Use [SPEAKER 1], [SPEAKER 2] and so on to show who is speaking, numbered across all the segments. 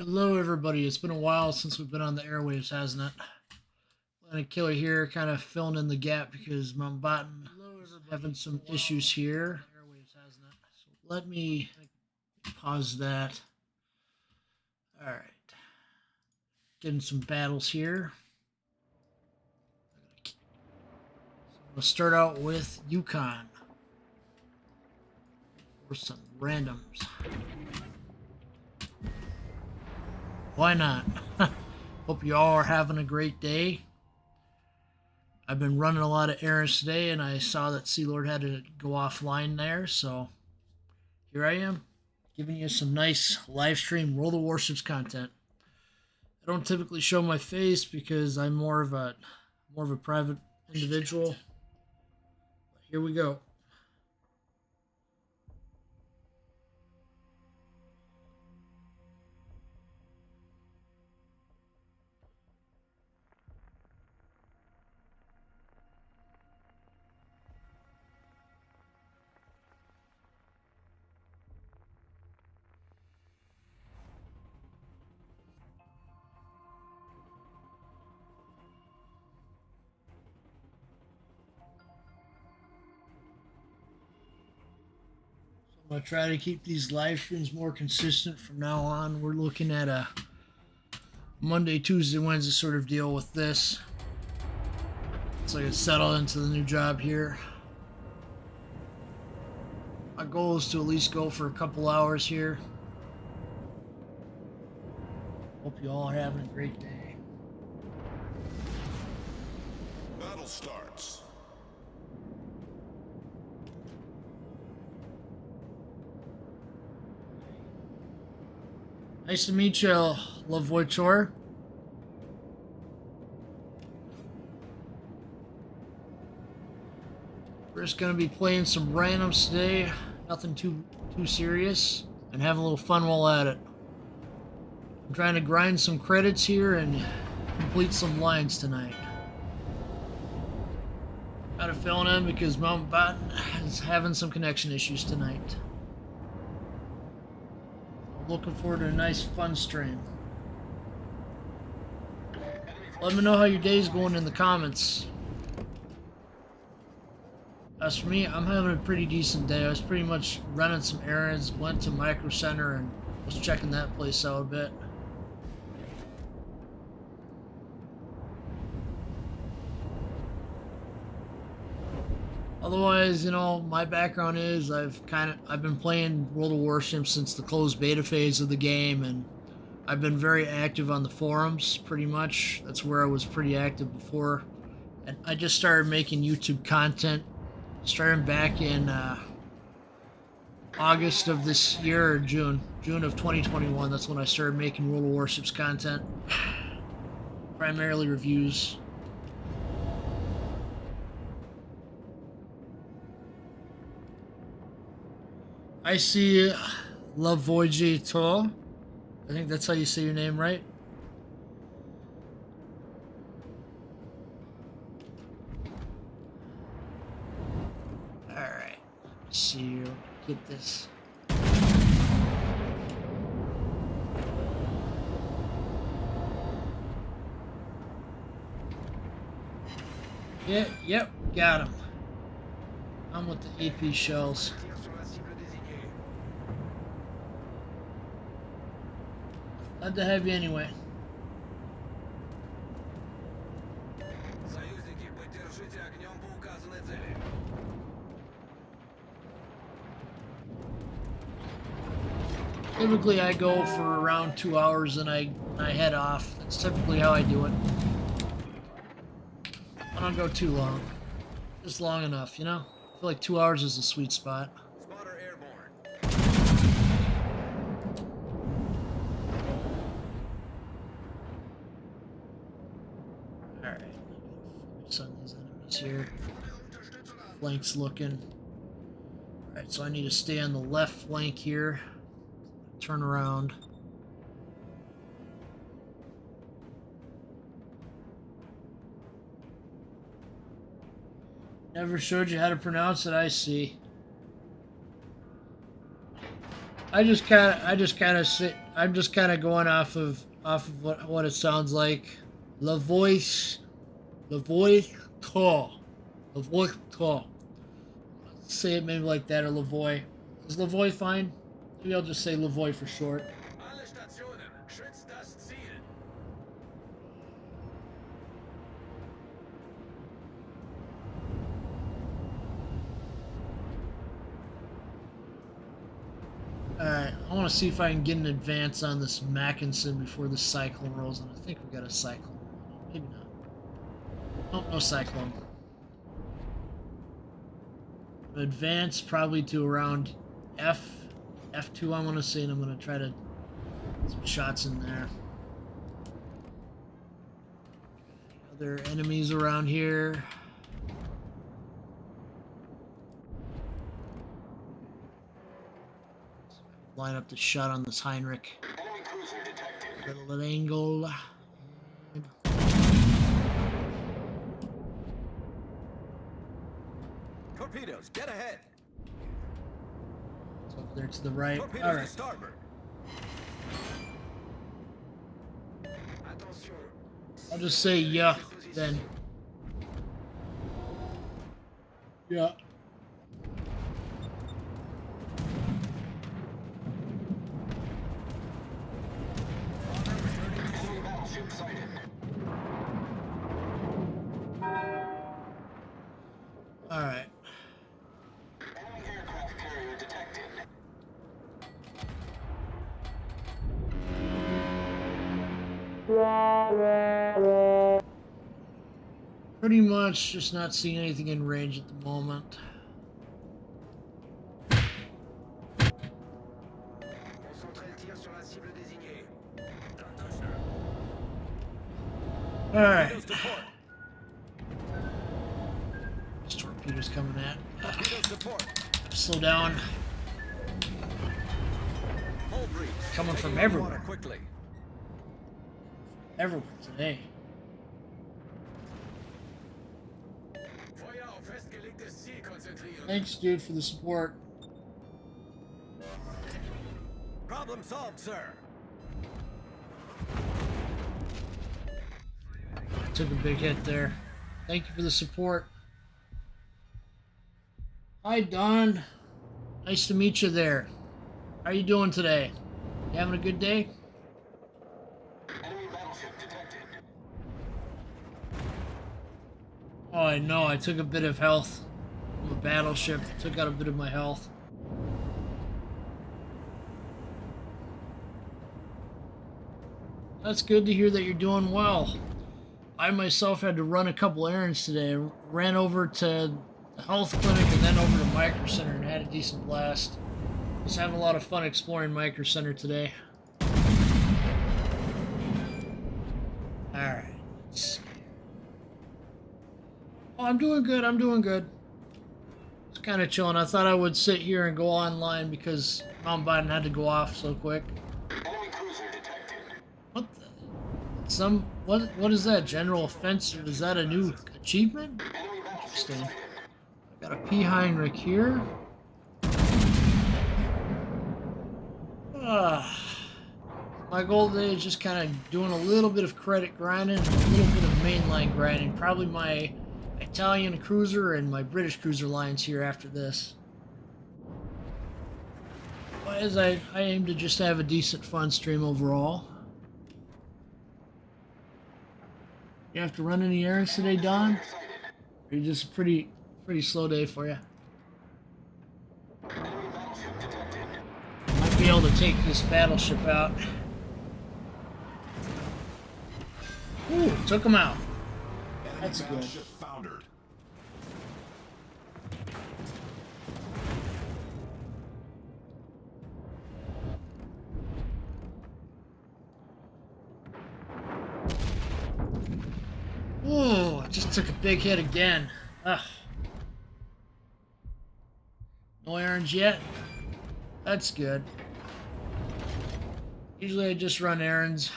[SPEAKER 1] Hello, everybody. It's been a while since we've been on the airwaves, hasn't it? Planet Killer here, kind of filling in the gap because Mountbatten is having some issues here. So let me pause that. All right. Getting some battles here. So we'll start out with Yukon for some randoms. Why not? Hope you all are having a great day. I've been running a lot of errands today, and I saw that Sea Lord had to go offline there, so here I am, giving you some nice live stream World of Warships content. I don't typically show my face because I'm more of a private individual. But here we go. I'm going to try to keep these live streams more consistent from now on. We're looking at a Monday, Tuesday, Wednesday sort of deal with this. So I can settle into the new job here. My goal is to at least go for a couple hours here. Hope you all are having a great day.
[SPEAKER 2] Battle starts.
[SPEAKER 1] Nice to meet you, Love Voitor. We're just gonna be playing some randoms today, nothing too serious, and having a little fun while at it. I'm trying to grind some credits here and complete some lines tonight. Got a filling in because Mountbatten is having some connection issues tonight. Looking forward to a nice fun stream. Let me know how your day's going in the comments. As for me, I'm having a pretty decent day. I was pretty much running some errands, went to Micro Center and was checking that place out a bit. Otherwise, you know, my background is I've been playing World of Warships since the closed beta phase of the game, and I've been very active on the forums pretty much. That's where I was pretty active before. And I just started making YouTube content starting back in August of this year, or June of 2021. That's when I started making World of Warships content, primarily reviews. I see Love Voyager. I think that's how you say your name, right? Alright. Let's see here. Get this. Yeah, yep, got him. I'm with the AP shells. Glad to have you anyway. Typically I go for around 2 hours and I head off. That's typically how I do it. I don't go too long. Just long enough, you know? I feel like 2 hours is a sweet spot.
[SPEAKER 2] Spotter airborne.
[SPEAKER 1] Alright. Focus on these enemies here. Flank's looking. Alright, so I need to stay on the left flank here. Turn around. Never showed you how to pronounce it, I see. I'm just kind of going off of what it sounds like. La voice, tall, la voice tall. Say it maybe like that or Lavoy. Is Lavoy fine? Maybe I'll just say Lavoy for short.
[SPEAKER 2] Alle Stationen, schützt das Ziel.
[SPEAKER 1] Alright, I want to see if I can get an advance on this Mackinson before the Cyclone rolls in. I think we got a Cyclone. Maybe not. Nope, no Cyclone. Advance probably to around F2 I want to say, and I'm going to try to get some shots in there. Other enemies around here. Line up the shot on this Heinrich.
[SPEAKER 2] Enemy cruiser detected.
[SPEAKER 1] Little angle.
[SPEAKER 2] Torpedoes, get ahead.
[SPEAKER 1] It's up there to the right.
[SPEAKER 2] Torpedoes
[SPEAKER 1] All
[SPEAKER 2] to
[SPEAKER 1] right.
[SPEAKER 2] starboard.
[SPEAKER 1] I'll just say yeah then. Yeah.
[SPEAKER 2] Enemy battleship sighted.
[SPEAKER 1] All right.
[SPEAKER 2] Enemy aircraft carrier detected.
[SPEAKER 1] Pretty much just not seeing anything in range at the moment. All right.
[SPEAKER 2] Torpedoes to port.
[SPEAKER 1] This torpedo's coming at.
[SPEAKER 2] Torpedoes to port.
[SPEAKER 1] Slow down.
[SPEAKER 2] Hull breach.
[SPEAKER 1] Coming
[SPEAKER 2] Taking
[SPEAKER 1] from
[SPEAKER 2] on
[SPEAKER 1] everywhere.
[SPEAKER 2] water quickly.
[SPEAKER 1] Everywhere today.
[SPEAKER 2] Feuer auf festgelegtes Ziel konzentrieren.
[SPEAKER 1] Thanks, dude, for the support.
[SPEAKER 2] Problem solved, sir.
[SPEAKER 1] Took a big hit there. Thank you for the support. Hi, Don. Nice to meet you there. How you doing today? You having a good day?
[SPEAKER 2] Enemy battleship detected.
[SPEAKER 1] Oh, I know. I took a bit of health from a battleship. Took out a bit of my health. That's good to hear that you're doing well. I myself had to run a couple errands today. I ran over to the health clinic and then over to Micro Center and had a decent blast. Was having a lot of fun exploring Micro Center today. Alright, let's see. Oh, I'm doing good, I'm doing good. It's kind of chilling. I thought I would sit here and go online because Mount Biden had to go off so quick.
[SPEAKER 2] Enemy cruiser detected.
[SPEAKER 1] What the? What is that? General offensive? Is that a new achievement?
[SPEAKER 2] Enemy battleship
[SPEAKER 1] Interesting.
[SPEAKER 2] sighted.
[SPEAKER 1] Got a P. Heinrich here. My goal today is just kind of doing a little bit of credit grinding and a little bit of mainline grinding. Probably my Italian cruiser and my British cruiser lines here after this. But as I aim to just have a decent fun stream overall. You have to run any errands today, Don? Or you just a pretty slow day for you?
[SPEAKER 2] Enemy battleship detected.
[SPEAKER 1] Might be able to take this battleship out. Ooh, took him out. That's good.
[SPEAKER 2] Battleship foundered.
[SPEAKER 1] Ooh, I just took a big hit again. Ugh. No errands yet? That's good. Usually I just run errands.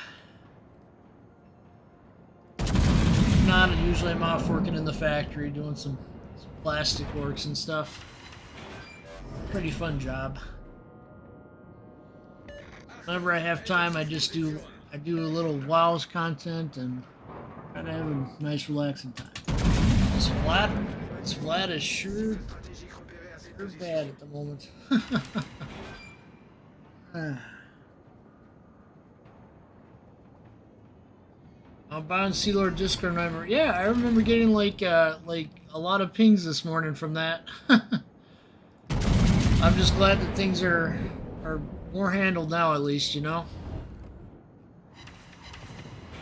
[SPEAKER 1] If not, usually I'm off working in the factory doing some plastic works and stuff. Pretty fun job. Whenever I have time, I do a little WoW's content and try to have a nice relaxing time. This Vlad is sure bad at the moment. Bound Sea Lord Discord member. Yeah, I remember getting like a lot of pings this morning from that. I'm just glad that things are more handled now, at least, you know.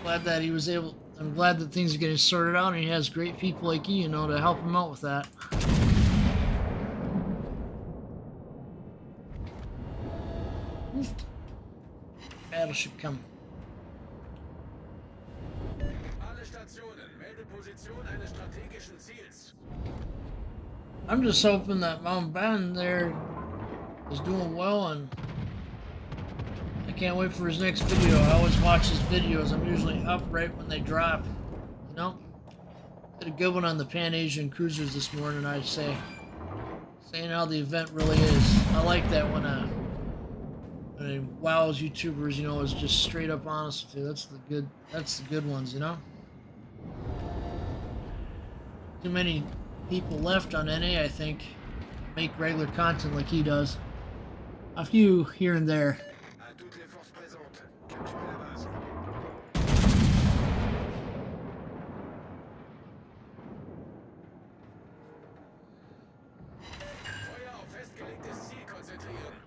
[SPEAKER 1] Glad that he was able. I'm glad that things are getting sorted out, and he has great people like you know, to help him out with that. Battleship coming. I'm just hoping that Mount Batten there is doing well, and I can't wait for his next video. I always watch his videos. I'm usually up right when they drop, you know? Did a good one on the Pan-Asian cruisers this morning, I'd say. Saying how the event really is. I like that when WoW's YouTubers, you know, is just straight up honest with you. That's the good ones, you know? Too many people left on NA, I think, make regular content like he does. A few here and there.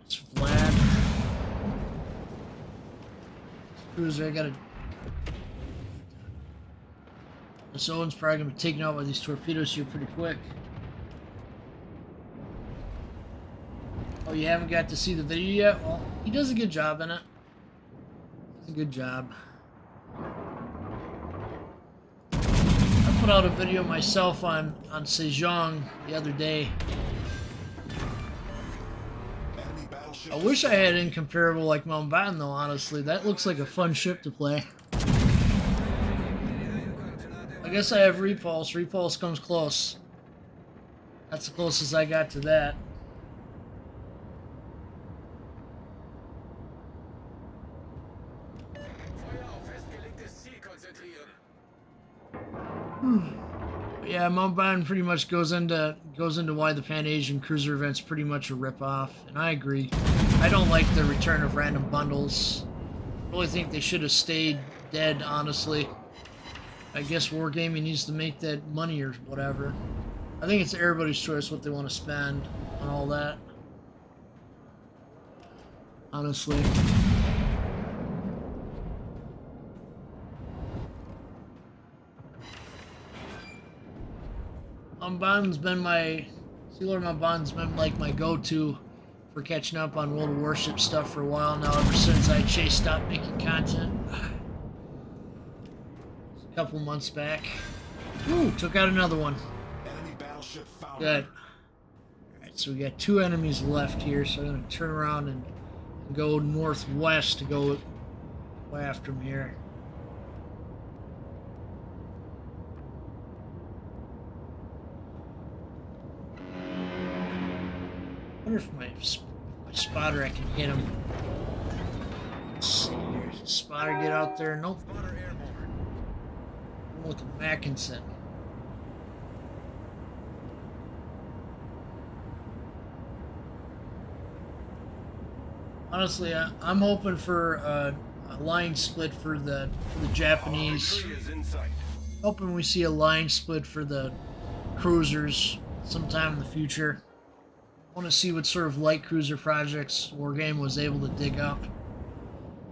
[SPEAKER 1] It's Vlad. Cruiser, I gotta. This Owen's probably gonna be taken out by these torpedoes here pretty quick. Oh, you haven't got to see the video yet? Well, he does a good job in it. Does a good job. I put out a video myself on Sejong the other day. I wish I had incomparable like Mountbatten though, honestly. That looks like a fun ship to play. I guess I have Repulse. Repulse comes close. That's the closest I got to that. Yeah, Mountbatten pretty much goes into why the Pan-Asian cruiser event's pretty much a ripoff, and I agree. I don't like the return of random bundles. I really think they should have stayed dead, honestly. I guess Wargaming needs to make that money or whatever. I think it's everybody's choice what they want to spend on all that. Honestly. Mountbatten's been my... Sea Lord Mountbatten's been like my go-to for catching up on World of Warship stuff for a while now, ever since I stopped making content. A couple months back. Ooh, took out another one.
[SPEAKER 2] Enemy battleship found.
[SPEAKER 1] Good. Alright, so we got 2 enemies left here, so I'm going to turn around and go northwest to go after them here. I wonder if my spotter, I can hit him. Let's see here. Does the spotter get out there? Nope. With the Mackinson. Honestly, I'm hoping for a line split for the Japanese. Hoping we see a line split for the cruisers sometime in the future. I want to see what sort of light cruiser projects Wargame was able to dig up.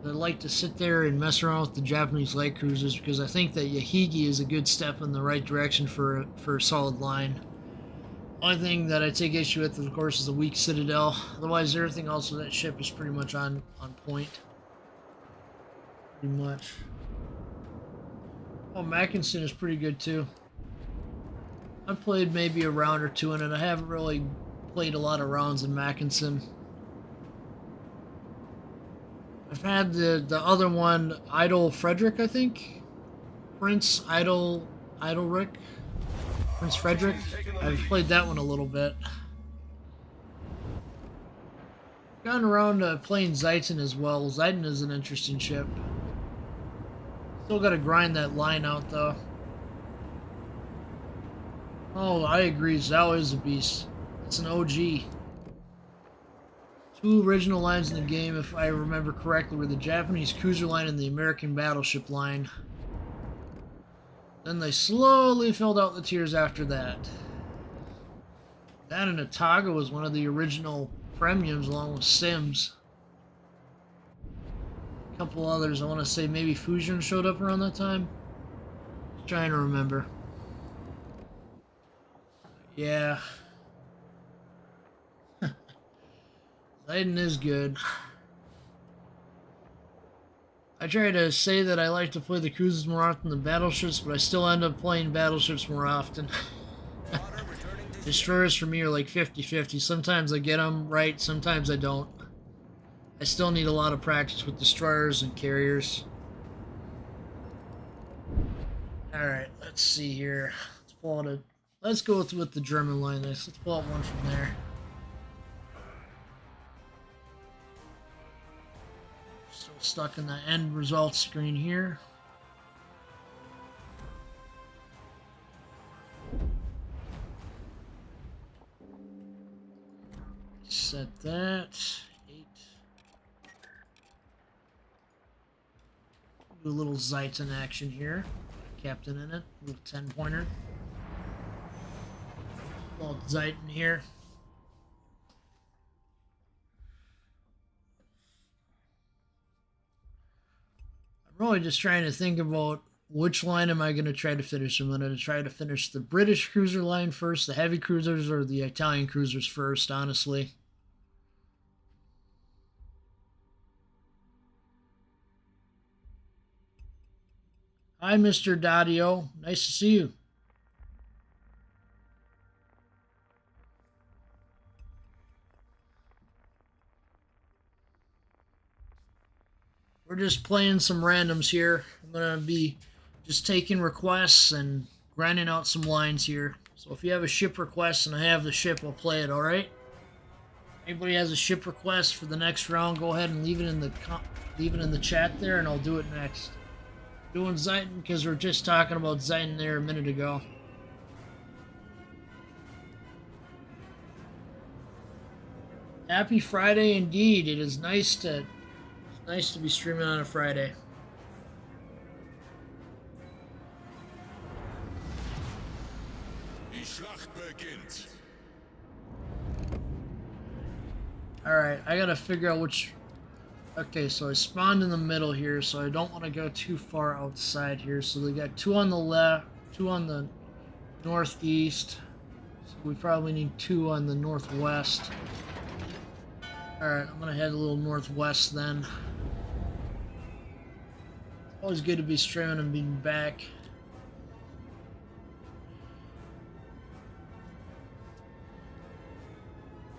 [SPEAKER 1] I'd like to sit there and mess around with the Japanese light cruisers because I think that Yahigi is a good step in the right direction for a solid line. Only thing that I take issue with, of course, is the weak Citadel. Otherwise, everything else of that ship is pretty much on point. Pretty much. Oh, Mackinson is pretty good too. I've played maybe a round or two in it. I haven't really played a lot of rounds in Mackinson. I've had the other one, Idol Frederick, I think? Prince Idolrick? Prince Frederick? I've played that one a little bit. I've Gotten around to playing Zeitzen as well. Zeitzen is an interesting ship. Still gotta grind that line out though. Oh, I agree. Zhao is a beast. It's an OG. Two original lines in the game, if I remember correctly, were the Japanese cruiser line and the American battleship line. Then they slowly filled out the tiers after that. That and Ataga was one of the original premiums along with Sims. A couple others, I want to say maybe Fusion showed up around that time. Trying to remember. Yeah. Leiden is good. I try to say that I like to play the cruisers more often than battleships, but I still end up playing battleships more often. Destroyers for me are like 50-50. Sometimes I get them right, sometimes I don't. I still need a lot of practice with destroyers and carriers. Alright, let's see here. Let's pull out a... Let's go with the German line list. Let's pull out one from there. Still stuck in the end results screen here. Set that. 8. Do a little Zeitzen action here. Captain in it. A little 10-pointer. Little Zeitzen here. I'm really just trying to think about which line am I going to try to finish. I'm going to try to finish the British cruiser line first, the heavy cruisers, or the Italian cruisers first, honestly. Hi, Mr. Dadio. Nice to see you. We're just playing some randoms here. I'm going to be just taking requests and grinding out some lines here. So if you have a ship request and I have the ship, I'll play it, alright? Anybody has a ship request for the next round, go ahead and leave it in the chat there and I'll do it next. Doing Zeitzen because we're just talking about Zeitzen there a minute ago. Happy Friday indeed. It is nice to be streaming on a Friday.
[SPEAKER 2] Die Schlacht beginnt.
[SPEAKER 1] Alright, I gotta figure out which... Okay, so I spawned in the middle here, so I don't want to go too far outside here. So they got 2 on the left, 2 on the northeast. So we probably need 2 on the northwest. Alright, I'm gonna head a little northwest then. Always good to be streaming and being back.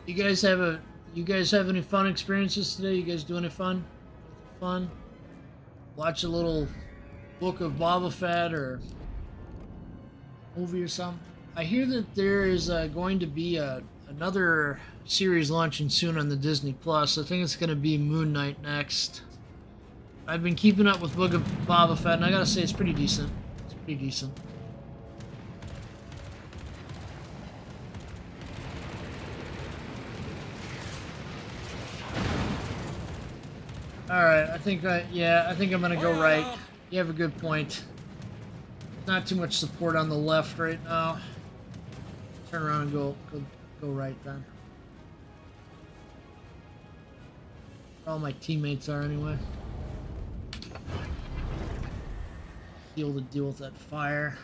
[SPEAKER 1] You guys have any fun experiences today? You guys do any fun? Fun? Watch a little Book of Boba Fett or movie or something? I hear that there is going to be another series launching soon on the Disney Plus. I think it's going to be Moon Knight next. I've been keeping up with Book of Boba Fett, and I gotta say it's pretty decent. It's pretty decent. Alright, I think I'm gonna go right. You have a good point. Not too much support on the left right now. Turn around and go right then. All my teammates are anyway. Heal to deal with that fire.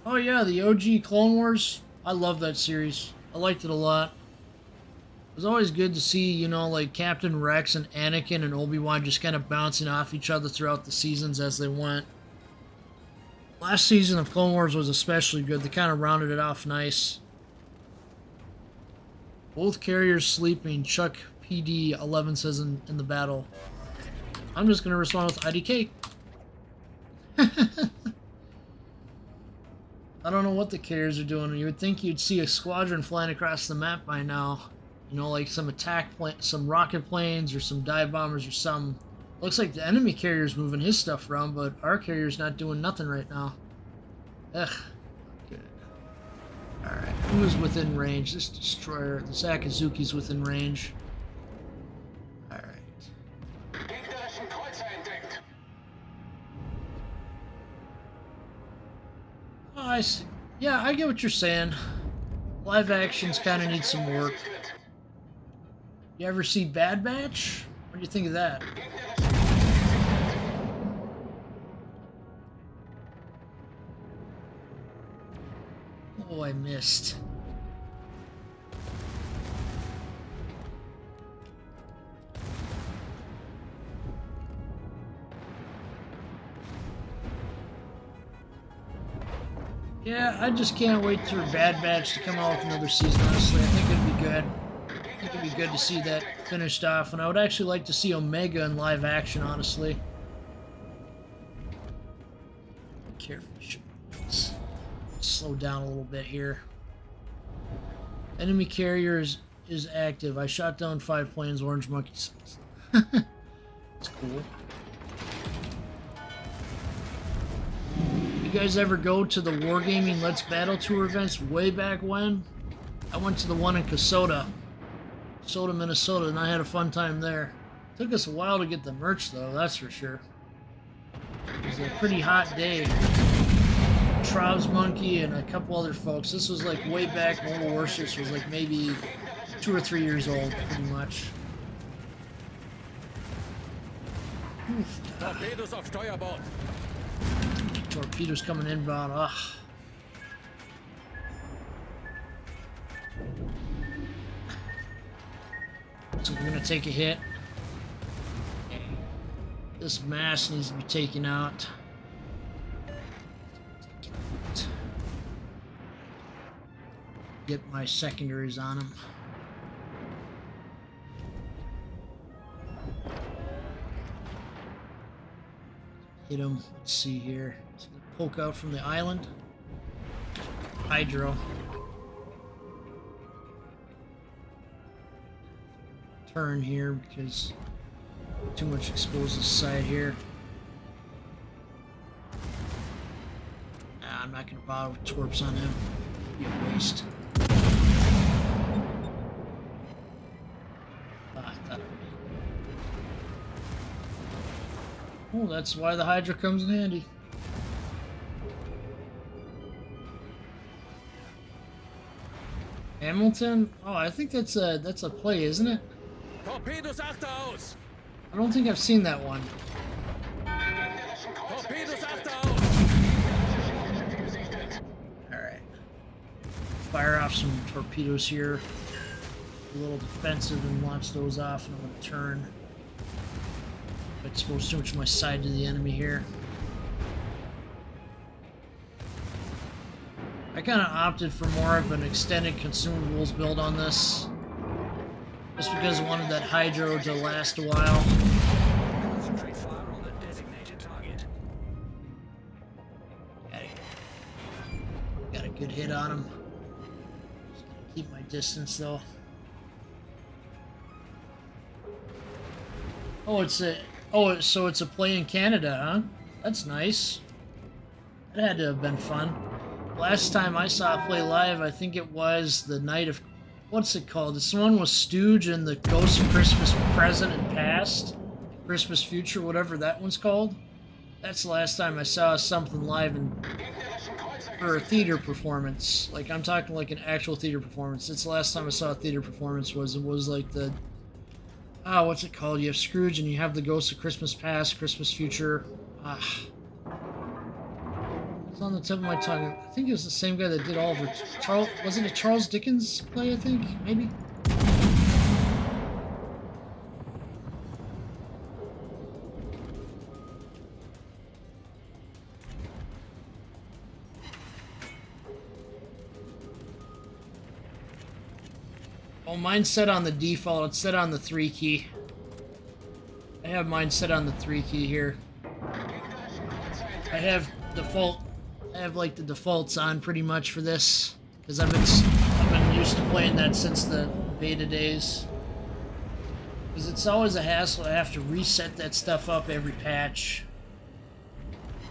[SPEAKER 1] Oh yeah, the OG Clone Wars. I love that series. I liked it a lot. It was always good to see, you know, like Captain Rex and Anakin and Obi-Wan just kind of bouncing off each other throughout the seasons as they went. Last season of Clone Wars was especially good. They kind of rounded it off nice. Both carriers sleeping. Chuck PD 11 says in the battle. I'm just going to respond with IDK. I don't know what the carriers are doing. You would think you'd see a squadron flying across the map by now. You know, like some some rocket planes or some dive bombers or some. Looks like the enemy carrier's moving his stuff around, but our carrier's not doing nothing right now. Ugh. Good. Alright, who is within range? This destroyer, this Akazuki's within range. Alright. Oh, I see. Yeah, I get what you're saying. Live actions kind of need some work. You ever see Bad Batch? What do you think of that? Oh, I missed. Yeah, I just can't wait for Bad Batch to come out with another season, honestly. I think it'd be good. I think it'd be good to see that finished off, and I would actually like to see Omega in live action, honestly. Careful. Slow down a little bit here. Enemy carrier is active. I shot down 5 planes, Orange Monkey says. It's cool. You guys ever go to the Wargaming Let's Battle Tour events way back when? I went to the one in Minnesota, Minnesota, and I had a fun time there. Took us a while to get the merch though, that's for sure. It was a pretty hot day. Trov's Monkey and a couple other folks. This was like way back when the warships was like maybe 2 or 3 years old, pretty much.
[SPEAKER 3] Torpedos auf Steuerbord.
[SPEAKER 1] Torpedoes coming inbound. Ugh. So we're gonna take a hit. Okay. This mass needs to be taken out. Get my secondaries on him. Hit him. Let's see here. He's gonna poke out from the island. Hydro. Turn here because too much exposed this side here. Nah, I'm not gonna bother with torps on him. Be a waste. Oh, that's why the Hydra comes in handy. Hamilton? Oh, I think that's a play, isn't it?
[SPEAKER 3] Torpedos achter aus.
[SPEAKER 1] I don't think I've seen that one.
[SPEAKER 3] Torpedos achter aus.
[SPEAKER 1] Alright. Fire off some torpedoes here. Be a little defensive and launch those off, and I'm going to turn. Expose too much of my side to the enemy here. I kind of opted for more of an extended consumables build on this. Just because I wanted that hydro to last a while.
[SPEAKER 4] Concentrate fire on the designated target.
[SPEAKER 1] Got a good hit on him. Just gonna keep my distance though. So it's a play in Canada, huh? That's nice. That had to have been fun. Last time I saw it play live, I think it was the night of... What's it called? This one was Stooge and the Ghost of Christmas Present and Past. Christmas Future, whatever that one's called. That's the last time I saw something live for a theater performance. Like, I'm talking like an actual theater performance. It's the last time I saw a theater performance was like the... what's it called? You have Scrooge and you have the Ghost of Christmas Past, Christmas Future. It's on the tip of my tongue. I think it was the same guy that did all of it. Was it a Charles Dickens play, I think? Maybe? Oh, mine's set on the default. It's set on the 3 key. I have mine set on the 3 key here. I have default I have like the defaults on pretty much for this because I've been used to playing that since the beta days. Because it's always a hassle. I have to reset that stuff up every patch.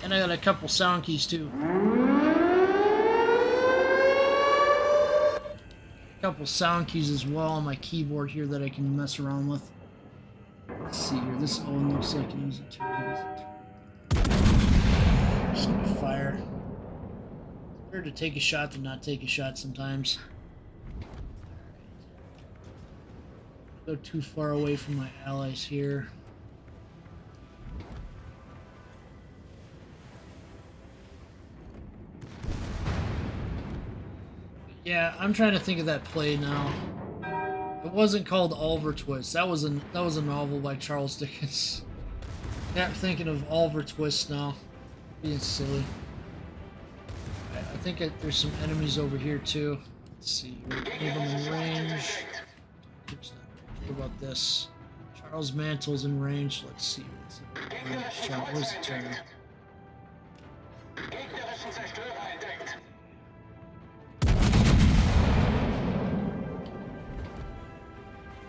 [SPEAKER 1] And I got a couple sound keys too. A couple sound keys as well on my keyboard here that I can mess around with. Let's see here. This one looks like it was a turret. Just gonna fire. It's better to take a shot than not take a shot sometimes. Go too far away from my allies here. Yeah, I'm trying to think of that play now. It wasn't called Oliver Twist. That was a novel by Charles Dickens. Yeah, thinking of Oliver Twist now. Being silly. I think there's some enemies over here too. Let's see. Leave them in range. What about this? Charles Mantle's in range. Let's see. Where's the turn?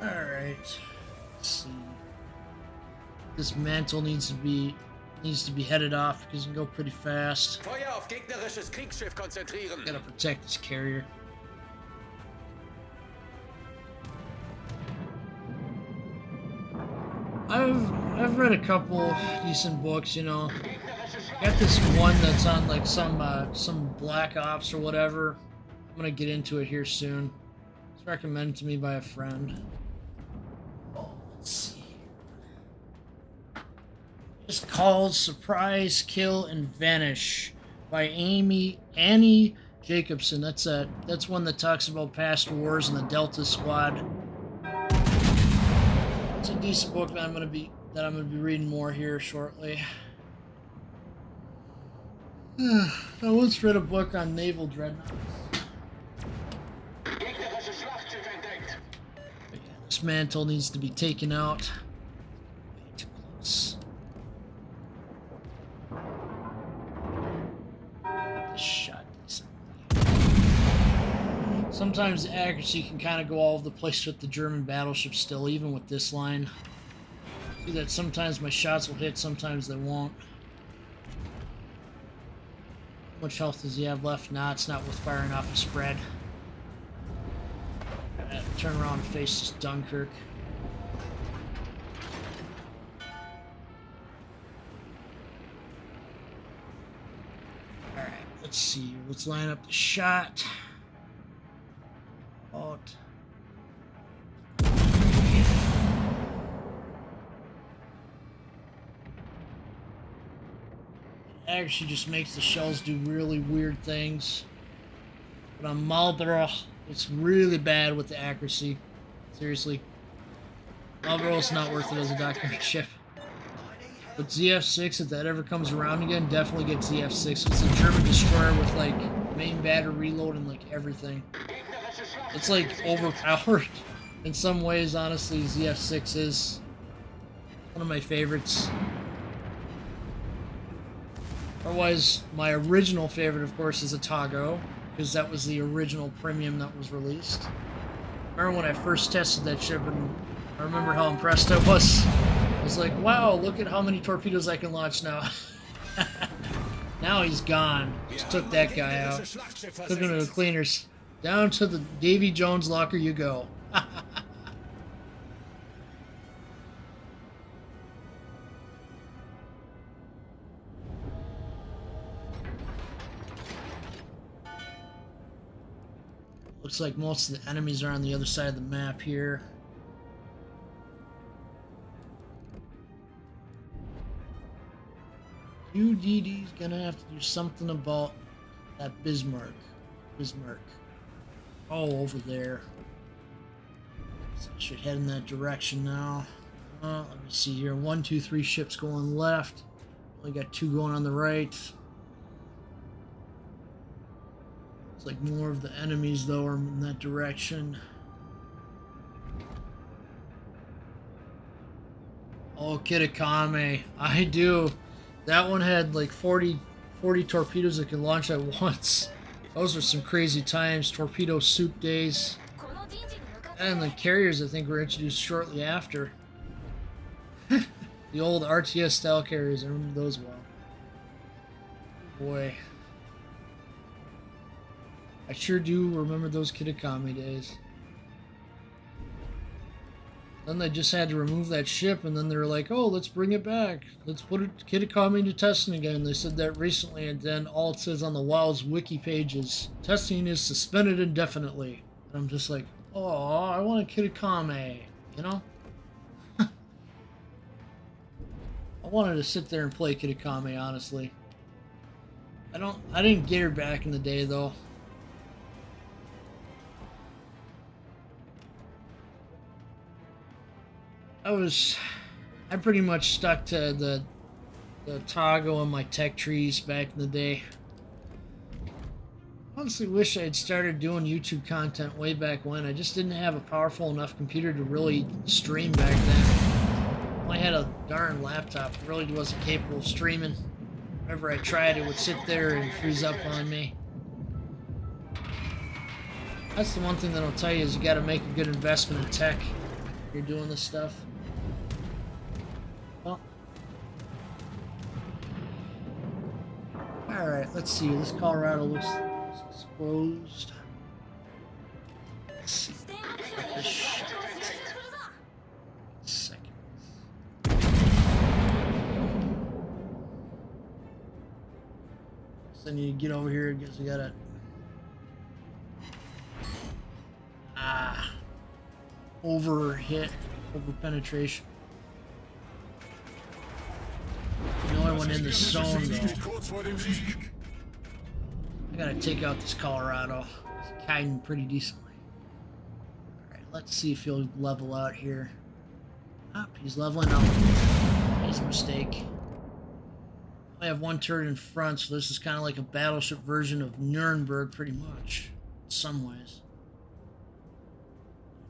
[SPEAKER 1] Alright. Let's see. This Mantle needs to be headed off because he can go pretty fast.
[SPEAKER 3] Feuer auf gegnerisches Kriegsschiff konzentrieren.
[SPEAKER 1] Gotta protect this carrier. I've read a couple decent books, you know. Got this one that's on like some Black Ops or whatever. I'm gonna get into it here soon. It's recommended to me by a friend. Let's see. It's called Surprise, Kill, and Vanish by Annie Jacobson. That's one that talks about past wars and the Delta Squad. It's a decent book that I'm gonna be reading more here shortly. I once read a book on naval dreadnoughts. But yeah, this Mantle needs to be taken out. Way too close. Get this shot decently. Sometimes the accuracy can kind of go all over the place with the German battleships still, even with this line. See that sometimes my shots will hit, sometimes they won't. How much health does he have left? Nah, it's not worth firing off a spread. Turn around and face this Dunkirk. Alright, let's see. Let's line up the shot. Actually just makes the shells do really weird things. But on Marlborough, it's really bad with the accuracy. Seriously. Marlborough's not worth it as a dockyard ship. But ZF6, if that ever comes around again, definitely get ZF6. It's a German destroyer with like main battery reload and like everything. It's like overpowered in some ways, honestly. ZF6 is one of my favorites. Otherwise, my original favorite, of course, is a Tago, because that was the original premium that was released. I remember when I first tested that ship, and I remember how impressed I was. I was like, wow, look at how many torpedoes I can launch now. Now he's gone. Just took that guy out. Took him to the cleaners. Down to the Davy Jones locker you go. Looks like most of the enemies are on the other side of the map here. UDD's gonna have to do something about that Bismarck. Oh, over there. So I should head in that direction now. Let me see here. 1, 2, 3 ships going left. Only got 2 going on the right. It's like more of the enemies though are in that direction. Oh, Kitakami. I do. That one had like 40 40 torpedoes that could launch at once. Those were some crazy times. Torpedo soup days. And the carriers, I think, were introduced shortly after. The old RTS style carriers, I remember those well. Boy. I sure do remember those Kitakami days. Then they just had to remove that ship, and then they were like, oh, let's bring it back. Let's put it Kitakami into testing again. They said that recently, and then all it says on the WoW's wiki page is, testing is suspended indefinitely. And I'm just like, oh, I want a Kitakami, you know? I wanted to sit there and play Kitakami, honestly. I didn't get her back in the day, though. I pretty much stuck to the toggle and my tech trees back in the day. Honestly wish I had started doing YouTube content way back when. I just didn't have a powerful enough computer to really stream back then. I had a darn laptop. It really wasn't capable of streaming. Whenever I tried, it would sit there and freeze up on me. That's the one thing that I'll tell you is you gotta make a good investment in tech if you're doing this stuff. Well, alright, let's see. This Colorado looks exposed. Let's see. This shot. Seconds. So I need to get over here. I guess I gotta. Over penetration. The only one in the zone though. I gotta take out this Colorado. He's kiting pretty decently. Alright, let's see if he'll level out here. He's leveling out. That's a mistake. I have one turret in front, so this is kind of like a battleship version of Nuremberg, pretty much, in some ways.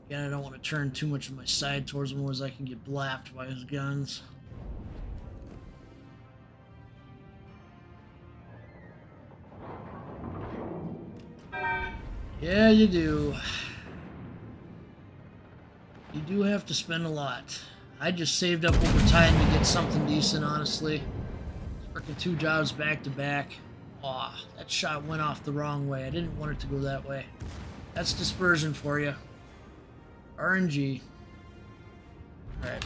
[SPEAKER 1] Again, I don't want to turn too much of my side towards him, otherwise I can get blapped by his guns. Yeah, you do. You do have to spend a lot. I just saved up over time to get something decent, honestly. Working 2 jobs back to back. Aw, that shot went off the wrong way. I didn't want it to go that way. That's dispersion for you. RNG. Alright.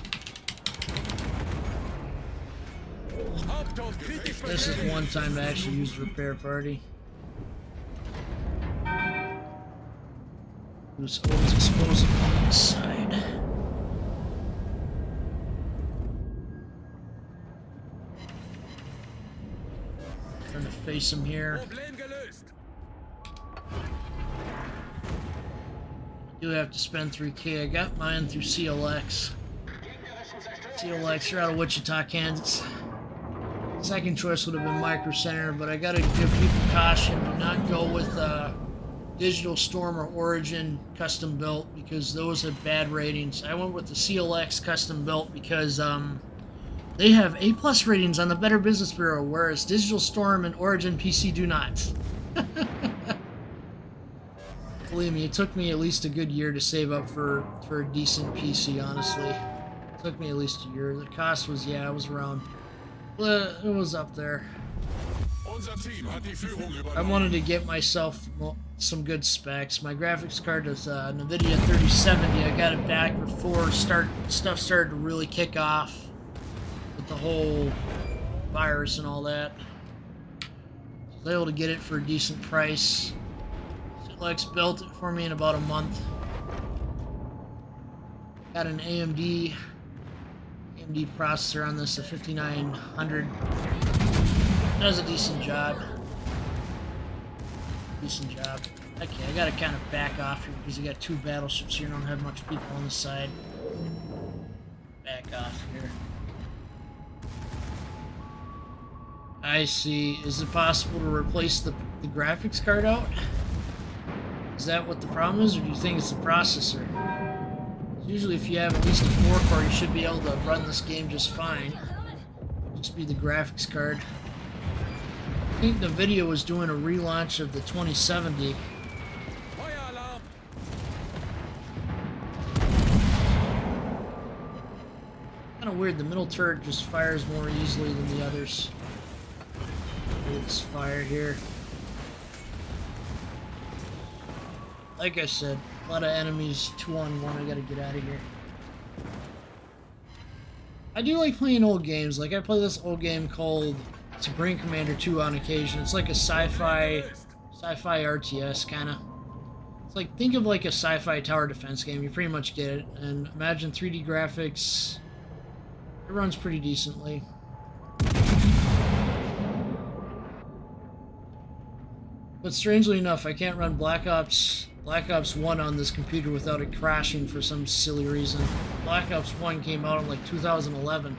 [SPEAKER 1] This is one time to actually use the repair party. Who's always exposing on the side. Trying to face him here. I do have to spend 3K. I got mine through CLX. CLX, you're out of Wichita, Kansas. Second choice would have been Micro Center, but I gotta give people caution. Do not go with Digitalstorm or Origin custom built because those have bad ratings. I went with the CLX custom built because they have A+ ratings on the Better Business Bureau, whereas Digitalstorm and Origin PC do not. Believe me, it took me at least a good year to save up for a decent PC, honestly. It took me at least a year. The cost was, yeah, it was around. It was up there. I wanted to get myself some good specs. My graphics card is Nvidia 3070. I got it back before stuff started to really kick off with the whole virus and all that. I was able to get it for a decent price. Lex built it for me in about a month. Got an AMD processor on this, a 5900. Does a decent job. Okay, I gotta kind of back off here because I got 2 battleships here and I don't have much people on the side. Back off here. I see. Is it possible to replace the graphics card out? Is that what the problem is, or do you think it's the processor? Usually if you have at least a 4-core, you should be able to run this game just fine. It'll just be the graphics card. think Nvidia was doing a relaunch of the 2070.
[SPEAKER 3] Feueralarm!
[SPEAKER 1] Kind of weird, the middle turret just fires more easily than the others. Look at this fire here. Like I said, a lot of enemies, 2-on-1, I gotta get out of here. I do like playing old games, like I play this old game called Supreme Commander 2 on occasion. It's like a sci-fi RTS kinda. It's like, think of like a sci-fi tower defense game, you pretty much get it. And imagine 3D graphics, it runs pretty decently. But strangely enough, I can't run Black Ops 1 on this computer without it crashing for some silly reason. Black Ops 1 came out in like 2011.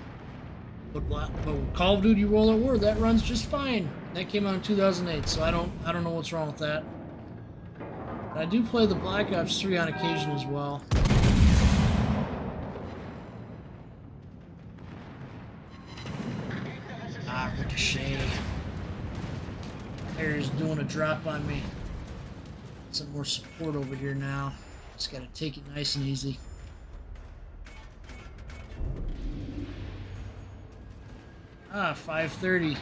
[SPEAKER 1] But Call of Duty World at War, that runs just fine. That came out in 2008, so I don't know what's wrong with that. But I do play the Black Ops 3 on occasion as well. Ah, Ricochet. There's doing a drop on me. Some more support over here now. Just gotta take it nice and easy. Ah, 530.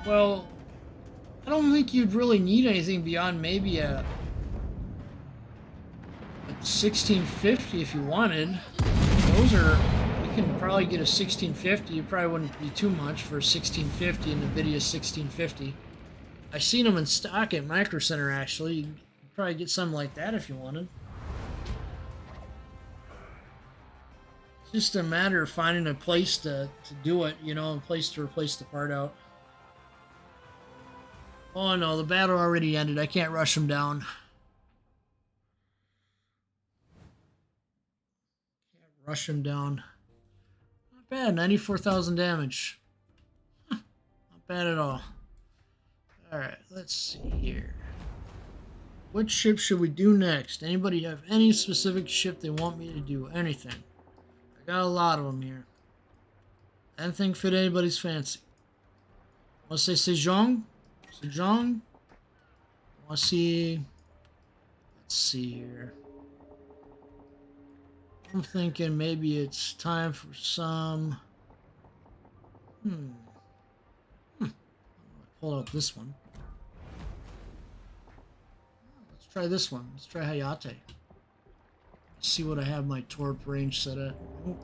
[SPEAKER 1] Well, I don't think you'd really need anything beyond maybe a 1650 if you wanted. Those are, you can probably get a 1650. It probably wouldn't be too much for a 1650, and Nvidia 1650. I seen them in stock at Micro Center actually. You could probably get something like that if you wanted. It's just a matter of finding a place to do it, you know, a place to replace the part out. Oh no, the battle already ended. I can't rush them down. Can't rush them down. Not bad, 94,000 damage. Not bad at all. Alright, let's see here. Which ship should we do next? Anybody have any specific ship they want me to do? Anything? I got a lot of them here. Anything fit anybody's fancy? Want to say Sejong? Sejong? Want to see... Let's see here. I'm thinking maybe it's time for some... Pull out this one. Let's try this one. Let's try Hayate. See what I have my torp range set at. Oop.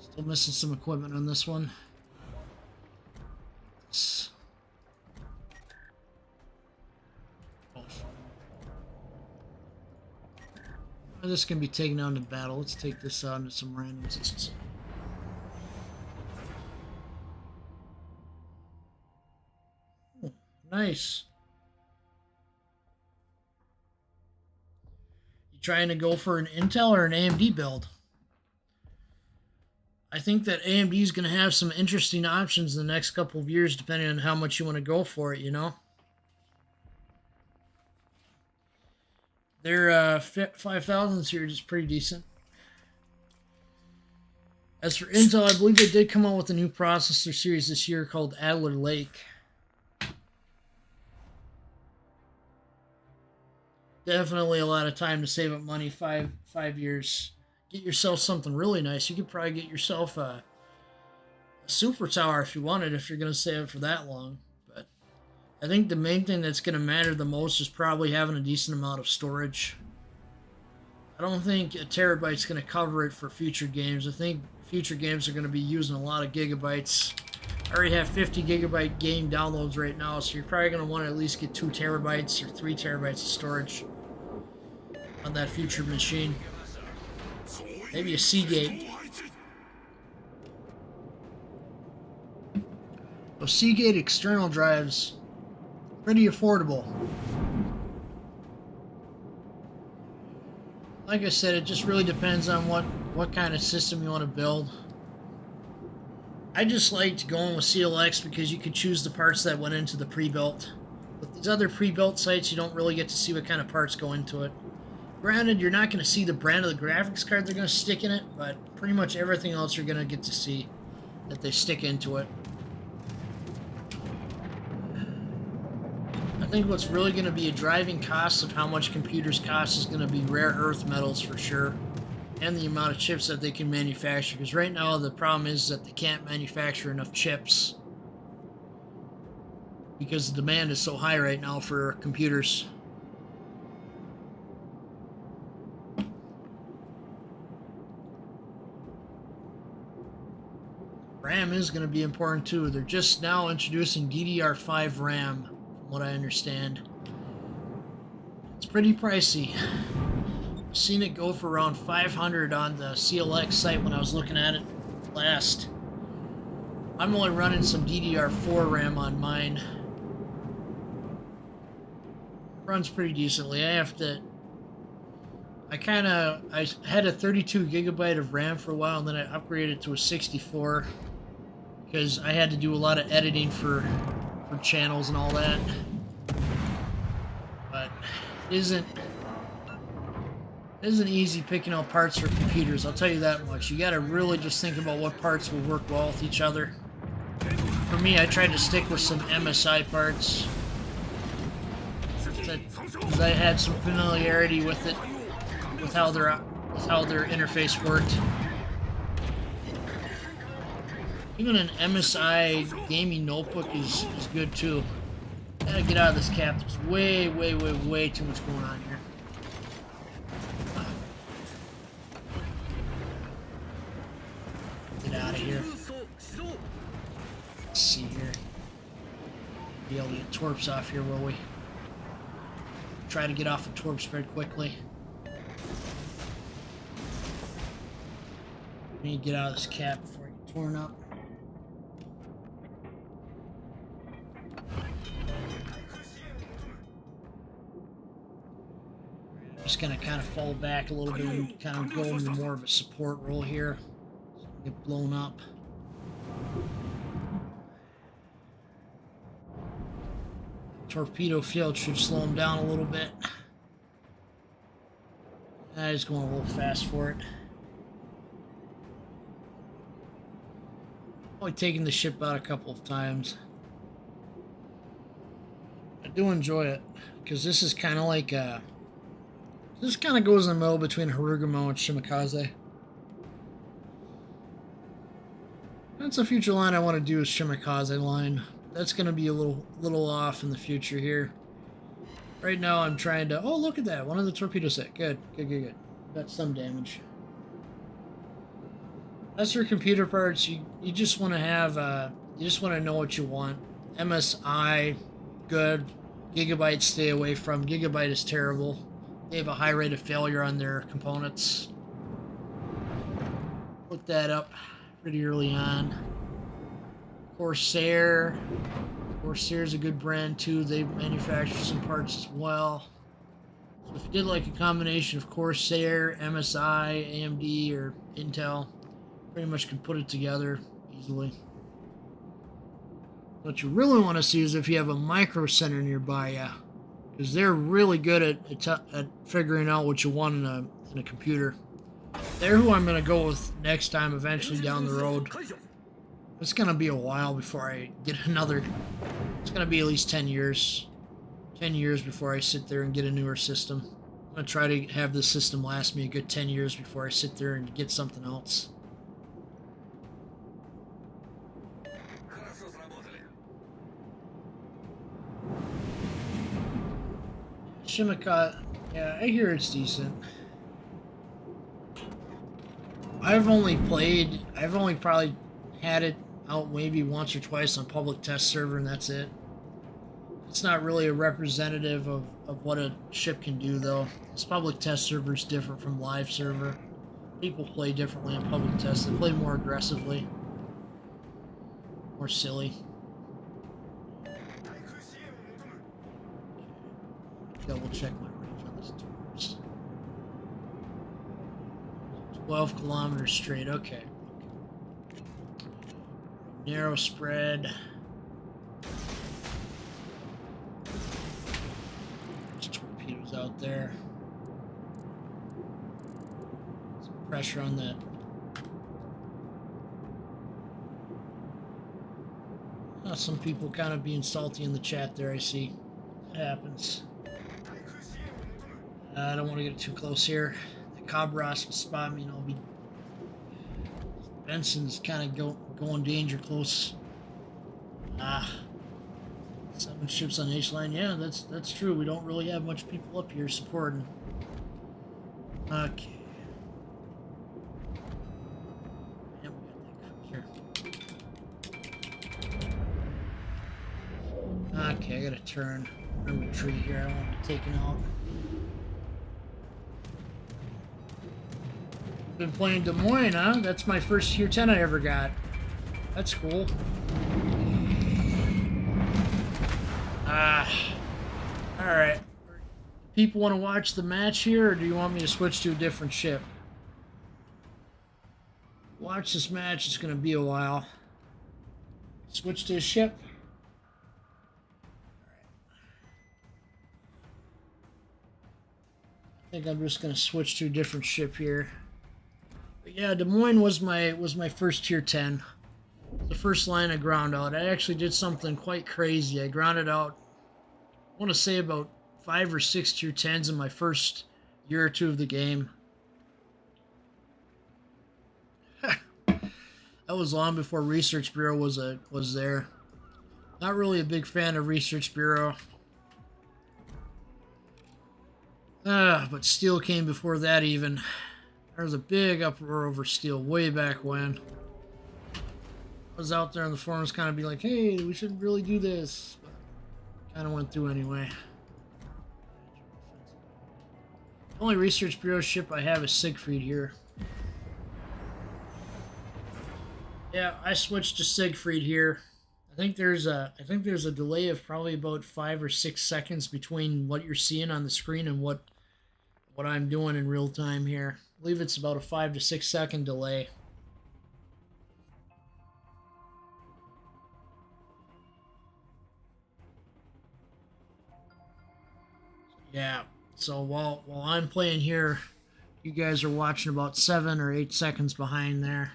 [SPEAKER 1] Still missing some equipment on this one. This. Oh. This can be taken out into battle. Let's take this out into some randoms. Nice. You trying to go for an Intel or an AMD build? I think that AMD is going to have some interesting options in the next couple of years, depending on how much you want to go for it, you know? Their 5000 series is pretty decent. As for Intel, I believe they did come out with a new processor series this year called Adler Lake. Definitely a lot of time to save up money. Five years. Get yourself something really nice. You could probably get yourself a super tower if you wanted, if you're going to save it for that long. But I think the main thing that's going to matter the most is probably having a decent amount of storage. I don't think a terabyte's going to cover it for future games. I think future games are going to be using a lot of gigabytes. I already have 50 gigabyte game downloads right now, so you're probably going to want to at least get 2 terabytes or 3 terabytes of storage on that future machine. Maybe a Seagate. Well, Seagate external drives, pretty affordable. Like I said, it just really depends on what kind of system you want to build. I just liked going with CLX because you could choose the parts that went into the pre-built. With these other pre-built sites, you don't really get to see what kind of parts go into it. Granted, you're not going to see the brand of the graphics card they're going to stick in it, but pretty much everything else you're going to get to see that they stick into it. I think what's really going to be a driving cost of how much computers cost is going to be rare earth metals for sure, and the amount of chips that they can manufacture. Because right now the problem is that they can't manufacture enough chips because the demand is so high right now for computers. RAM is going to be important too. They're just now introducing DDR5 RAM, from what I understand. It's pretty pricey. I've seen it go for around 500 on the CLX site when I was looking at it last. I'm only running some DDR4 RAM on mine. Runs pretty decently. I had a 32 gigabyte of RAM for a while, and then I upgraded it to a 64 because I had to do a lot of editing for channels and all that. But it isn't easy picking out parts for computers, I'll tell you that much. You gotta really just think about what parts will work well with each other. For me, I tried to stick with some MSI parts because I had some familiarity with it, with how their interface worked. Even an MSI gaming notebook is good too. Gotta get out of this cap. There's way too much going on here. Get out of here. Let's see here. Be able to get torps off here, will we? Try to get off the torp spread quickly. I need to get out of this cap before I get torn up. I'm just gonna kind of fall back a little bit and kind of go into more of a support role here. So I get blown up. Torpedo field should slow him down a little bit. He's going a little fast for it. Only taken the ship out a couple of times. I do enjoy it because this is kind of like this kind of goes in the middle between Harugumo and Shimakaze. That's a future line I want to do, is Shimakaze line. That's going to be a little off in the future here. Right now I'm trying to... Oh, look at that. One of the torpedoes hit. Good. Got some damage. As for computer parts, you just want to have... you just want to know what you want. MSI, good. Gigabyte, stay away from. Gigabyte is terrible. They have a high rate of failure on their components. Look that up pretty early on. Corsair. Corsair's a good brand too. They manufacture some parts as well. So if you did like a combination of Corsair, MSI, AMD, or Intel, pretty much could put it together easily. What you really want to see is if you have a micro center nearby you, because they're really good at figuring out what you want in a computer. They're who I'm going to go with next time, eventually down the road. It's going to be a while before I get another... It's going to be at least 10 years. 10 years before I sit there and get a newer system. I'm going to try to have this system last me a good 10 years before I sit there and get something else. Shimaka, yeah, I hear it's decent. I've only probably had it out maybe once or twice on public test server, and that's it. It's not really a representative of what a ship can do, though. This public test server is different from live server. People play differently on public tests. They play more aggressively. More silly. Double check my range on this torps. 12 kilometers straight, okay. Narrow spread. There's torpedoes out there. Some pressure on that. Some people kind of being salty in the chat there, I see. happens. I don't want to get too close here. The Cabras will spot me, and I'll be. Benson's kind of going danger close. 7 ships on H-line. Yeah, that's true. We don't really have much people up here supporting. Okay. Yeah, we got that cruiser. Okay, I gotta turn. I'm gonna retreat here. I don't want to be taken out. Been playing Des Moines, huh? That's my first tier 10 I ever got. That's cool. Alright. People want to watch the match here, or do you want me to switch to a different ship? Watch this match, it's going to be a while. Switch to a ship. I think I'm just going to switch to a different ship here. But yeah, Des Moines was my first tier 10. The first line I ground out. I actually did something quite crazy. I grounded out, I want to say about 5 or 6 tier 10s in my first year or two of the game. That was long before Research Bureau was there. Not really a big fan of Research Bureau. But Steel came before that even. There was a big uproar over Steel way back when. I was out there on the forums kind of be like, hey, we shouldn't really do this. But kind of went through anyway. The only Research Bureau ship I have is Siegfried here. Yeah, I switched to Siegfried here. I think there's a delay of probably about 5 or 6 seconds between what you're seeing on the screen and what I'm doing in real time here. I believe it's about a 5 to 6 second delay. Yeah, so while I'm playing here, you guys are watching about 7 or 8 seconds behind there.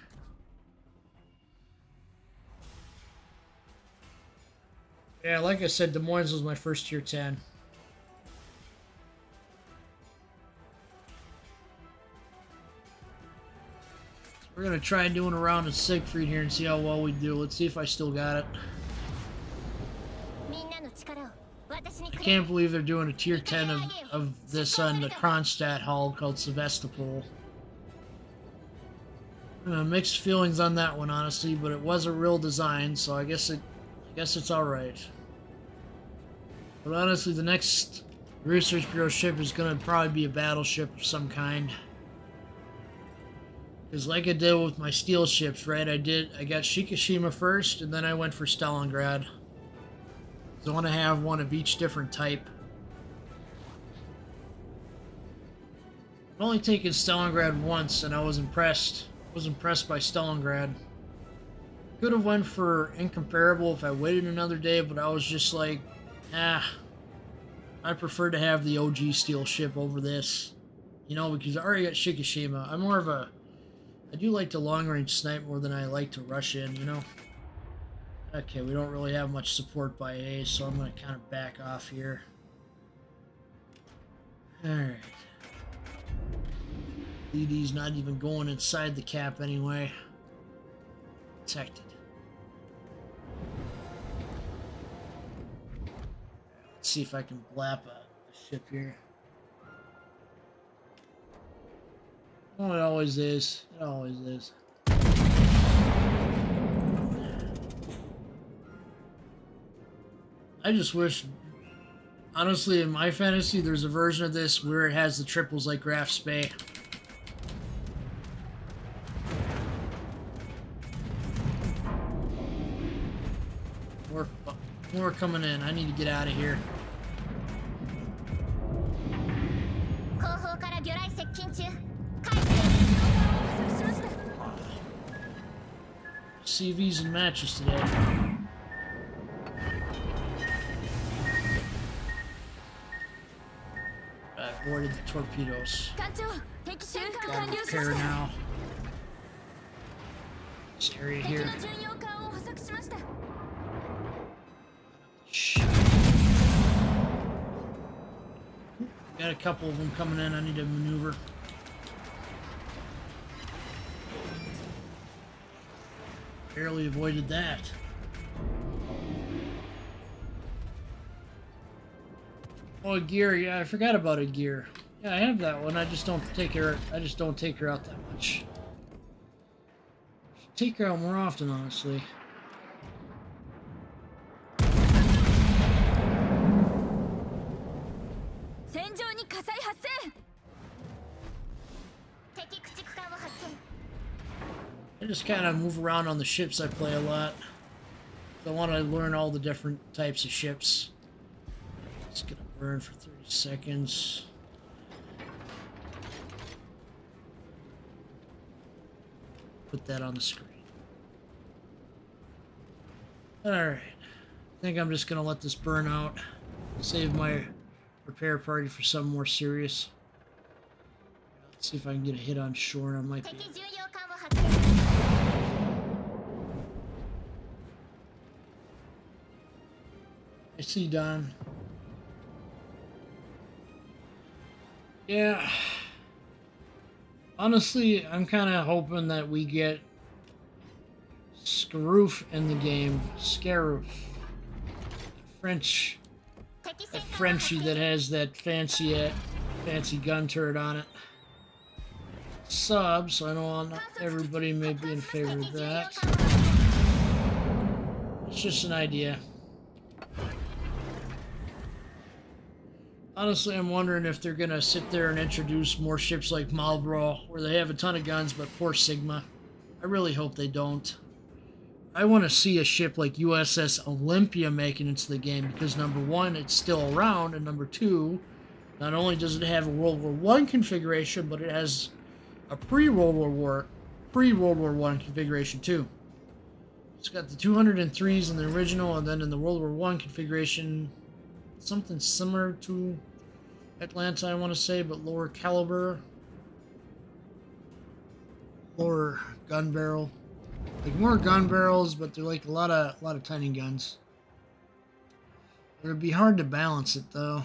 [SPEAKER 1] Yeah, like I said, Des Moines was my first tier 10. So we're going to try doing a round of Siegfried here and see how well we do. Let's see if I still got it. I can't believe they're doing a tier 10 of this on the Kronstadt hull called Sevastopol. Mixed feelings on that one, honestly, but it was a real design, so I guess it's alright. But honestly, the next Research Bureau ship is going to probably be a battleship of some kind. Because like I did with my steel ships, right? I got Shikishima first, and then I went for Stalingrad. So I want to have one of each different type. I've only taken Stalingrad once, and I was impressed. I was impressed by Stalingrad. Could have went for Incomparable if I waited another day, but I was just like, I prefer to have the OG steel ship over this. You know, because I already got Shikishima. I do like to long-range snipe more than I like to rush in, you know? Okay, we don't really have much support by A, so I'm going to kind of back off here. Alright. DD's not even going inside the cap anyway. Protected. Let's see if I can blap a ship here. Oh, it always is. It always is. I just wish, honestly, in my fantasy, there's a version of this where it has the triples like Graf Spee. More coming in. I need to get out of here. CVs and matches today. I avoided the torpedoes. Gotta repair now. This area here. Got a couple of them coming in. I need to maneuver. Barely avoided that. Oh, a gear. Yeah, I forgot about a gear. Yeah, I have that one. I just don't take her. I just don't take her out that much. Should take her out more often, honestly. I just kind of move around on the ships I play a lot. I want to learn all the different types of ships. It's gonna burn for 30 seconds. Put that on the screen. Alright. I think I'm just gonna let this burn out. Save my repair party for something more serious. Let's see if I can get a hit on shore, and I might be. I see Don. Yeah. Honestly, I'm kind of hoping that we get Scaroof in the game. Scaroof. French. That Frenchie that has that fancy gun turret on it. Sub, so I know not everybody may be in favor of that. It's just an idea. Honestly, I'm wondering if they're gonna sit there and introduce more ships like Marlboro, where they have a ton of guns but poor Sigma. I really hope they don't. I want to see a ship like USS Olympia making it to the game because number one, it's still around, and number two, not only does it have a World War I configuration, but it has a pre-World War I configuration too. It's got the 203s in the original, and then in the World War I configuration, something similar to Atlanta, I want to say, but lower caliber, lower gun barrel, like more gun barrels, but they're like a lot of tiny guns. It'd be hard to balance it though.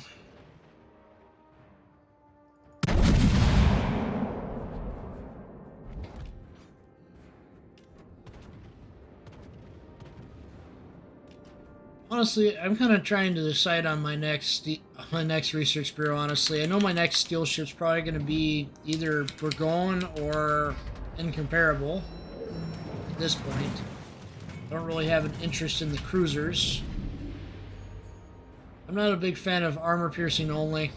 [SPEAKER 1] Honestly, I'm kind of trying to decide on my next research bureau. Honestly, I know my next steel ship's probably going to be either Burgoyne or Incomparable. At this point, I don't really have an interest in the cruisers. I'm not a big fan of armor piercing only.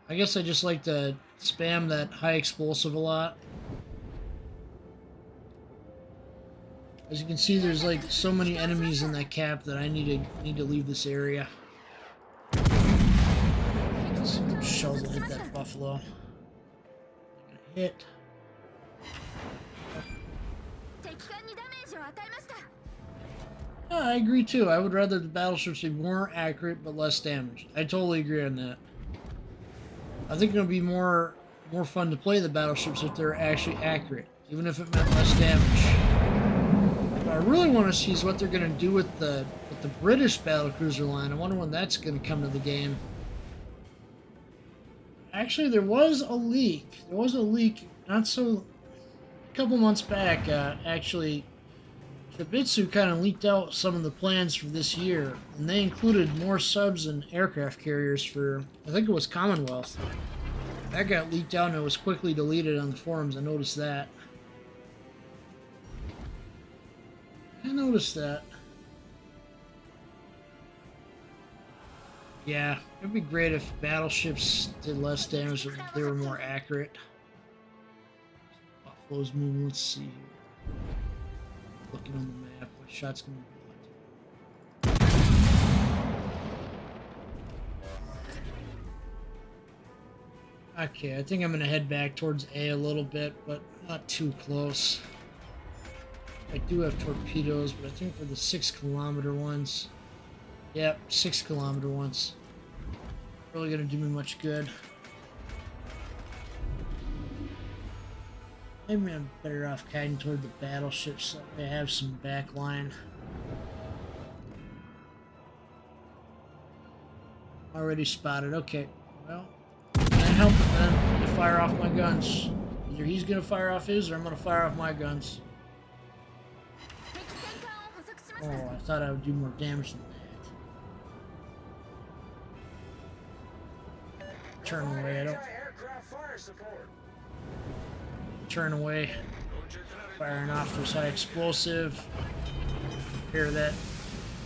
[SPEAKER 1] I guess I just like to spam that high explosive a lot. As you can see, there's like so many enemies in that cap that I need to leave this area. Some shells will hit that buffalo. Hit. Yeah, I agree too. I would rather the battleships be more accurate but less damaged. I totally agree on that. I think it'll be more fun to play the battleships if they're actually accurate, even if it meant less damage. What I really want to see is what they're going to do with the British battlecruiser line. I wonder when that's going to come to the game. Actually, there was a leak. There was a leak not so... a couple months back, actually, Shibitsu kind of leaked out some of the plans for this year, and they included more subs and aircraft carriers for, I think it was Commonwealth. That got leaked out and it was quickly deleted on the forums. I noticed that. I noticed that. Yeah, it'd be great if battleships did less damage, if they were more accurate. Buffalo's moving, let's see here. Looking on the map, my shot's gonna be blocked. Okay, I think I'm gonna head back towards A a little bit, but not too close. I do have torpedoes, but I think for the 6-kilometer ones. Yep, 6-kilometer ones. Not really gonna do me much good. Maybe I'm better off kiting toward the battleships so they have some backline. Already spotted. Okay. Well, can't help it then. I'm gonna fire off my guns. Either he's gonna fire off his, or I'm gonna fire off my guns. Oh, I thought I would do more damage than that. Turn away. I don't. Turn away. Firing off this high explosive. Hear that?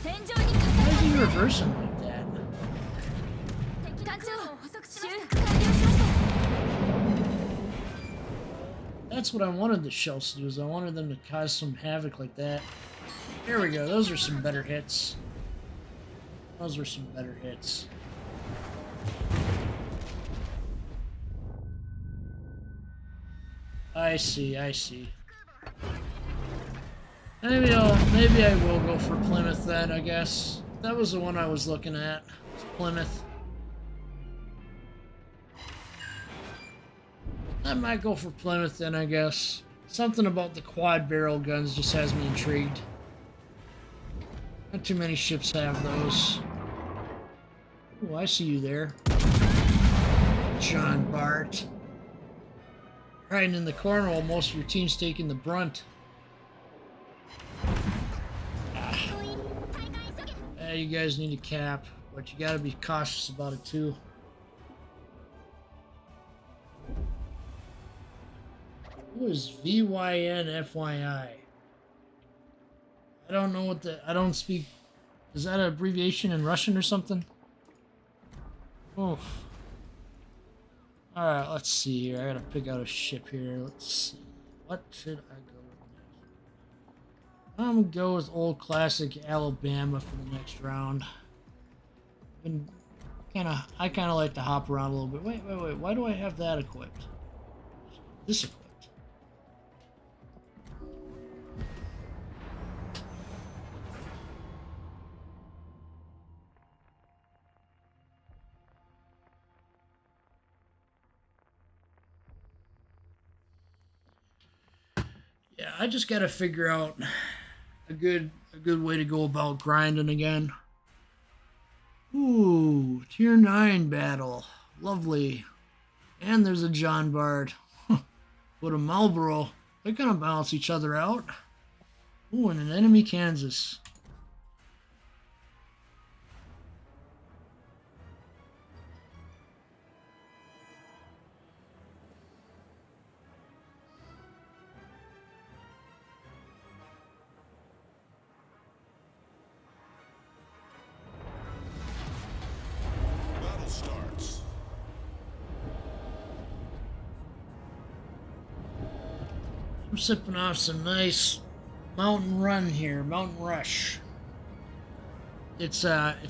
[SPEAKER 1] Why is he reversing like that? That's what I wanted the shells to do, is I wanted them to cause some havoc like that. There we go, those are some better hits. Those were some better hits. I see, I see. Maybe I will go for Plymouth then, I guess. That was the one I was looking at. Plymouth. I might go for Plymouth then, I guess. Something about the quad barrel guns just has me intrigued. Not too many ships have those. Oh, I see you there. John Bart. Hiding in the corner while most of your team's taking the brunt. Yeah, you guys need a cap, but you gotta be cautious about it too. Who is VYNFYI? I don't know what I don't speak. Is that an abbreviation in Russian or something? Oh. Alright, let's see here. I gotta pick out a ship here. Let's see. What should I go with next? I'm gonna go with old classic Alabama for the next round. I kinda like to hop around a little bit. Wait. Why do I have that equipped? This equipped. Yeah, I just gotta figure out a good way to go about grinding again. Ooh, tier 9 battle. Lovely. And there's a John Bard. With a Marlboro. They're gonna balance each other out. Ooh, and an enemy Kansas. I'm sipping off some nice Mountain Run here, Mountain Rush. It's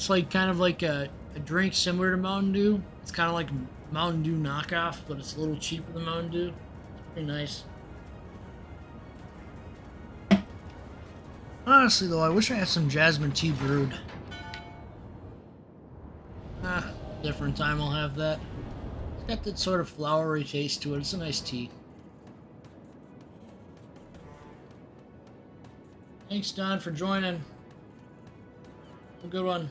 [SPEAKER 1] like kind of like a drink similar to Mountain Dew. It's kind of like a Mountain Dew knockoff, but it's a little cheaper than Mountain Dew. It's pretty nice. Honestly though, I wish I had some jasmine tea brewed. Different time I'll have that. It's got that sort of flowery taste to it. It's a nice tea. Thanks, Don, for joining. Have a good one.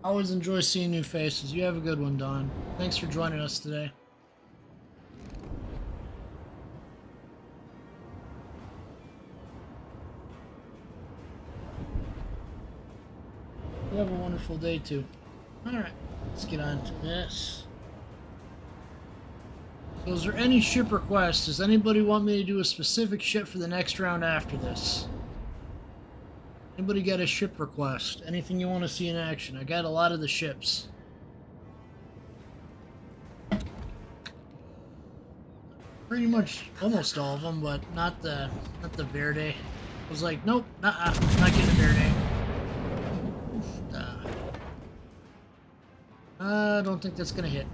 [SPEAKER 1] Always enjoy seeing new faces. You have a good one, Don. Thanks for joining us today. You have a wonderful day too. Alright, let's get on to this. So is there any ship requests? Does anybody want me to do a specific ship for the next round after this? Anybody got a ship request? Anything you want to see in action? I got a lot of the ships. Pretty much almost all of them, but not the Verde. I was like, nope, not getting a Verde. I don't think that's gonna hit.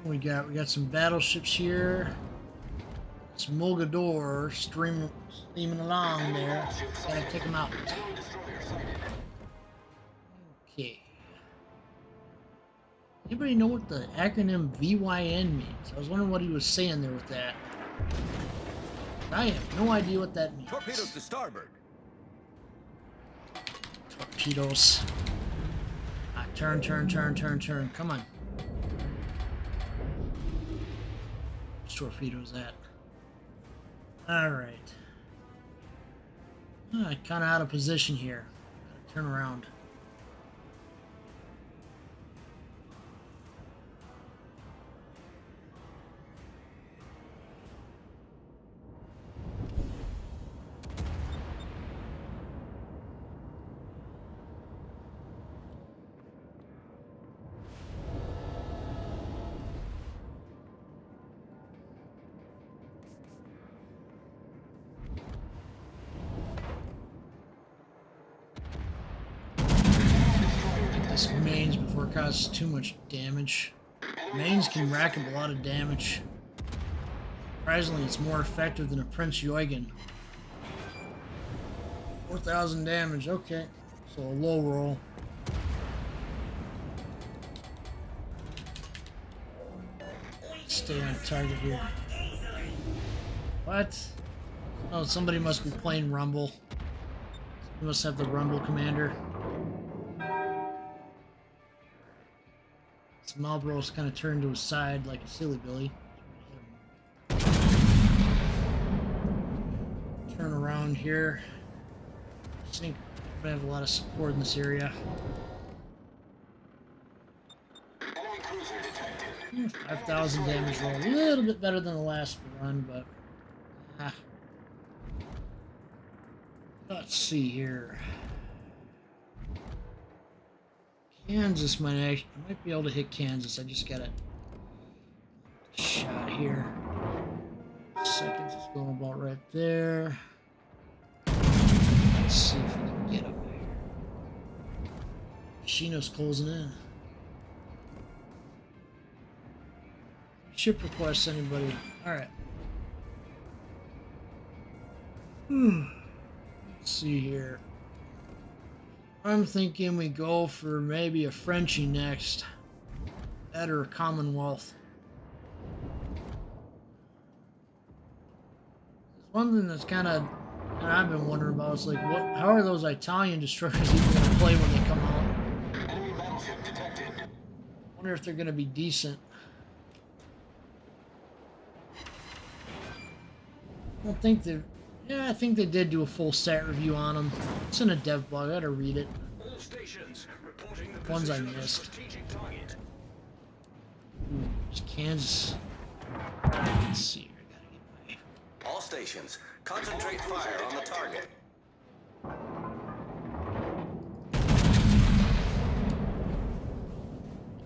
[SPEAKER 1] We got some battleships here. It's Mogador steaming along there. Gotta take them out. Okay. Anybody know what the acronym VYN means? I was wondering what he was saying there with that. I have no idea what that means.
[SPEAKER 3] Torpedoes to starboard.
[SPEAKER 1] Torpedoes. Turn. Come on. Where's torpedoes at? Alright. Kind of out of position here. Gotta turn around. This mains before it causes too much damage. Mains can rack up a lot of damage. Surprisingly, it's more effective than a Prince Eugen. 4,000 damage, okay. So a low roll. Stay on target here. What? Oh, somebody must be playing Rumble. Somebody must have the Rumble commander. Marlboro's kind of turned to his side like a silly Billy. Turn around here. I think we have a lot of support in this area. 5,000 damage roll. A little bit better than the last run, but... Let's see here. Kansas I might be able to hit Kansas. I just got a shot here. Seconds is going about right there. Let's see if we can get up there. Shino's closing in. Ship requests, anybody? Alright. Let's see here. I'm thinking we go for maybe a Frenchie next. That or a Commonwealth. One thing that's kind of I've been wondering about is like, how are those Italian destroyers even going to play when they come out?
[SPEAKER 2] Enemy battleship detected.
[SPEAKER 1] I wonder if they're going to be decent. I don't think they... Yeah, I think they did do a full stat review on them. It's in a dev blog. I gotta read it.
[SPEAKER 4] All stations reporting the
[SPEAKER 1] Ones I
[SPEAKER 4] position of a
[SPEAKER 1] missed.
[SPEAKER 4] strategic target.
[SPEAKER 1] There's Kansas. Let's see here. I gotta get my...
[SPEAKER 5] All stations, concentrate fire on the target.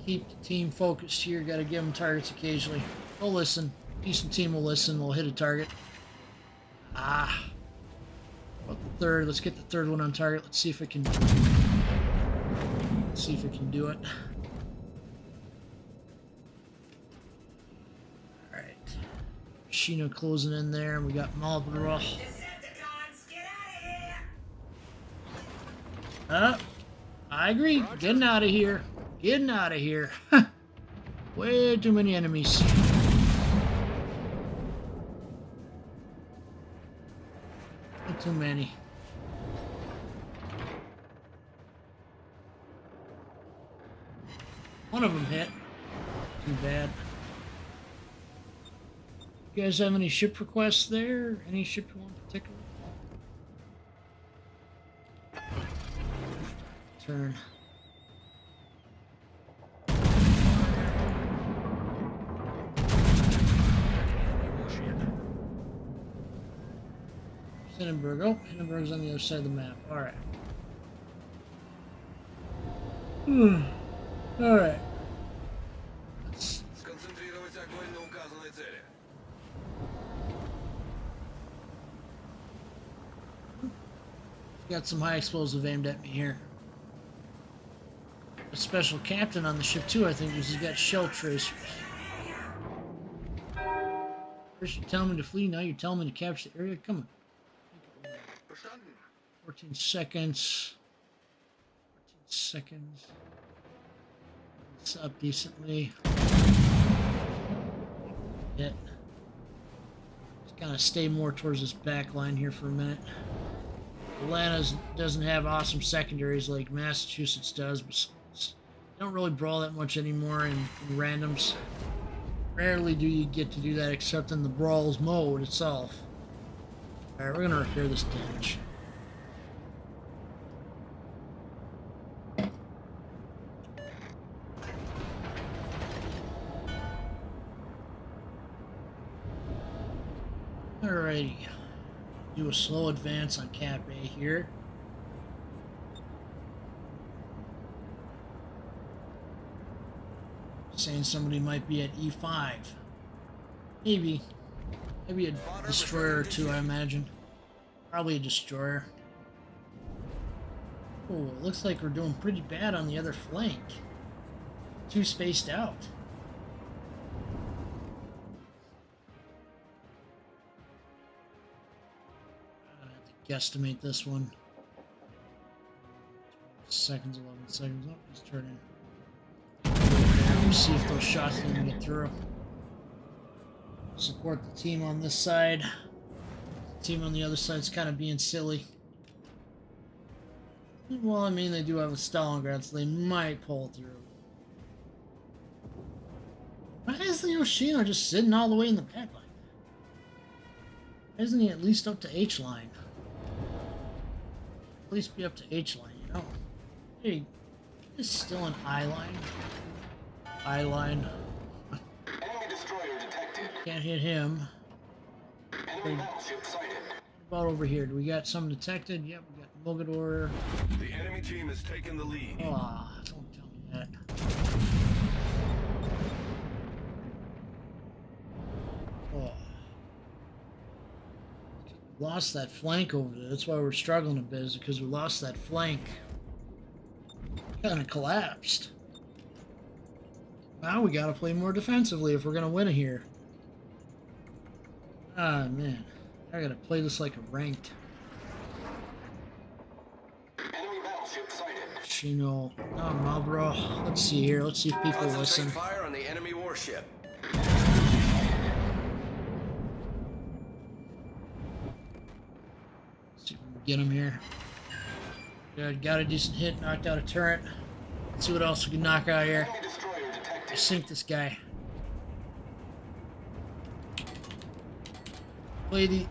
[SPEAKER 1] Keep the team focused here. Gotta give them targets occasionally. They'll listen. Decent team will listen. They'll hit a target. About the third. Let's get the third one on target. Let's see if it can. Let's see if it can do it. All right. Shino closing in there, and we got Marlboro. I agree. Getting out of here. Getting out of here. Way too many enemies. Too many. One of them hit. Too bad. You guys have any ship requests there? Any ship you want in particular? Turn. Hindenburg. Oh, Hindenburg's on the other side of the map. Alright. Alright.
[SPEAKER 3] Сконцентрировать огонь на указанной цели.
[SPEAKER 1] Got some high explosive aimed at me here. A special captain on the ship too, I think, because he's got shell tracers. First you're telling me to flee, now you're telling me to capture the area? Come on. 14 seconds. 14 seconds. It's up decently. Hit. Just gotta stay more towards this back line here for a minute. Atlanta doesn't have awesome secondaries like Massachusetts does, but they don't really brawl that much anymore in randoms. Rarely do you get to do that except in the brawls mode itself. Alright, we're gonna repair this damage. Alrighty. Do a slow advance on Cap A here. Saying somebody might be at E5. Maybe. Maybe a destroyer or two, I imagine. Probably a destroyer. Oh, it looks like we're doing pretty bad on the other flank. Too spaced out. I have to guesstimate this one. Seconds, 11 seconds. Oh, he's turning. See if those shots didn't get through. Support the team on this side. The team on the other side's kind of being silly. Well, I mean, they do have a Stalingrad, so they might pull through. Why is the Yoshino just sitting all the way in the back like that? Why isn't he at least up to H line? At least be up to H line, you know? Hey, he's still an I line. I line.
[SPEAKER 2] Enemy destroyer detected.
[SPEAKER 1] Can't hit him.
[SPEAKER 2] Enemy battleship sighted.
[SPEAKER 1] What about over here? Do we got some detected? Yep, we got Mogador.
[SPEAKER 3] The enemy team has taken the lead.
[SPEAKER 1] Ah, don't tell me that. Oh. Lost that flank over there. That's why we're struggling a bit, is because we lost that flank. Kind of collapsed. Now we gotta play more defensively if we're gonna win it here. Ah, man. I gotta play this like a ranked.
[SPEAKER 2] Enemy battleship sighted.
[SPEAKER 1] Shino. Oh, Marlboro. Let's see here. Let's see if people
[SPEAKER 5] Concentrate
[SPEAKER 1] listen.
[SPEAKER 5] fire on the enemy warship.
[SPEAKER 1] See if we can get him here. Good. Got a decent hit. Knocked out a turret. Let's see what else we can knock out here.
[SPEAKER 2] Enemy destroyer detected.
[SPEAKER 1] Sink this guy.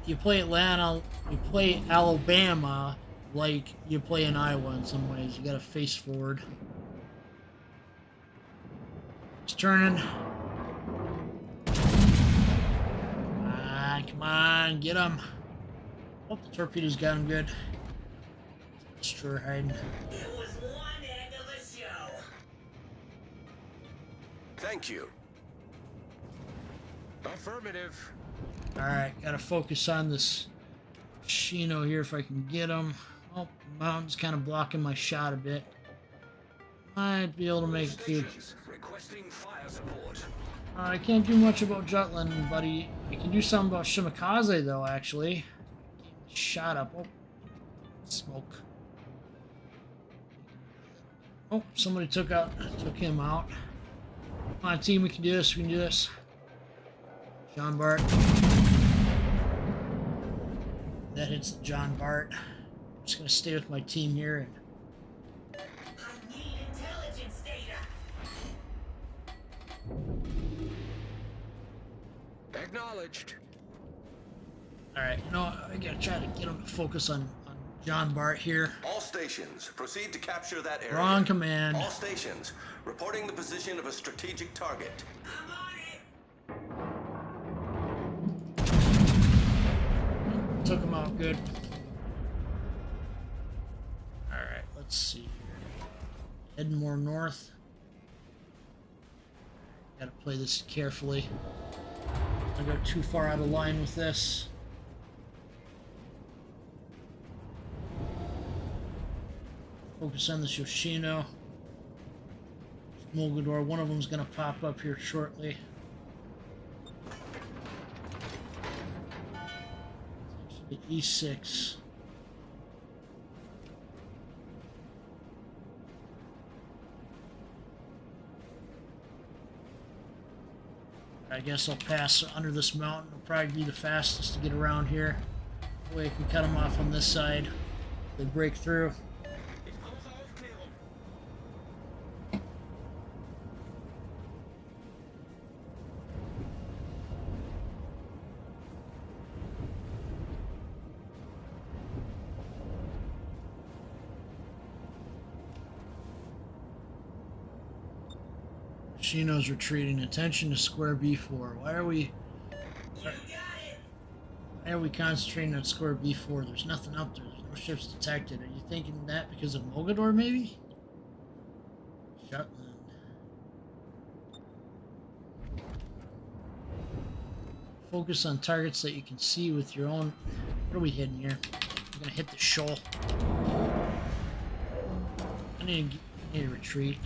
[SPEAKER 1] You play Atlanta, you play Alabama like you play in Iowa in some ways. You gotta face forward. He's turning. Come on, get him. Oh, the torpedoes got him good. Destroyer hiding.
[SPEAKER 4] It was one end of the show.
[SPEAKER 5] Thank you.
[SPEAKER 3] Affirmative.
[SPEAKER 1] Alright, gotta focus on this Shino here if I can get him. Oh, the mountain's kind of blocking my shot a bit. Might be able to make it through.
[SPEAKER 4] Requesting fire support.
[SPEAKER 1] I can't do much about Jutland, buddy. I can do something about Shimakaze, though, actually. Shot up. Oh, smoke. Oh, somebody took him out. Come on, team, we can do this, we can do this. John Bart. That hits the John Bart. I'm just gonna stay with my team here.
[SPEAKER 4] I need intelligence data.
[SPEAKER 3] Acknowledged.
[SPEAKER 1] Alright, you know what? I gotta try to get him to focus on John Bart here.
[SPEAKER 5] All stations, proceed to capture that area.
[SPEAKER 1] Wrong command.
[SPEAKER 5] All stations, reporting the position of a strategic target.
[SPEAKER 4] I'm on it.
[SPEAKER 1] Took him out good. Alright, let's see here. Heading more north. Gotta play this carefully. I got too far out of line with this. Focus on this Yoshino. Mogador, one of them's gonna pop up here shortly. The E6. I guess I'll pass under this mountain. It'll probably be the fastest to get around here. That way I can cut them off on this side. They break through. Shino's retreating. Attention to square B4. Why are we concentrating on square B4? There's nothing up there. There's no ships detected. Are you thinking that because of Mogador, maybe? Shutland. Focus on targets that you can see with your own... What are we hitting here? I'm gonna hit the shoal. I need to retreat.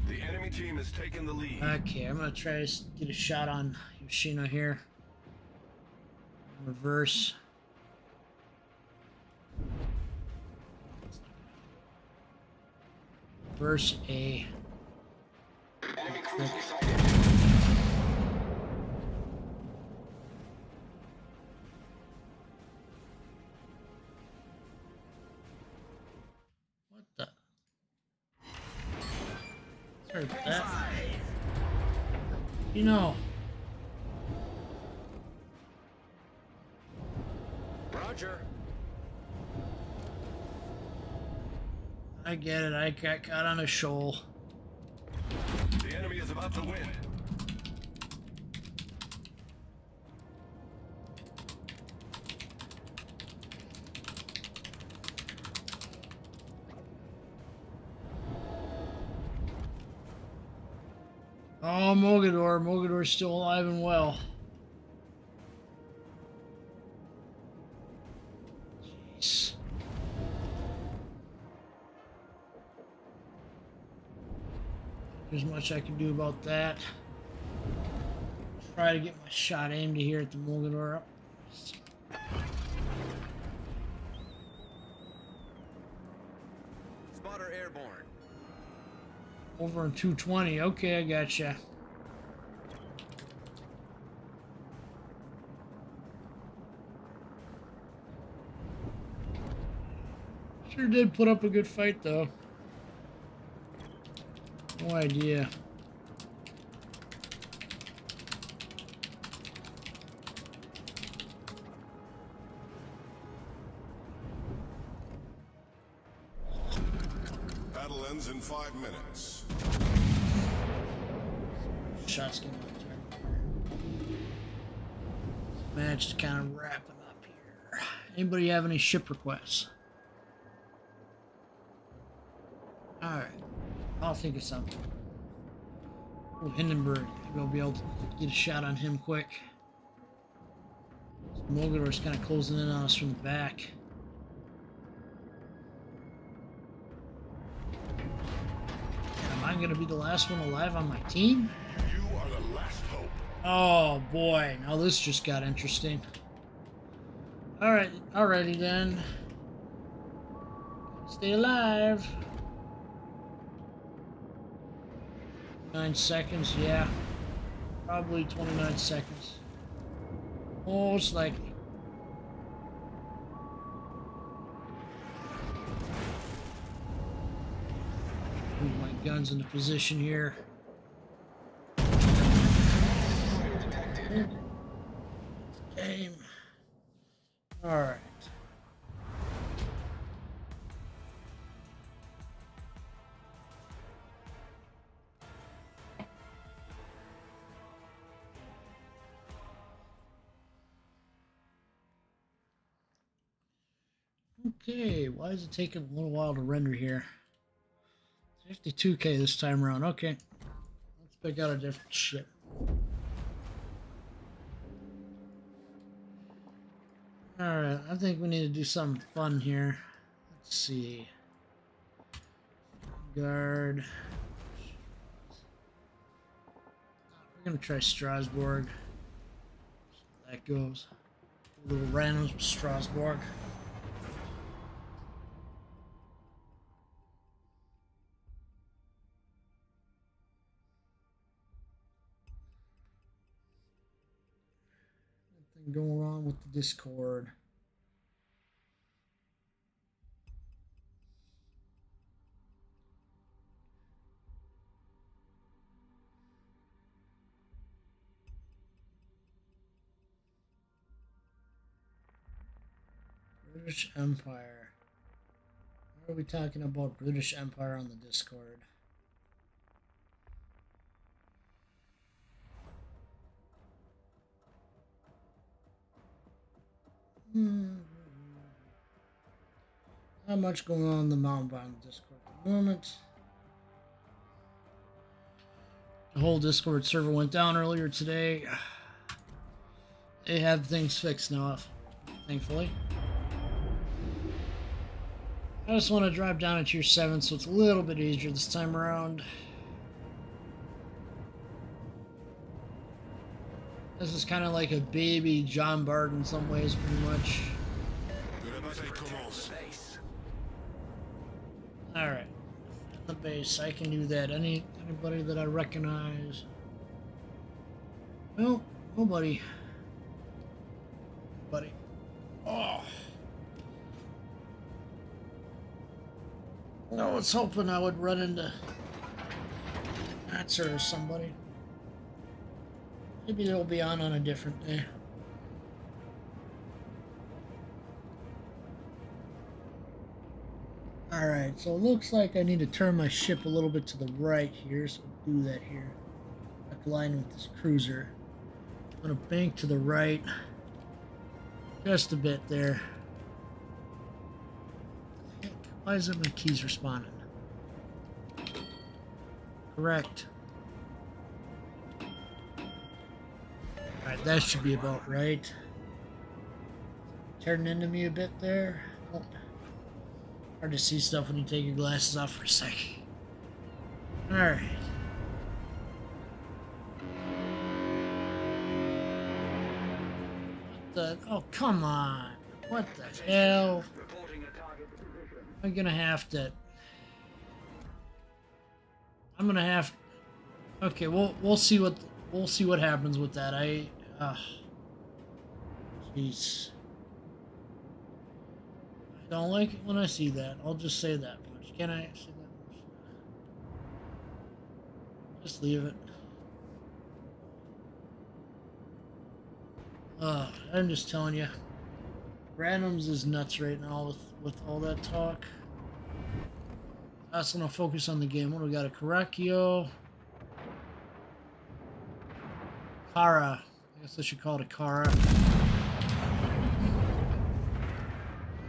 [SPEAKER 3] The enemy team has taken the lead.
[SPEAKER 1] Okay, I'm gonna try to get a shot on Yoshino here. Reverse. Reverse A.
[SPEAKER 2] Enemy cruiser sighted.
[SPEAKER 1] What the? Sorry about that. You know.
[SPEAKER 3] Roger.
[SPEAKER 1] I get it. I got caught on a shoal.
[SPEAKER 3] The enemy is about to win.
[SPEAKER 1] Oh, Mogador. Mogador's still alive and well. Jeez. There's much I can do about that. Try to get my shot aimed here at the Mogador.
[SPEAKER 3] Spotter airborne.
[SPEAKER 1] Over in 220. Okay, I gotcha. Sure did put up a good fight, though. No idea.
[SPEAKER 3] Battle ends in 5 minutes.
[SPEAKER 1] Shots getting on here. Match is kind of wrapping up here. Anybody have any ship requests? Alright. I'll think of something. Oh, Hindenburg. Maybe I'll be able to get a shot on him quick. Mogador's kind of closing in on us from the back. Am I going to be the last one alive on my team?
[SPEAKER 3] You are the last hope.
[SPEAKER 1] Oh boy, now this just got interesting. Alright, alrighty then. Stay alive. 9 seconds, yeah. Probably 29 seconds. Most likely. Move my guns into position here. Aim. Alright. Okay, why is it taking a little while to render here? 52K this time around. Okay. Let's pick out a different ship. Alright, I think we need to do something fun here. Let's see. Guard. We're gonna try Strasbourg. See how that goes. A little randoms with Strasbourg. Something going on with the Discord. British Empire. Why are we talking about British Empire on the Discord? Not much going on in the Mountain Discord at the moment. The whole Discord server went down earlier today. They have things fixed now, thankfully. I just want to drop down to tier 7 so it's a little bit easier this time around. This is kind of like a baby John Bart in some ways, pretty much. Alright. The base, I can do that. Anybody that I recognize? Well, nobody. Buddy. Oh. I was hoping I would run into Natzer or somebody. Maybe they'll be on a different day. Alright, so it looks like I need to turn my ship a little bit to the right here, so we'll do that here. Line with this cruiser. I'm going to bank to the right. Just a bit there. Why isn't my keys responding? Correct. Alright, that should be about right. Turning into me a bit there. Oh. Hard to see stuff when you take your glasses off for a sec. Alright. Oh, come on. What the hell? I'm gonna have to... Okay, we'll see what happens with that. Jeez. I don't like it when I see that. I'll just say that much. Can I say that much? Just leave it. I'm just telling you. Randoms is nuts right now with all that talk. I also want to focus on the game. What do we got? A Karakio. Kara. I guess I should call it a Kara.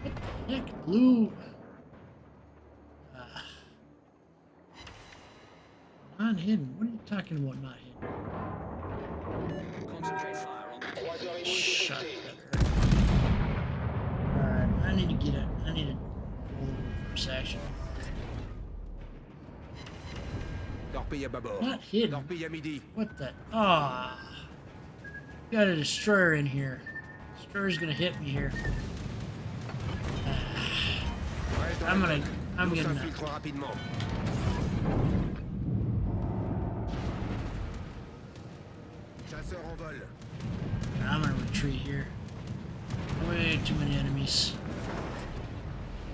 [SPEAKER 1] What the heck? Blue. Not hidden. What are you talking about not hidden?
[SPEAKER 4] Concentrate fire on the
[SPEAKER 1] Shut up. Alright, I need to get it. I need to hold reverse action. Not hidden. What the? Ah. Got a destroyer in here. Destroyer's gonna hit me here. I'm gonna retreat here. Way too many enemies.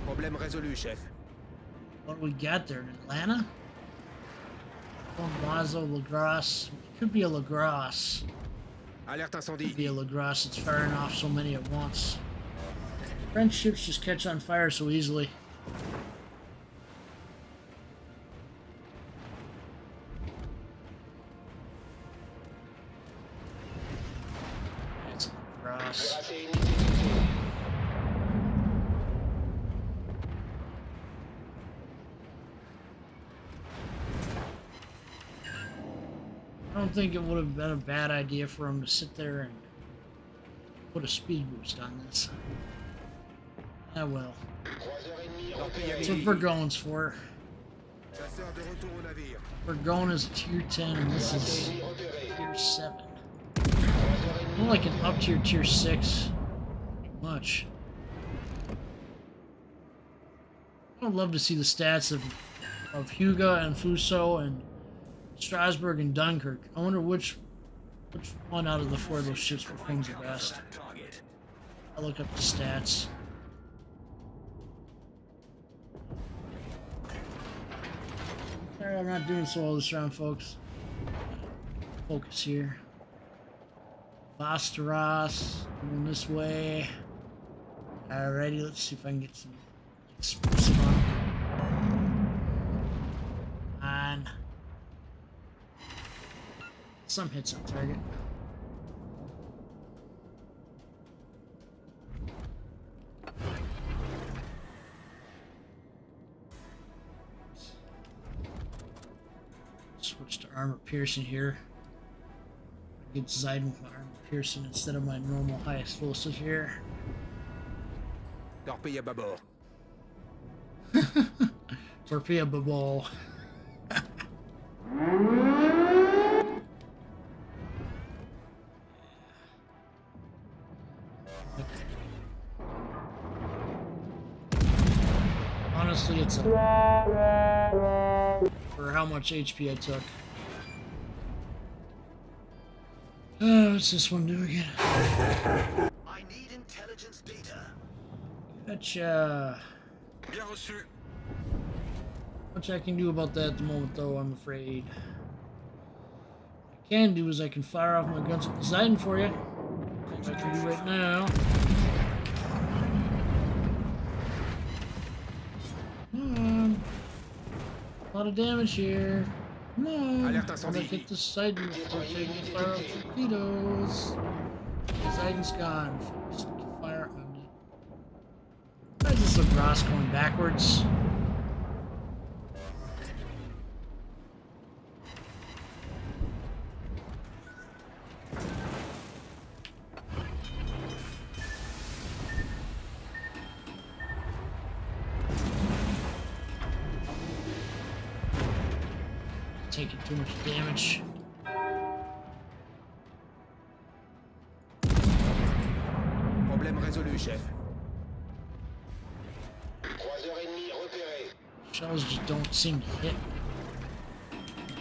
[SPEAKER 6] Problème résolu, chef.
[SPEAKER 1] What do we got there? In Atlanta? Mazo, Lagras. It could be a Lagras.
[SPEAKER 6] Alerte incendie.
[SPEAKER 1] Could be a Lagras. It's firing off so many at once. French ships just catch on fire so easily. It's a Lagras. I don't think it would have been a bad idea for him to sit there and put a speed boost on this. Ah well. That's what Burgone's for. Burgone is a tier 10 and this is tier 7. More like an up tier 6. Pretty much. I'd love to see the stats of Hugo and Fuso and Strasbourg and Dunkirk. I wonder which Which one out of the 4 of those ships performs the best?
[SPEAKER 4] That target.
[SPEAKER 1] I'll look up the stats. Sorry, I'm not doing so well this round, folks. Focus here. Vasteros, going this way. Alrighty, let's see if I can get some explosive on. And some hits on target. Switch to armor piercing here. Get Zidane with my armor piercing instead of my normal high explosive here.
[SPEAKER 6] Torpille à bâbord.
[SPEAKER 1] Torpedo ball. Honestly, it's a for how much HP I took. What's this one do again?
[SPEAKER 4] I need intelligence data.
[SPEAKER 1] Gotcha.
[SPEAKER 3] Bien reçu.
[SPEAKER 1] Much I can do about that at the moment, though, I'm afraid. What I can do is I can fire off my guns with the Zidane for you. What I can do right now. A lot of damage here. Come on.
[SPEAKER 6] Alerte
[SPEAKER 1] I'm
[SPEAKER 6] incendie.
[SPEAKER 1] gonna hit the Zidane before I can fire off torpedoes. The Zidane's gone. First, fire on it. Why is this lacrosse going backwards? Taking too much damage.
[SPEAKER 6] Problème résolu, chef.
[SPEAKER 2] Croiseur ennemi repéré.
[SPEAKER 1] Shells just don't seem to hit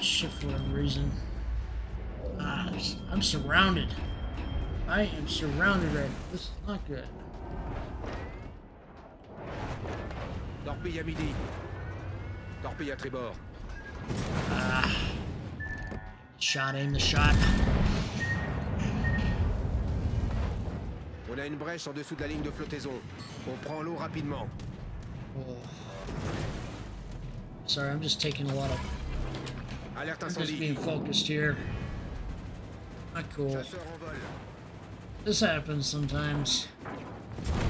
[SPEAKER 1] shit for whatever reason. I'm surrounded. I am surrounded right now. This is not good.
[SPEAKER 6] Torpille à midi. Torpille à tribord.
[SPEAKER 1] Shot, aim the shot.
[SPEAKER 6] On a une brèche en dessous de la ligne de flottaison. On prend l'eau rapidement.
[SPEAKER 1] Oh. Sorry, I'm just taking a lot of.
[SPEAKER 6] Alerte
[SPEAKER 1] I'm just
[SPEAKER 6] incendie.
[SPEAKER 1] being focused here. Not cool.
[SPEAKER 6] Chasseur en vol.
[SPEAKER 1] This happens sometimes.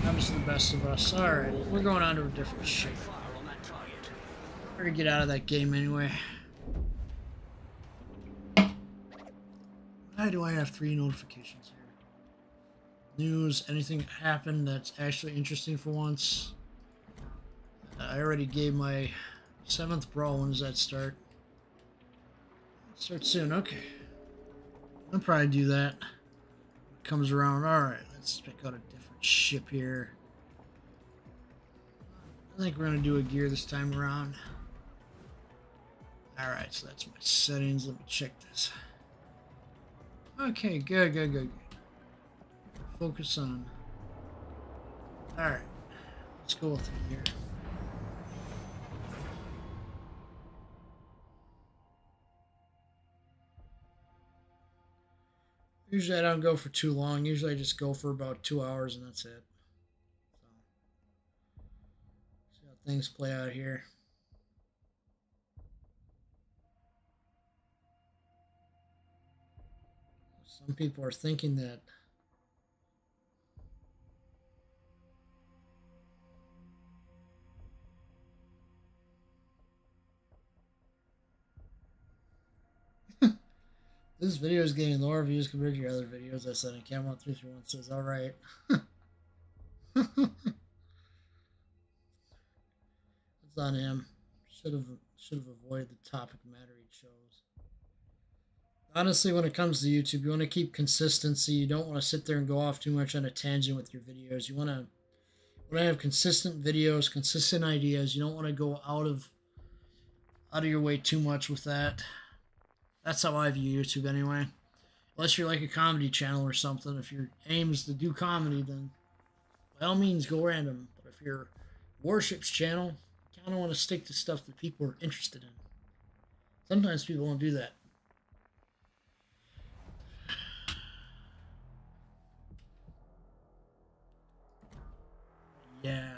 [SPEAKER 1] Happens to the best of us. Alright, we're going on to a different ship.
[SPEAKER 4] Fire on that target.
[SPEAKER 1] We're gonna get out of that game anyway. Why do I have 3 notifications here? News, anything happened that's actually interesting for once. I already gave my 7th brawl. When does that start? Start soon, okay. I'll probably do that. Comes around. Alright, let's pick out a different ship here. I think we're gonna do a gear this time around. Alright, so that's my settings. Let me check this. Okay, good. Focus on. Alright, let's go with it here. Usually I don't go for too long. Usually I just go for about 2 hours and that's it. So, see how things play out here. Some people are thinking that this video is getting lower views compared to your other videos. I said, and Cam1331 says, alright. It's on him. Should have avoided the topic matter he chose. Honestly, when it comes to YouTube, you want to keep consistency. You don't want to sit there and go off too much on a tangent with your videos. You want to have consistent videos, consistent ideas. You don't want to go out of your way too much with that. That's how I view YouTube anyway. Unless you're like a comedy channel or something. If your aim is to do comedy, then by all means go random. But if you're a warships channel, you kind of want to stick to stuff that people are interested in. Sometimes people won't do that. Yeah.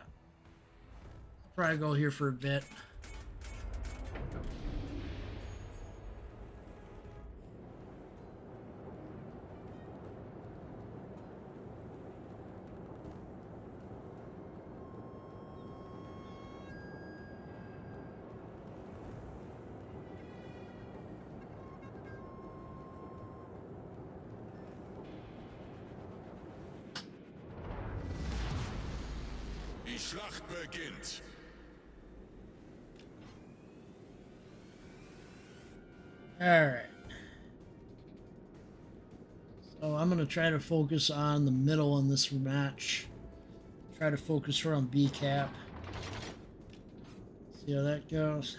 [SPEAKER 1] I'll probably go here for a bit.
[SPEAKER 3] Die Schlacht beginnt.
[SPEAKER 1] Alright. So I'm going to try to focus on the middle in this match. Try to focus around B cap. See how that goes.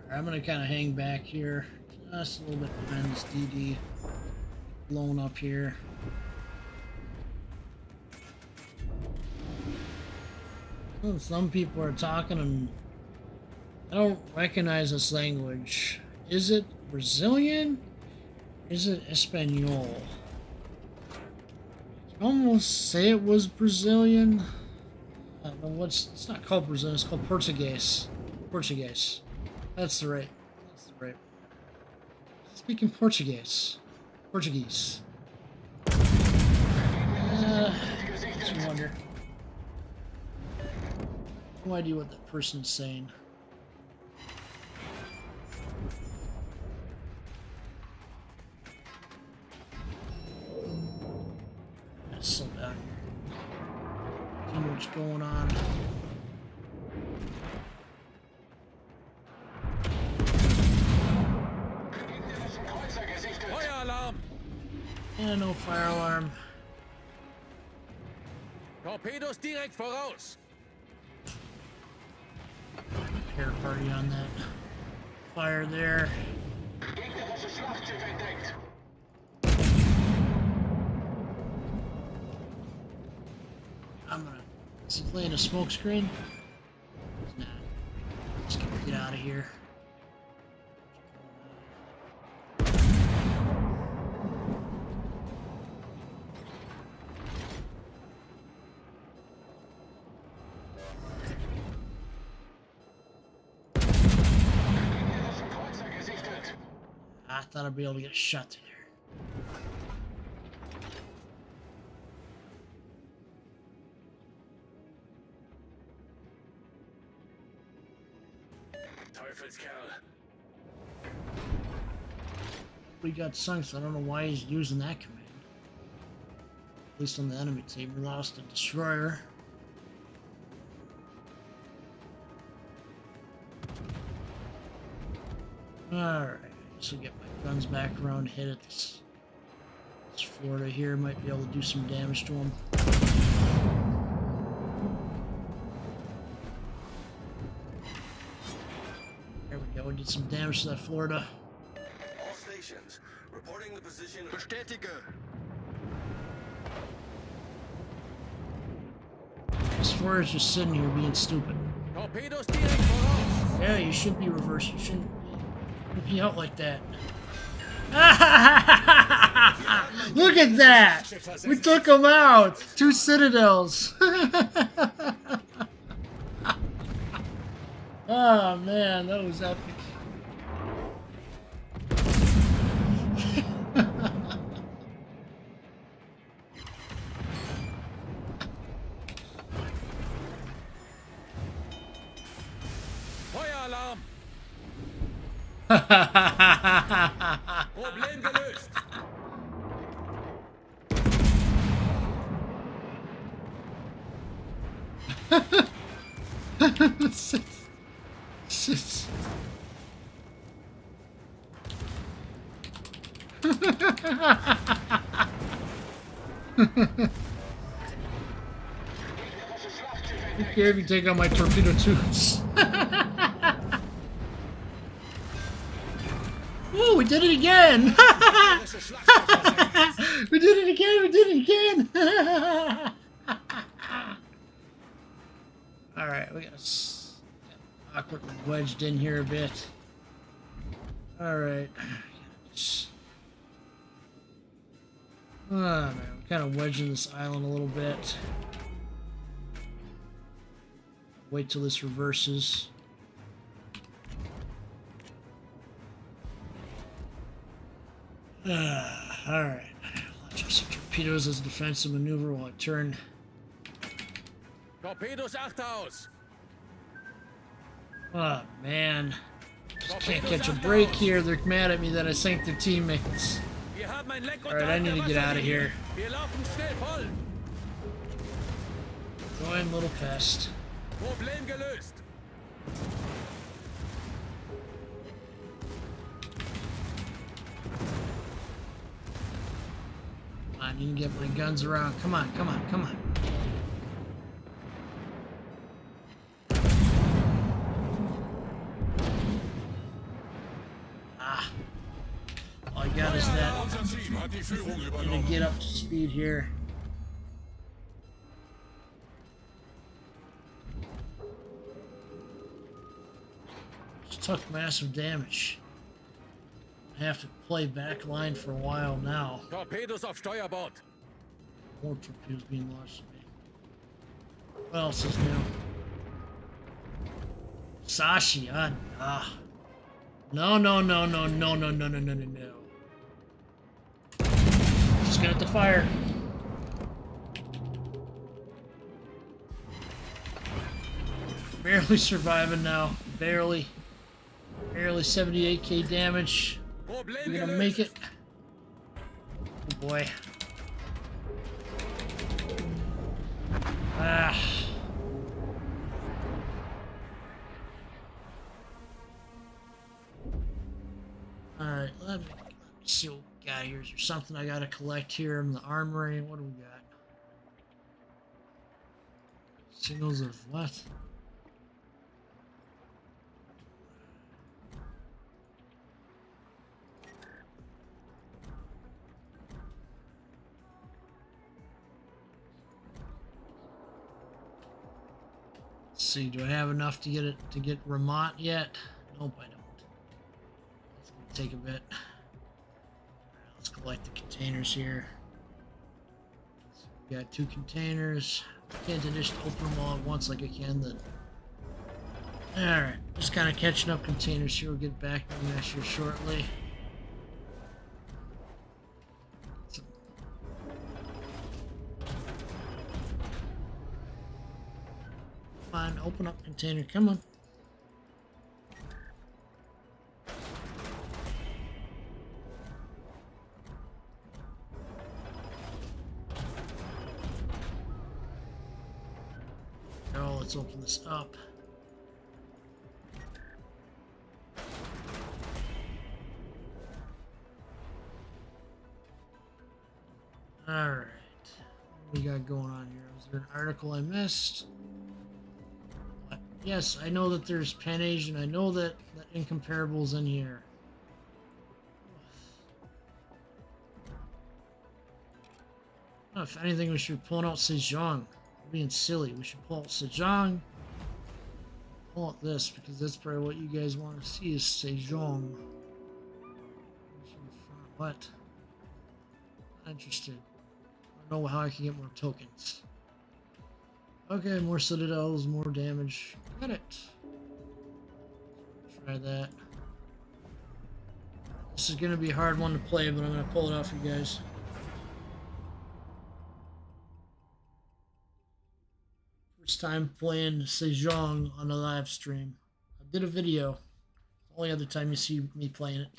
[SPEAKER 1] I'm going to kind of hang back here, just a little bit behind this DD, blown up here. Well, some people are talking and I don't recognize this language. Is it Brazilian? Is it Espanol? You can almost say it was Brazilian. I don't know what's, it's not called Brazilian, it's called Portuguese. Portuguese. That's the right. Speaking Portuguese. Makes me wonder. No idea what that person's saying. Let's slow down here. Too much going on. Yeah, no fire alarm.
[SPEAKER 7] Torpedos direkt voraus.
[SPEAKER 1] Repair party on that. Fire there. I'm gonna. Is he playing a smoke screen? Nah. Just gonna get out of here. I thought I'd be able to get a shot through there.
[SPEAKER 7] Teufelskerl.
[SPEAKER 1] We got sunk, so I don't know why he's using that command. At least on the enemy team, we lost a destroyer. Alright, so get my guns back around, hit it. This Florida here might be able to do some damage to him. There we go, we did some damage to that Florida.
[SPEAKER 5] All stations, reporting the position of...
[SPEAKER 6] Bestätige.
[SPEAKER 1] This Florida's just sitting here being stupid.
[SPEAKER 7] Torpedos direkt voraus.
[SPEAKER 1] Yeah, you should be reversed. You shouldn't be out like that. Look at that! We took them out! 2 citadels! Oh man, that was epic.
[SPEAKER 7] Problem gelöst.
[SPEAKER 1] Shit. I don't care if you take out my torpedo tubes. Ooh, we did it again! We did it again! We did it again! Alright, we got awkwardly wedged in here a bit. Alright. Oh man, we're kind of wedging this island a little bit. Wait till this reverses. Alright. Launch some torpedoes as a defensive maneuver while I turn.
[SPEAKER 7] Torpedos Achterhaus.
[SPEAKER 1] Oh man. Just can't catch a break here. They're mad at me that I sank their teammates.
[SPEAKER 7] Wir haben ein Leck
[SPEAKER 1] Alright, I need to get out of here.
[SPEAKER 7] Wir laufen schnell voll.
[SPEAKER 1] Go in, little pest.
[SPEAKER 7] Problem gelöst.
[SPEAKER 1] I need to get my guns around. Come on, come on, come on. Ah. All I got is that.
[SPEAKER 3] Unser Team hat die Führung
[SPEAKER 1] I'm
[SPEAKER 3] übernommen.
[SPEAKER 1] gonna get up to speed here. Just took massive damage. I have to play back line for a while now.
[SPEAKER 7] Torpedos auf Steuerbord.
[SPEAKER 1] More torpedoes being launched at me. What else is new? Sashi, no, no, no, no, no, no, no, no, no, no, no. Just gonna have to fire. Barely surviving now. Barely. Barely 78k damage.
[SPEAKER 7] Problem
[SPEAKER 1] We're gonna
[SPEAKER 7] gelöst.
[SPEAKER 1] make it. Oh boy. Ah. Alright, let me see what we got here. Is there something I gotta collect here in the armory? What do we got? Signals of what? Let's see, do I have enough to get Ramont yet? Nope, I don't. It's gonna take a bit. Alright, let's collect the containers here. So we got 2 containers. Can't I just open them all at once like I can then? Alright, just kind of catching up containers here. We'll get back to that here shortly. Come on, open up container. Come on. Oh, let's open this up. Alright. What do we got going on here? Was there an article I missed? Yes, I know that there's Pan-Asian. I know that Incomparable's in here. Oh, if anything, we should pull out Sejong. We're being silly. We should pull out Sejong. Pull out this, because that's probably what you guys want to see is Sejong. What? Not interested. I don't know how I can get more tokens. Okay, more citadels, more damage. Got it. Try that. This is going to be a hard one to play, but I'm going to pull it out for you guys. First time playing Sejong on a live stream. I did a video. Only other time you see me playing it.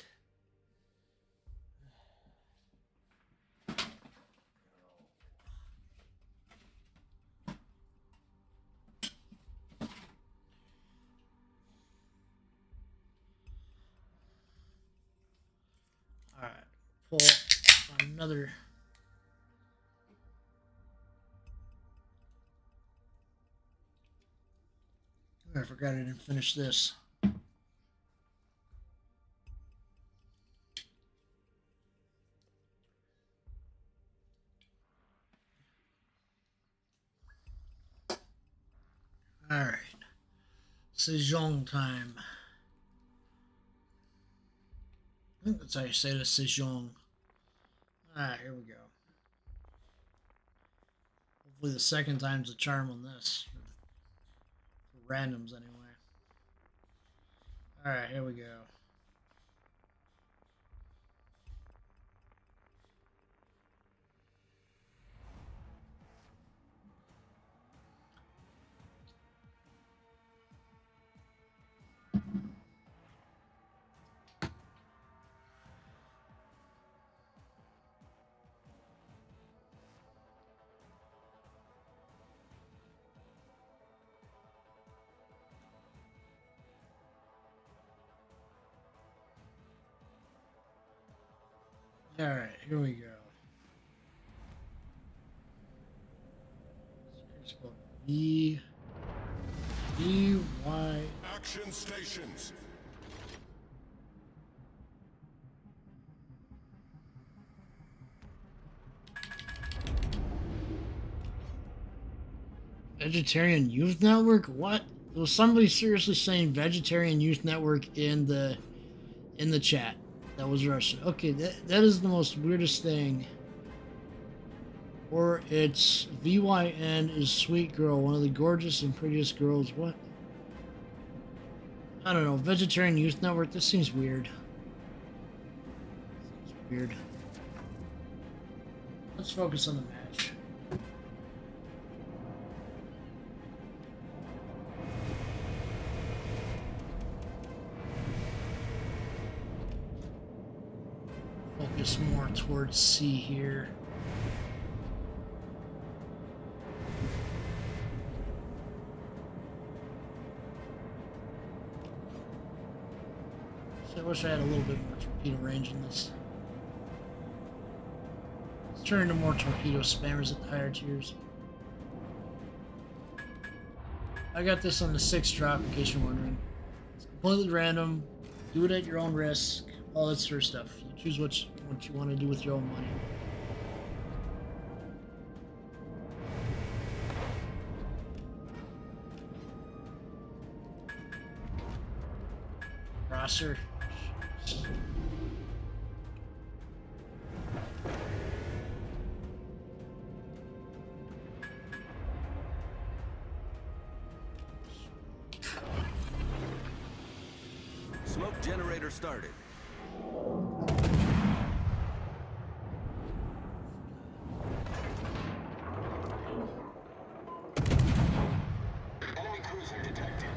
[SPEAKER 1] Alright, pull another. I forgot I didn't finish this. Alright. Sejong time. I think that's how you say it, Sejong. Alright, here we go. Hopefully the second time's a charm on this. For randoms, anyway. Alright, here we go. Alright, here we go. It's called Y.
[SPEAKER 3] Action stations.
[SPEAKER 1] Vegetarian Youth Network? What? There was somebody seriously saying Vegetarian Youth Network in the chat. That was Russian. Okay, that is the most weirdest thing. Or it's VYN is sweet girl, one of the gorgeous and prettiest girls. What? I don't know. Vegetarian Youth Network. This seems weird. Seems weird. Let's focus on the match. Focus more towards C here. So I wish I had a little bit more torpedo range in this. Let's turn into more torpedo spammers at the higher tiers. I got this on the 6th drop, in case you're wondering. It's completely random. Do it at your own risk. All that sort of stuff. You choose what you want to do with your own money. Crosser.
[SPEAKER 5] Smoke generator started.
[SPEAKER 2] Enemy cruiser detected.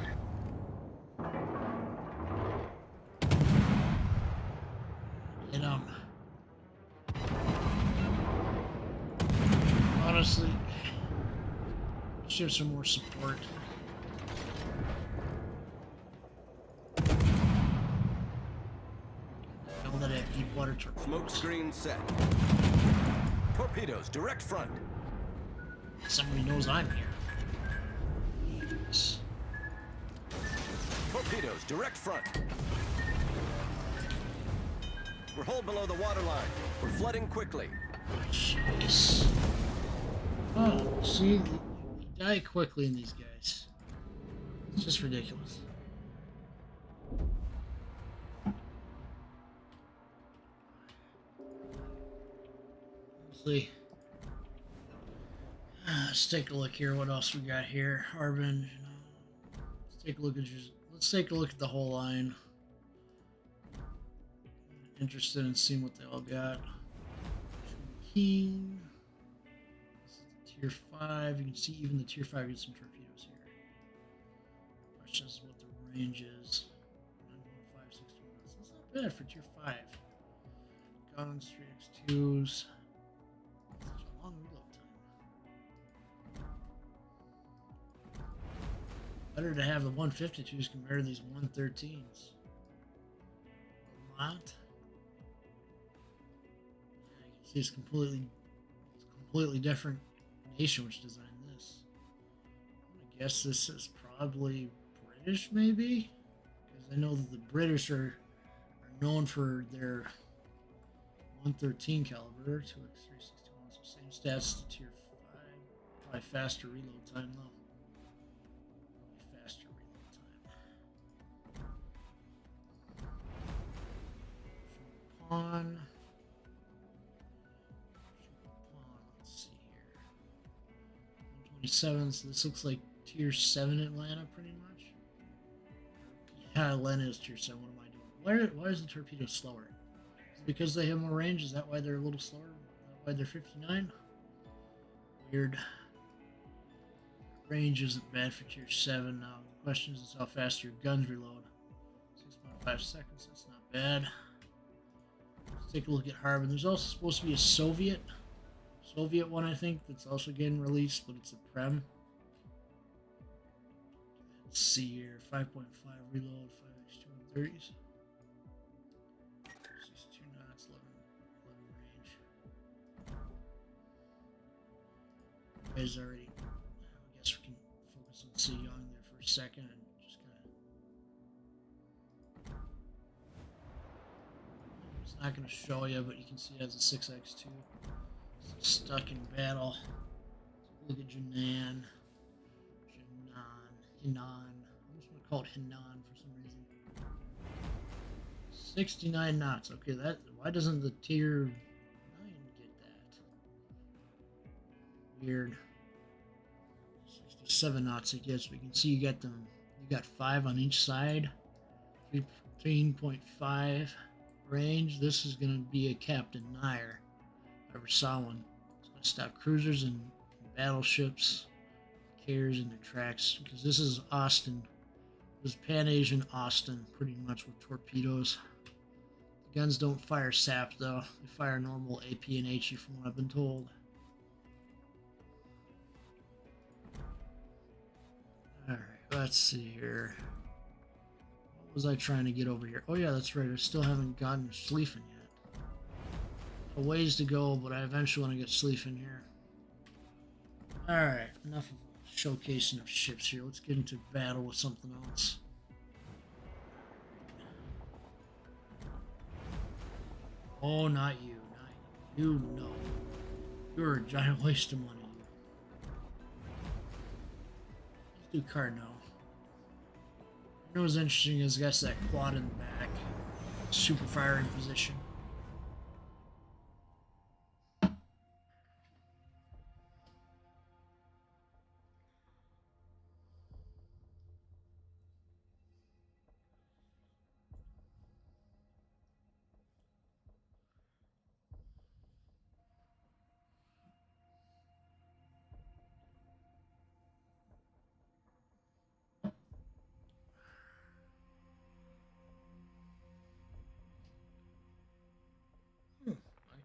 [SPEAKER 1] And honestly, ships are more support. Now that I have deep water torpedoes.
[SPEAKER 5] Smoke screen set. Torpedoes, direct front.
[SPEAKER 1] Somebody knows I'm here. Jeez.
[SPEAKER 5] Torpedoes, direct front. We're hull below the waterline. We're flooding quickly.
[SPEAKER 1] Jeez. Oh, see, you die quickly in these guys. It's just ridiculous. Honestly, let's take a look here. What else we got here? Arbin. Let's take a look at let's take a look at the whole line. Interested in seeing what they all got. Keen. This is the tier 5. You can see even the tier 5 gets some torpedoes here. Question is what the range is. 9.56. bad for tier 5. Guns, 3x2s. Such a long reload time. Better to have the 152s compared to these 113s. Vermont. Yeah, you can see it's completely different nation which designed this. I guess this is probably British, maybe? Because I know that the British are known for their 113 caliber, 2x361, so same stats to tier 5. Probably faster reload time though. Faster reload time. Pawn. Let's see here. 127, so this looks like tier 7 Atlanta pretty much. Yeah, Atlanta is tier 7. What am I doing? Why is the torpedo slower? Is it because they have more range? Is that why they're a little slower? Is that why they're 59? Weird. Range isn't bad for tier 7 now. The question is how fast your guns reload. 6.5 seconds, that's not bad. Let's take a look at Harbin. There's also supposed to be a Soviet one, I think, that's also getting released, but it's a Prem. Let's see here, 5.5 reload, 5x2 and 30s. 62 knots, 11 range. Guys already, I guess we can focus on C Young there for a second and just kind of. It's not going to show you, but you can see it has a 6x2. Stuck in battle. Look at Henan. I almost want to call it Henan for some reason. 69 knots. Okay, why doesn't the tier 9 get that? Weird. 67 knots it gets. We can see you got 5 on each side. 13.5 range. This is going to be a Captain Nair. If I ever saw one. It's going to stop cruisers and battleships, carriers in their tracks, because this is Austin. This is Pan-Asian Austin, pretty much, with torpedoes. The guns don't fire sap, though. They fire normal AP and HE, from what I've been told. Alright, let's see here. What was I trying to get over here? Oh yeah, that's right, I still haven't gotten Schlieffen yet. A ways to go, but I eventually want to get Schlieffen here. Alright, enough of showcasing of ships here. Let's get into battle with something else. Oh, not you. Not you. You know. You're a giant waste of money. Let's do Cardinal. You know what's interesting is, I guess, that quad in the back. Super firing position.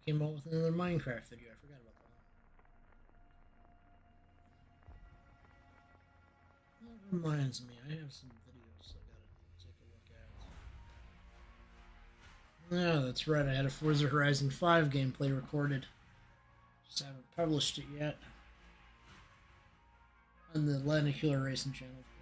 [SPEAKER 1] Came out with another Minecraft video. I forgot about that. That reminds me, I have some videos I gotta take a look at. Yeah, that's right. I had a Forza Horizon 5 gameplay recorded. Just haven't published it yet. On the Lanicular Racing channel, of course.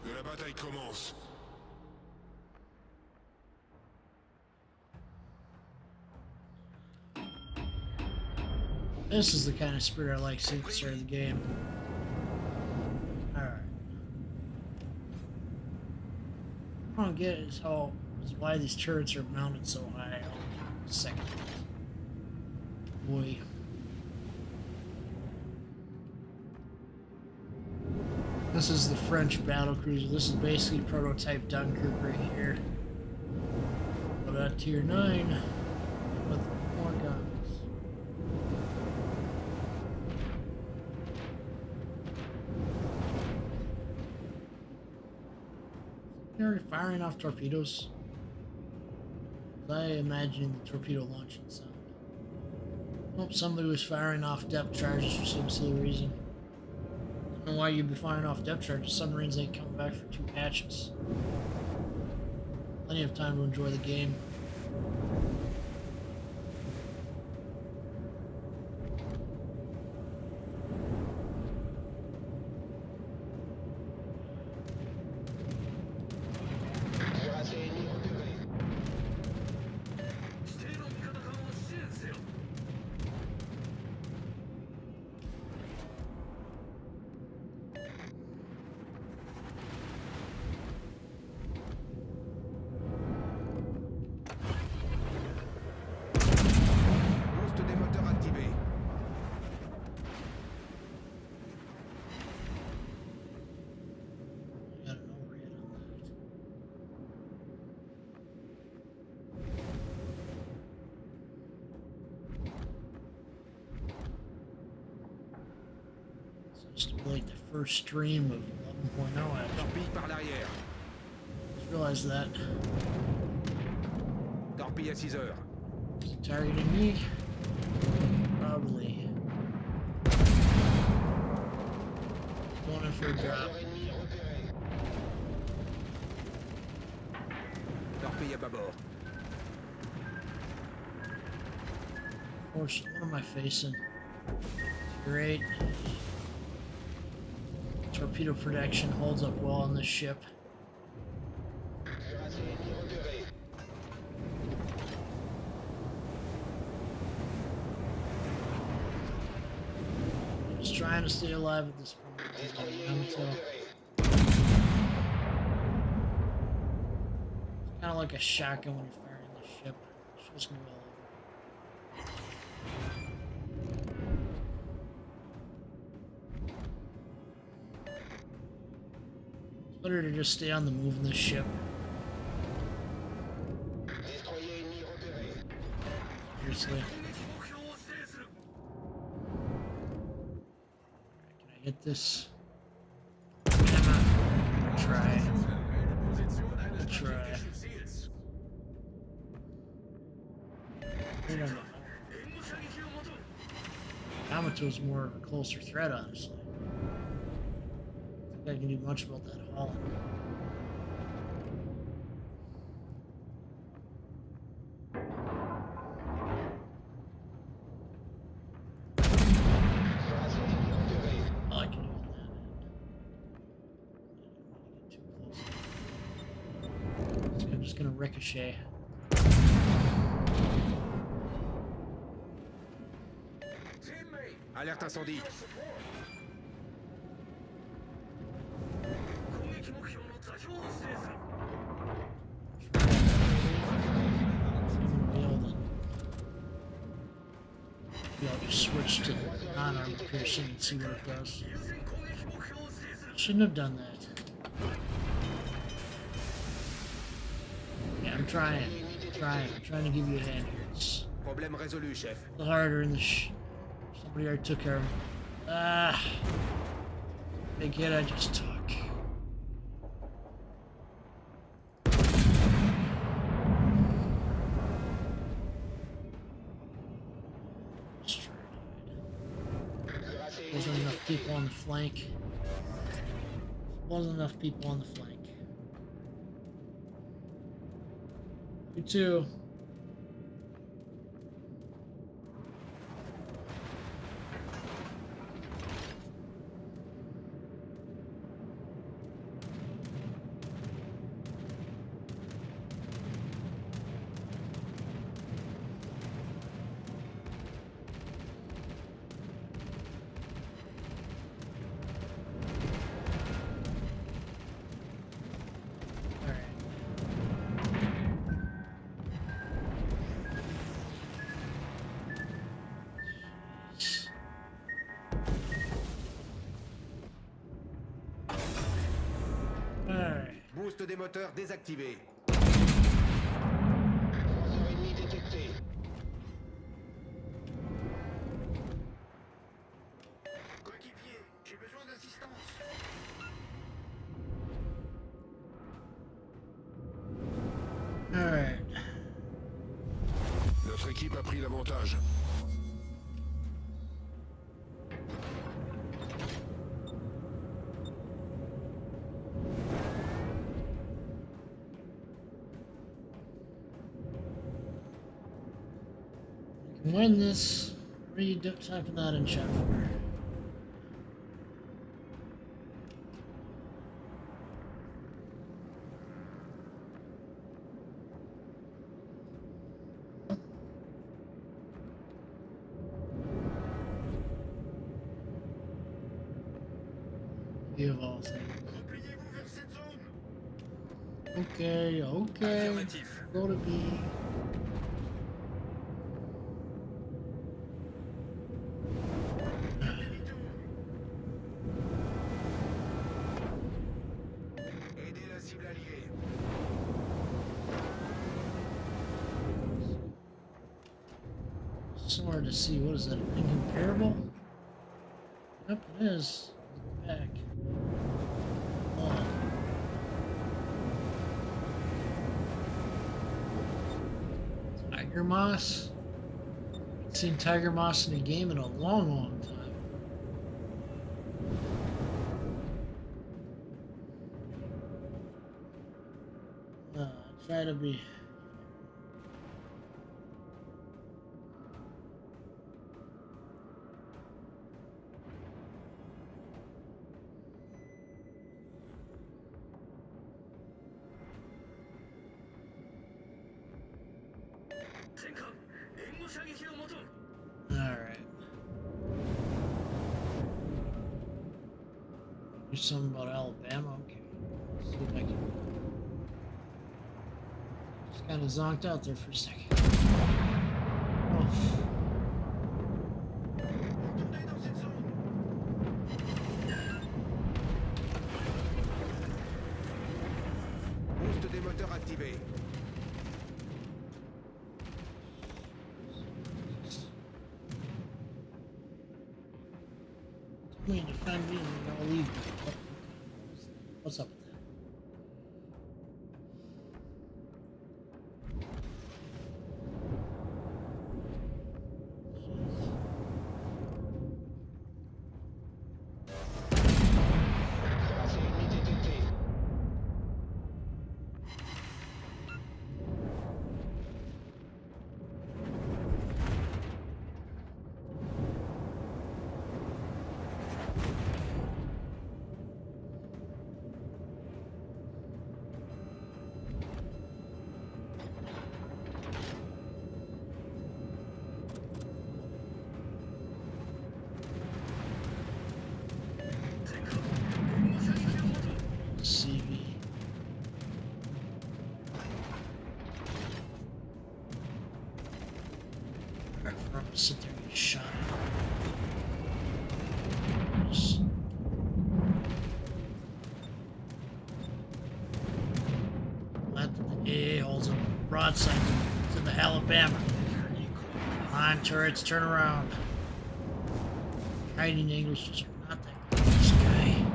[SPEAKER 3] Que la bataille commence.
[SPEAKER 1] This is the kind of spirit I like seeing at the start of the game. Alright. What I don't get is why these turrets are mounted so high. Oh, second. Boy. This is the French battle cruiser. This is basically prototype Dunkirk right here. But at tier 9 with more guns. They're firing off torpedoes. I imagine the torpedo launching sound. Nope, somebody was firing off depth charges for some silly reason. I don't know why you'd be firing off depth charges. Submarines ain't coming back for 2 patches. Plenty of time to enjoy the game.
[SPEAKER 2] Cuirassé ennemi repéré.
[SPEAKER 6] Boost des moteurs activé.
[SPEAKER 1] I got an overhead on that. So just to be like the first stream of 11.0 actually.
[SPEAKER 6] Torpille par l'arrière.
[SPEAKER 1] Just realized that.
[SPEAKER 6] Torpille à 6 heures.
[SPEAKER 1] Is it targeting me? Probably. Going in for a drop.
[SPEAKER 2] Croiseur ennemi repéré.
[SPEAKER 6] Torpille à bâbord.
[SPEAKER 1] What am I facing? Great. Torpedo protection holds up well on this ship.
[SPEAKER 2] Cuirassé ennemi repéré.
[SPEAKER 1] Just trying to stay alive at this point.
[SPEAKER 2] Destroyer
[SPEAKER 1] I'm
[SPEAKER 2] ennemi
[SPEAKER 1] until
[SPEAKER 2] repéré.
[SPEAKER 1] kind of like a shotgun when you're firing the ship. It's just gonna go all over. It's better to just stay on the move in this ship.
[SPEAKER 2] Destroyer ennemi repéré.
[SPEAKER 1] Seriously. Can I hit this? I'll try. I'll try. I don't know. Yamato's more of a closer threat, honestly. I don't think I can do much about that Holland.
[SPEAKER 2] Cuirassé ennemi repéré.
[SPEAKER 1] All I can do on that end. I don't want to get too close. So I'm just gonna ricochet.
[SPEAKER 6] Alerte incendie.
[SPEAKER 1] Maybe I'll just switch to non-armor piercing and see what it does. Shouldn't have done that. Yeah, I'm trying. I'm trying to give you a hand here. It's
[SPEAKER 6] Problème résolu, chef.
[SPEAKER 1] a little harder in the somebody already took care of him. Ah! Big hit I just took. Wasn't enough people on the flank. Wasn't enough people on the flank. You too.
[SPEAKER 6] Boost des moteurs désactivé.
[SPEAKER 2] Croiseur ennemi détecté.
[SPEAKER 6] Coéquipier, j'ai besoin d'assistance.
[SPEAKER 1] Alright.
[SPEAKER 3] Notre équipe a pris l'avantage.
[SPEAKER 1] We can win this. What are you typing that in chat for? Of all things.
[SPEAKER 6] Repliez-vous vers cette zone.
[SPEAKER 1] Okay, okay.
[SPEAKER 4] Affirmatif.
[SPEAKER 1] Go to B.
[SPEAKER 6] Aidez la cible alliée.
[SPEAKER 1] So hard to see. What is that? Incomparable? Yep, it is. Back. Oh. Tiger Moss. I've seen Tiger Moss in a game in a long, long time. Try to be. Alright. Do something about Alabama. Okay. Let's see if I can. Just kind of zonked out there for a second. Oh.
[SPEAKER 6] Retournez dans cette zone. Boost des moteurs activé.
[SPEAKER 1] Me to defend me and then I'll leave. What's up with that?
[SPEAKER 2] Croiseur ennemi détecté.
[SPEAKER 1] CV. I'm gonna sit there and get shot at. Yes. Let the a-holes of broadside to the Alabama. Come on, turrets, turn around. Hiding Englishes are not that good for this guy.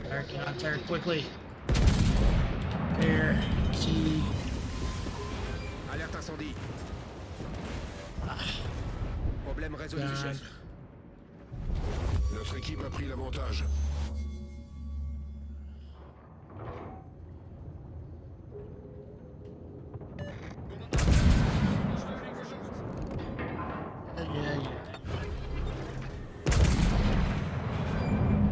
[SPEAKER 1] Alright, get on turret quickly. There, key.
[SPEAKER 6] Alerte incendie.
[SPEAKER 1] Ah,
[SPEAKER 6] Problème résolu,
[SPEAKER 1] God.
[SPEAKER 6] chef.
[SPEAKER 3] Notre équipe a pris l'avantage.
[SPEAKER 1] Yeah.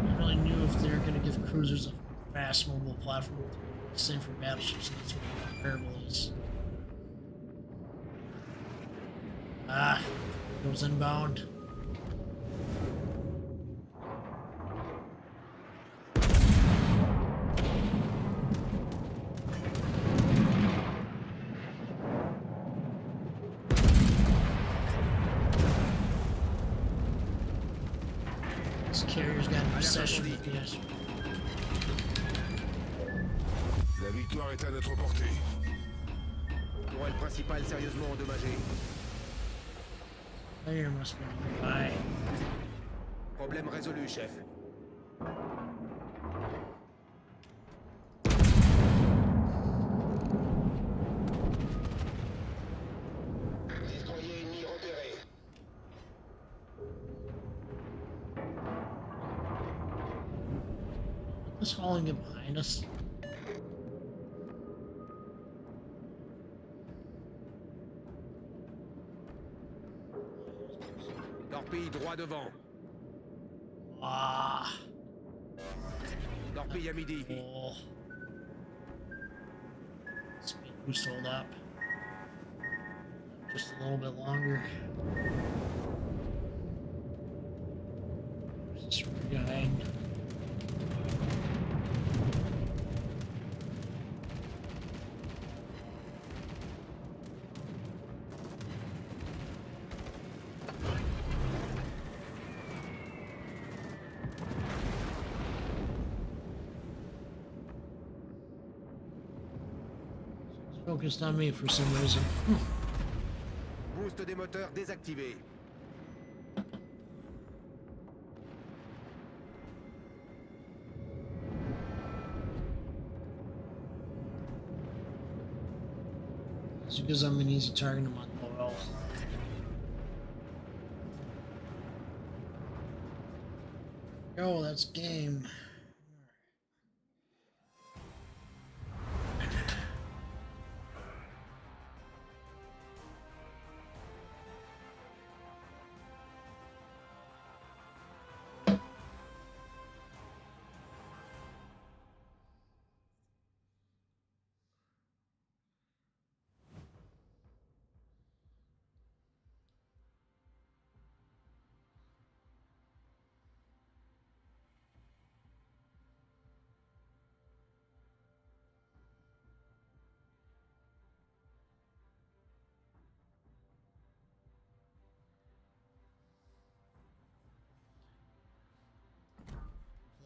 [SPEAKER 1] I really knew if they were going to give cruisers a fast mobile platform. Same for battleships, and that's what comparable is. Ah, goes inbound. This carrier's got an obsession with this.
[SPEAKER 3] La victoire est à notre portée.
[SPEAKER 6] Tourelle principale sérieusement endommagée.
[SPEAKER 1] Carrier must be nearby.
[SPEAKER 6] Problème résolu, chef.
[SPEAKER 2] Destroyer ennemi repéré.
[SPEAKER 1] Just hauling it behind us.
[SPEAKER 6] Torpille droit devant.
[SPEAKER 1] Ah.
[SPEAKER 6] Torpille à midi.
[SPEAKER 1] Cool. Speed boost hold up. Just a little bit longer. Where's this guy? Focused on me for some reason.
[SPEAKER 6] Boost des moteurs désactivé.
[SPEAKER 1] It's because I'm an easy target on low health. Go, that's game.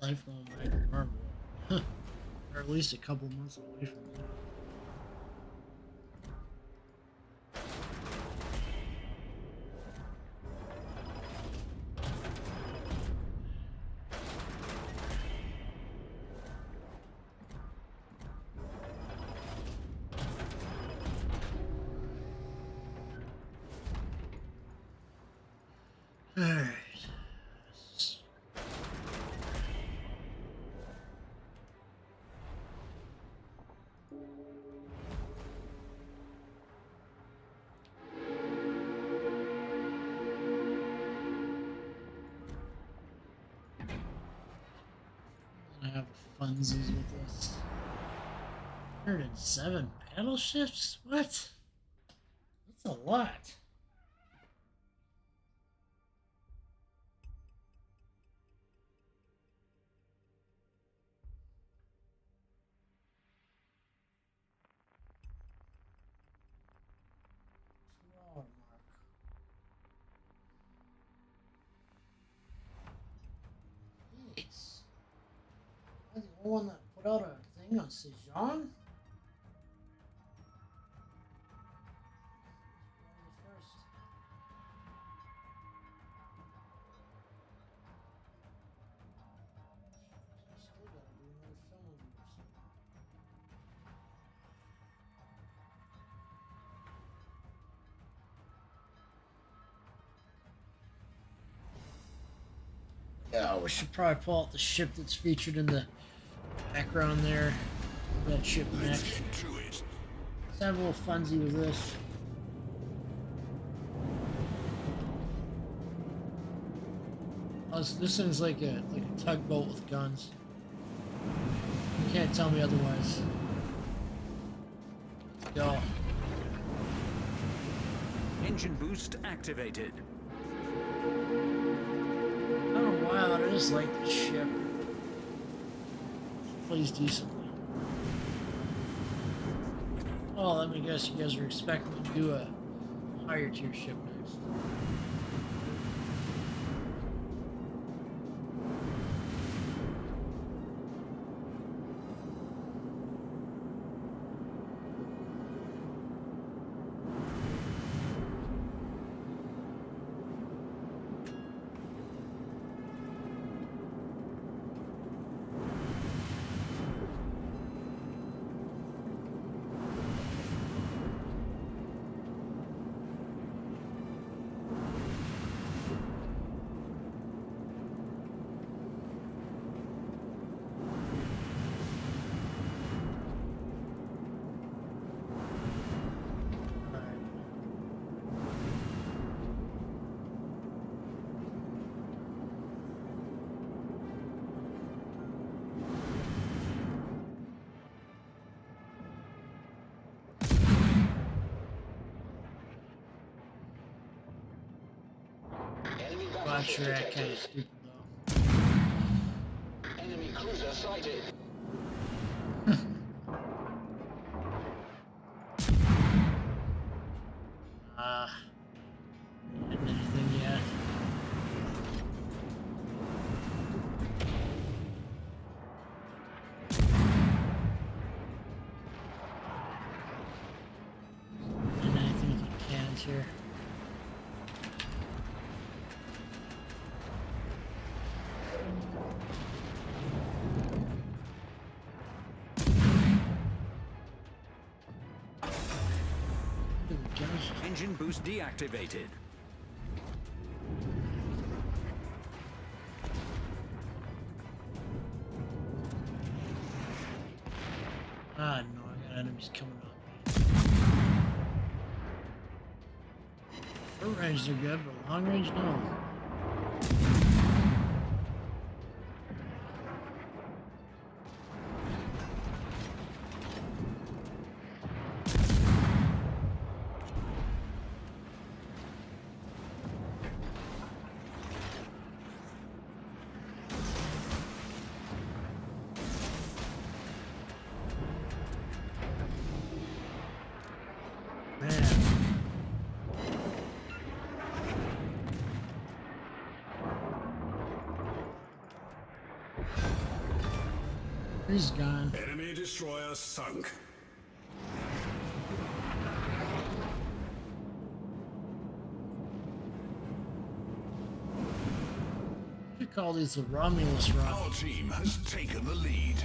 [SPEAKER 1] Lifelong like Marvel. Or at least a couple months away from that. Alright. I have funsies with this. 107 battleships? What? That's a lot. Jeez. Am I the only one that put out a thing on Sejan? Yeah, we should probably pull out the ship that's featured in the background there. That ship next. Let's have a little funsy with this. Oh, this thing's like a tugboat with guns. You can't tell me otherwise. Let's go.
[SPEAKER 4] Engine boost activated.
[SPEAKER 1] I don't know why, I just like this ship. It plays decently. Oh, let me guess, you guys are expecting to do a higher tier ship next. Watch your act kind of stupid though.
[SPEAKER 2] Enemy cruiser sighted.
[SPEAKER 1] Didn't anything yet. Didn't anything with the cannons here.
[SPEAKER 4] Engine boost deactivated.
[SPEAKER 1] Ah, no, I got enemies coming up. Short range they're good, but long range, no. Man. He's gone.
[SPEAKER 3] Enemy destroyer sunk.
[SPEAKER 1] You call these the Romulus run.
[SPEAKER 3] Our team has taken the lead.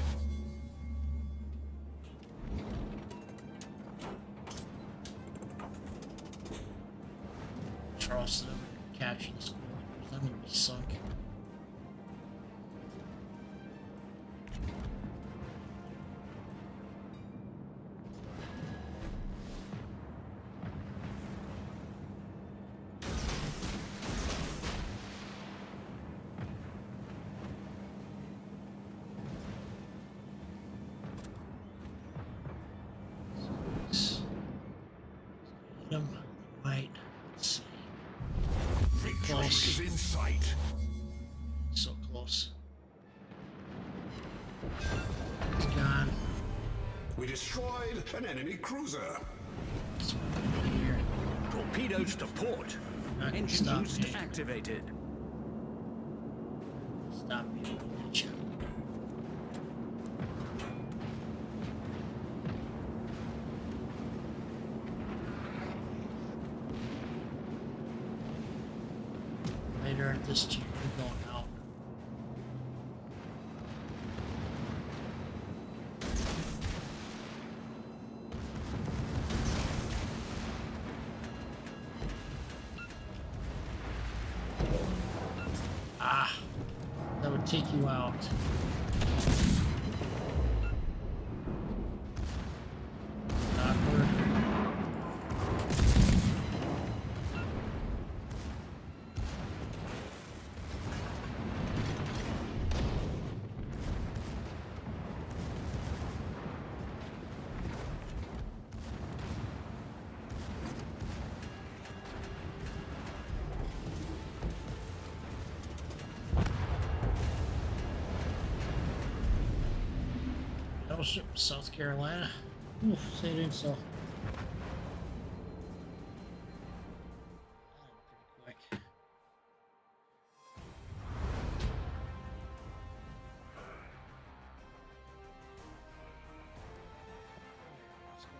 [SPEAKER 1] Trust them and capture this boy. I'm gonna be sunk. Hit him. Right. Let's see.
[SPEAKER 3] Victory
[SPEAKER 1] Close.
[SPEAKER 3] is in sight.
[SPEAKER 1] So close. He's gone.
[SPEAKER 3] We destroyed an enemy cruiser.
[SPEAKER 1] That's what I'm gonna do here.
[SPEAKER 4] Torpedoes to port.
[SPEAKER 1] Not gonna
[SPEAKER 4] Engine
[SPEAKER 1] stop
[SPEAKER 4] boost
[SPEAKER 1] me.
[SPEAKER 4] activated.
[SPEAKER 1] Stop me. I'll get you. Later at this tier, we're going out. Ah, that would take you out. Awkward. Battleship, South Carolina. Ooh, say it ain't so. Pretty quick. Let's go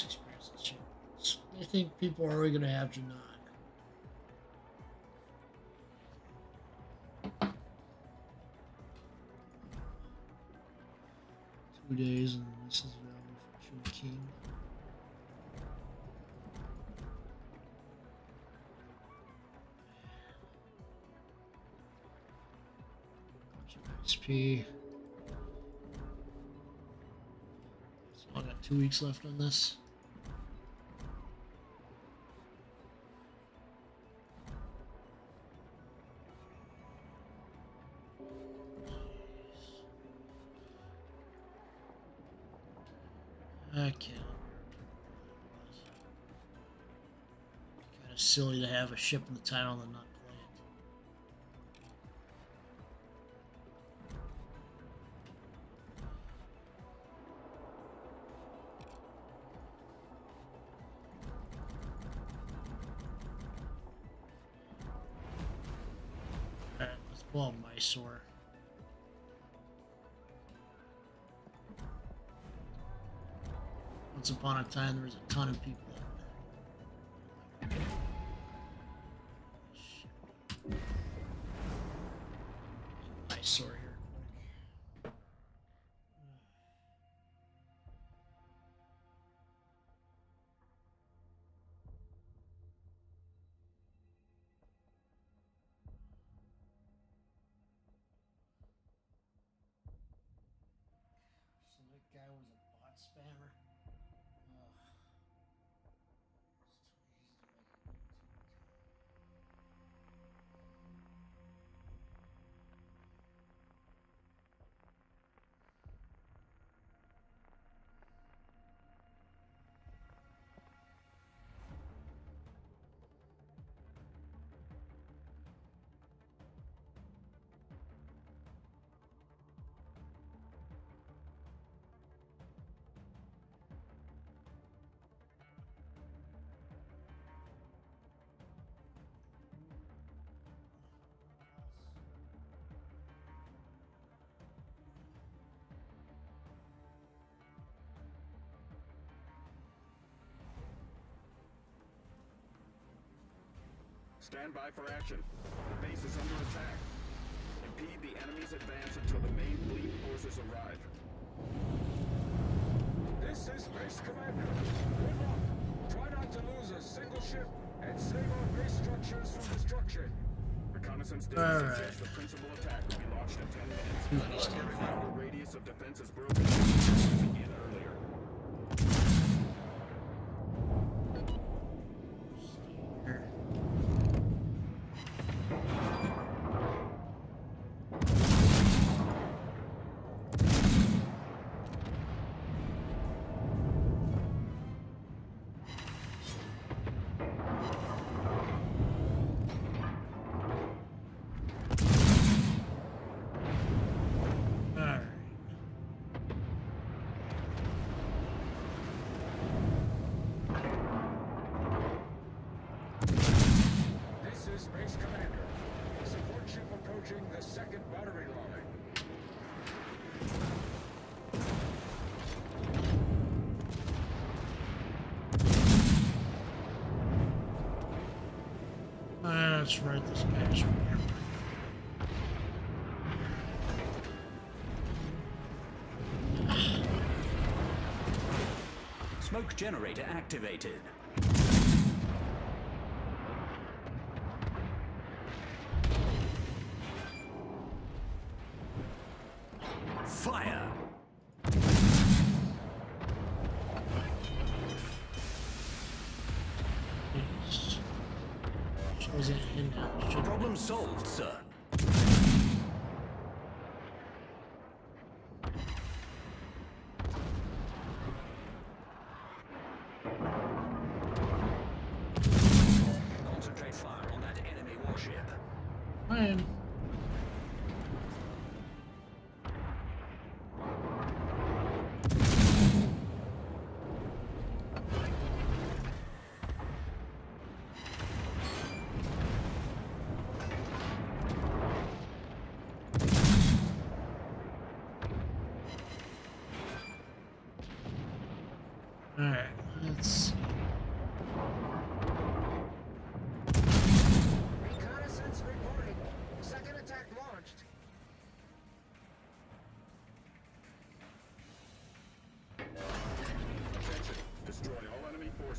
[SPEAKER 1] experience. I think people are already going to have to not. 2 days, and this is available for June King. Bunch of XP. So I got 2 weeks left on this. I can't. Kind of silly to have a ship in the title and not play it. Alright, let's pull out Mysore. Once upon a time, there was a ton of people out there. Shit. Mysore here quick. So that guy was a bot spammer.
[SPEAKER 3] Stand by for action. The base is under attack. Impede the enemy's advance until the main fleet forces arrive.
[SPEAKER 7] This is Base Commander. Good luck. Try not to lose a single ship and save our base structures from destruction.
[SPEAKER 3] Reconnaissance data suggests the principal attack will be launched in 10 minutes. Every time the radius of defense is broken, begin earlier.
[SPEAKER 7] Base Commander. Support ship approaching the second battery line.
[SPEAKER 1] That's right, this guy's right here.
[SPEAKER 4] Smoke generator activated. Fire!
[SPEAKER 1] Shows it in now.
[SPEAKER 4] Problem solved, sir. Concentrate fire on that enemy warship.
[SPEAKER 1] Fine. Alright, let's see.
[SPEAKER 6] Reconnaissance reporting. Second attack launched.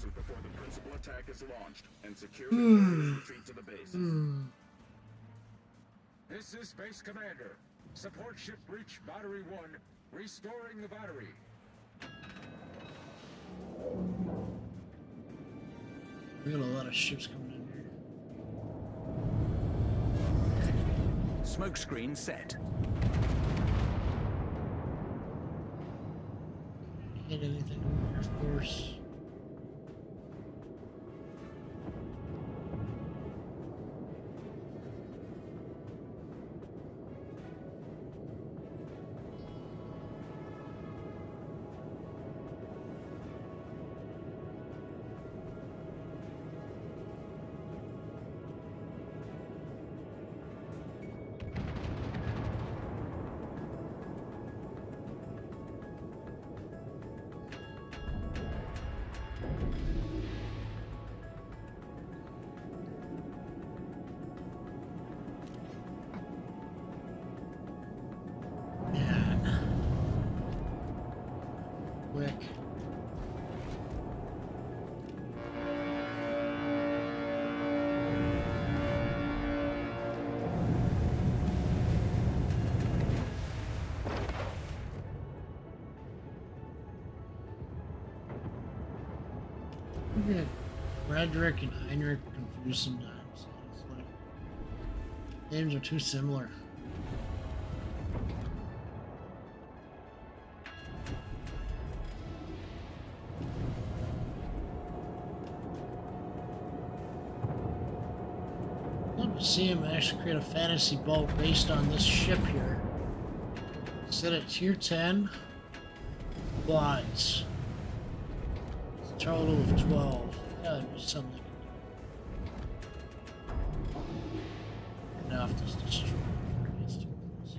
[SPEAKER 3] forces before the principal attack is launched, and secure the carrier's retreat to the bases.
[SPEAKER 7] This is Space Commander. Support ship breach Battery 1. Restoring the battery.
[SPEAKER 1] We got a lot of ships coming in here.
[SPEAKER 4] Smokescreen set.
[SPEAKER 1] Hit anything, of course. Quick. Yeah, Frederick and Heinrich confused sometimes. It's like, names are too similar. Love to see him actually create a fantasy boat based on this ship here. Set at tier 10, but it's a total of 12. Yeah, that'd be something. Enough to destroy before it gets too close.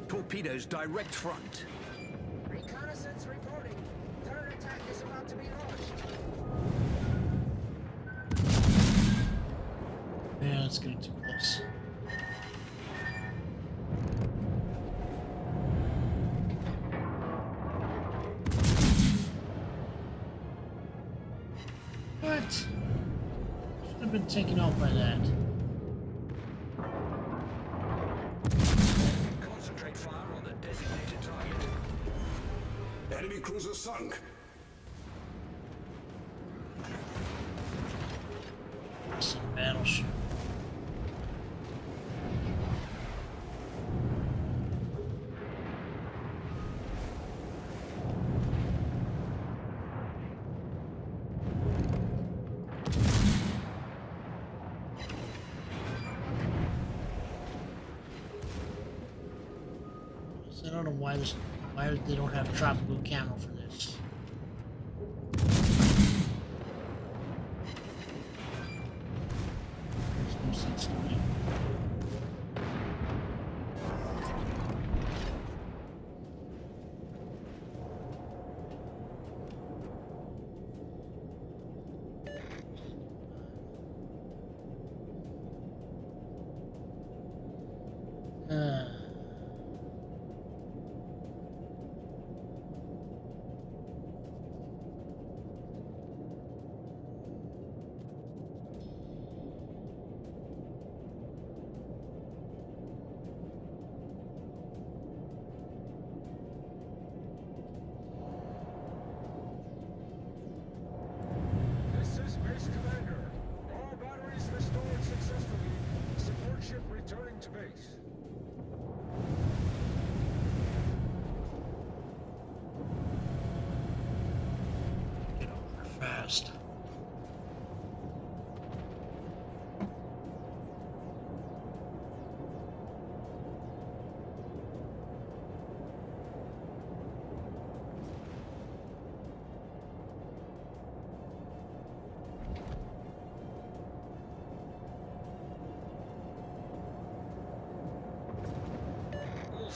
[SPEAKER 4] Torpedoes direct front.
[SPEAKER 2] Reconnaissance reporting. Third attack is about to be launched.
[SPEAKER 1] Yeah, it's getting too close. What? Should have been taken out by that.
[SPEAKER 4] Concentrate fire on the designated target.
[SPEAKER 3] Enemy cruiser sunk.
[SPEAKER 1] Some battleship. So I don't know why they don't have tropical camo for this. Makes no sense to me.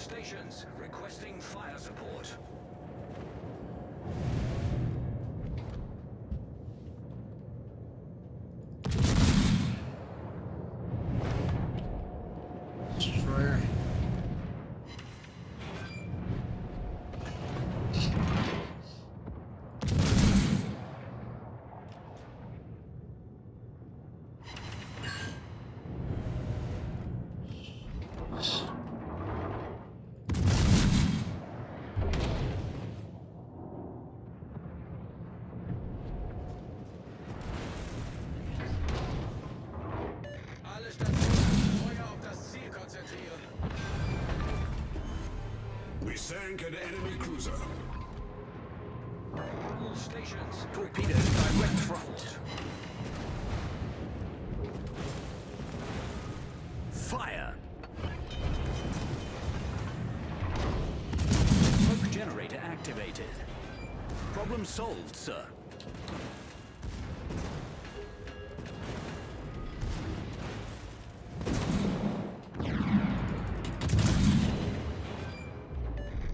[SPEAKER 4] stations requesting fire support.
[SPEAKER 1] Destroyer.
[SPEAKER 2] Alle Stationen Feuer auf das Ziel konzentrieren.
[SPEAKER 3] We sank an enemy cruiser.
[SPEAKER 4] All stations
[SPEAKER 6] Torpedoes direct front. Fire! Smoke generator activated. Problem solved, sir.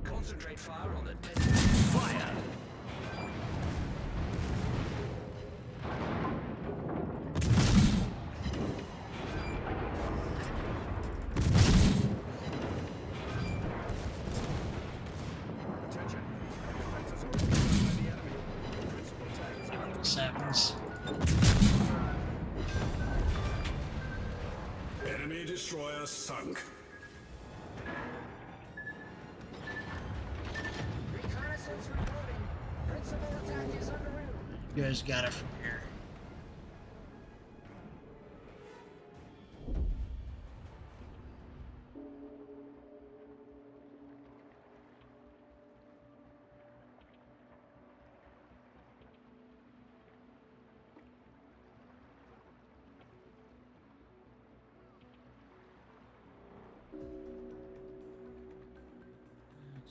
[SPEAKER 4] concentrate fire on the designated
[SPEAKER 6] Fire!
[SPEAKER 3] Attention. Our defenses are overrun by the enemy. Principal attack is about to
[SPEAKER 1] This happens.
[SPEAKER 3] Enemy destroyer sunk.
[SPEAKER 2] Reconnaissance reporting. Principal attack is under way.
[SPEAKER 1] You guys got it from here.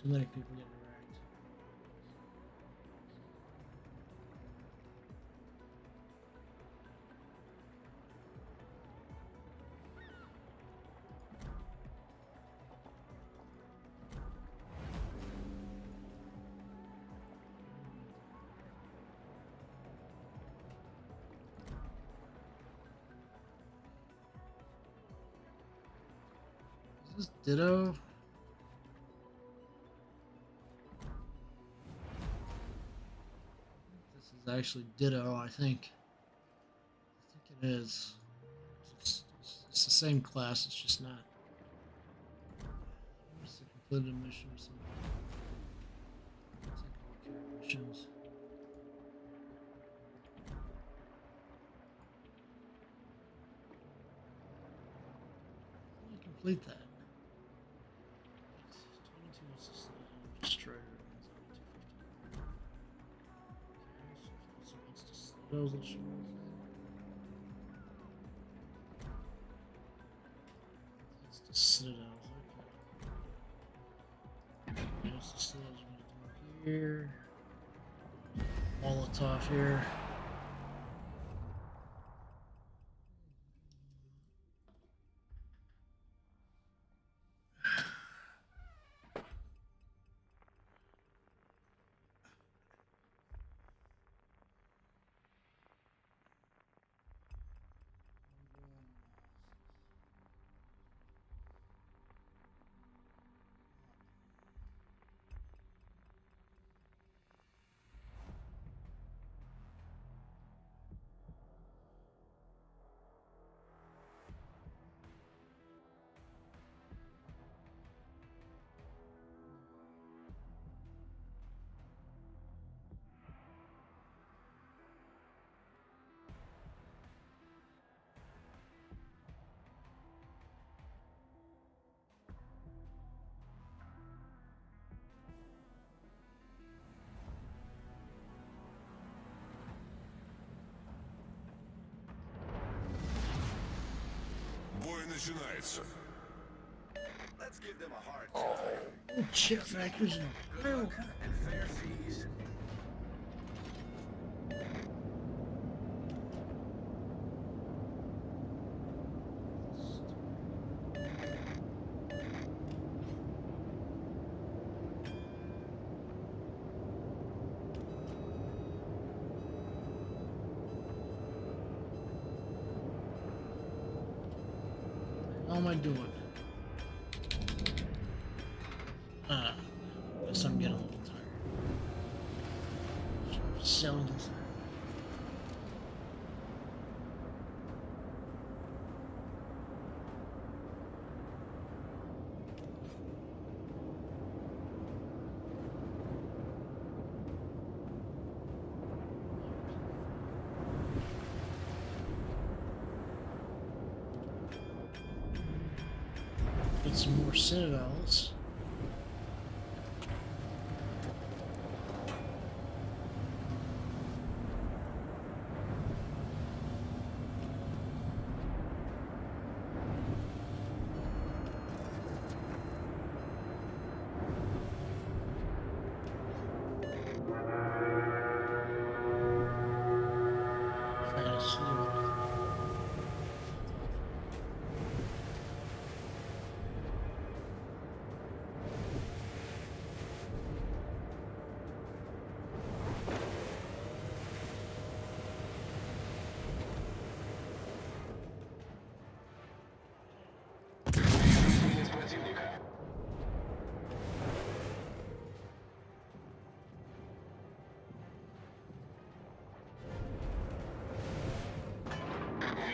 [SPEAKER 1] Too many people getting wrecked. Is this Ditto? This is actually Ditto, I think. I think it is. It's the same class, it's just not. Where's the completed mission or something? Take a look here, missions. How do you complete that? It's 22 assisted destroyer. So what's the those that show? It's the Citadels, okay. There's the Citadels we're gonna do here. Molotov here.
[SPEAKER 3] Бой начинается.
[SPEAKER 5] Let's give them a hard time.
[SPEAKER 1] Oh, chip factors in oil.
[SPEAKER 5] And fair seas.
[SPEAKER 1] How am I doing? Guess I'm getting a little tired. Selling this. Get some more citadels. Trying to see what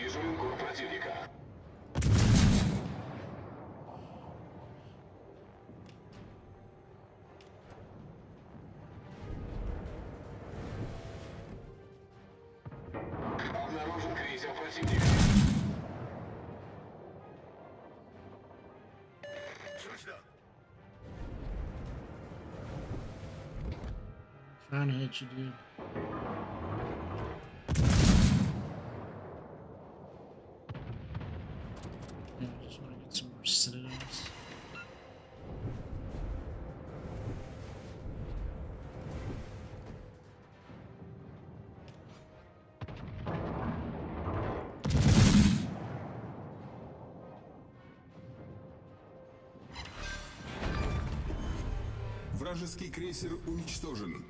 [SPEAKER 8] Вижу линкор противника. Обнаружен крейсер противника.
[SPEAKER 1] trying to hit you, dude. Yeah, I just want to get some more citadels.
[SPEAKER 8] Вражеский крейсер уничтожен.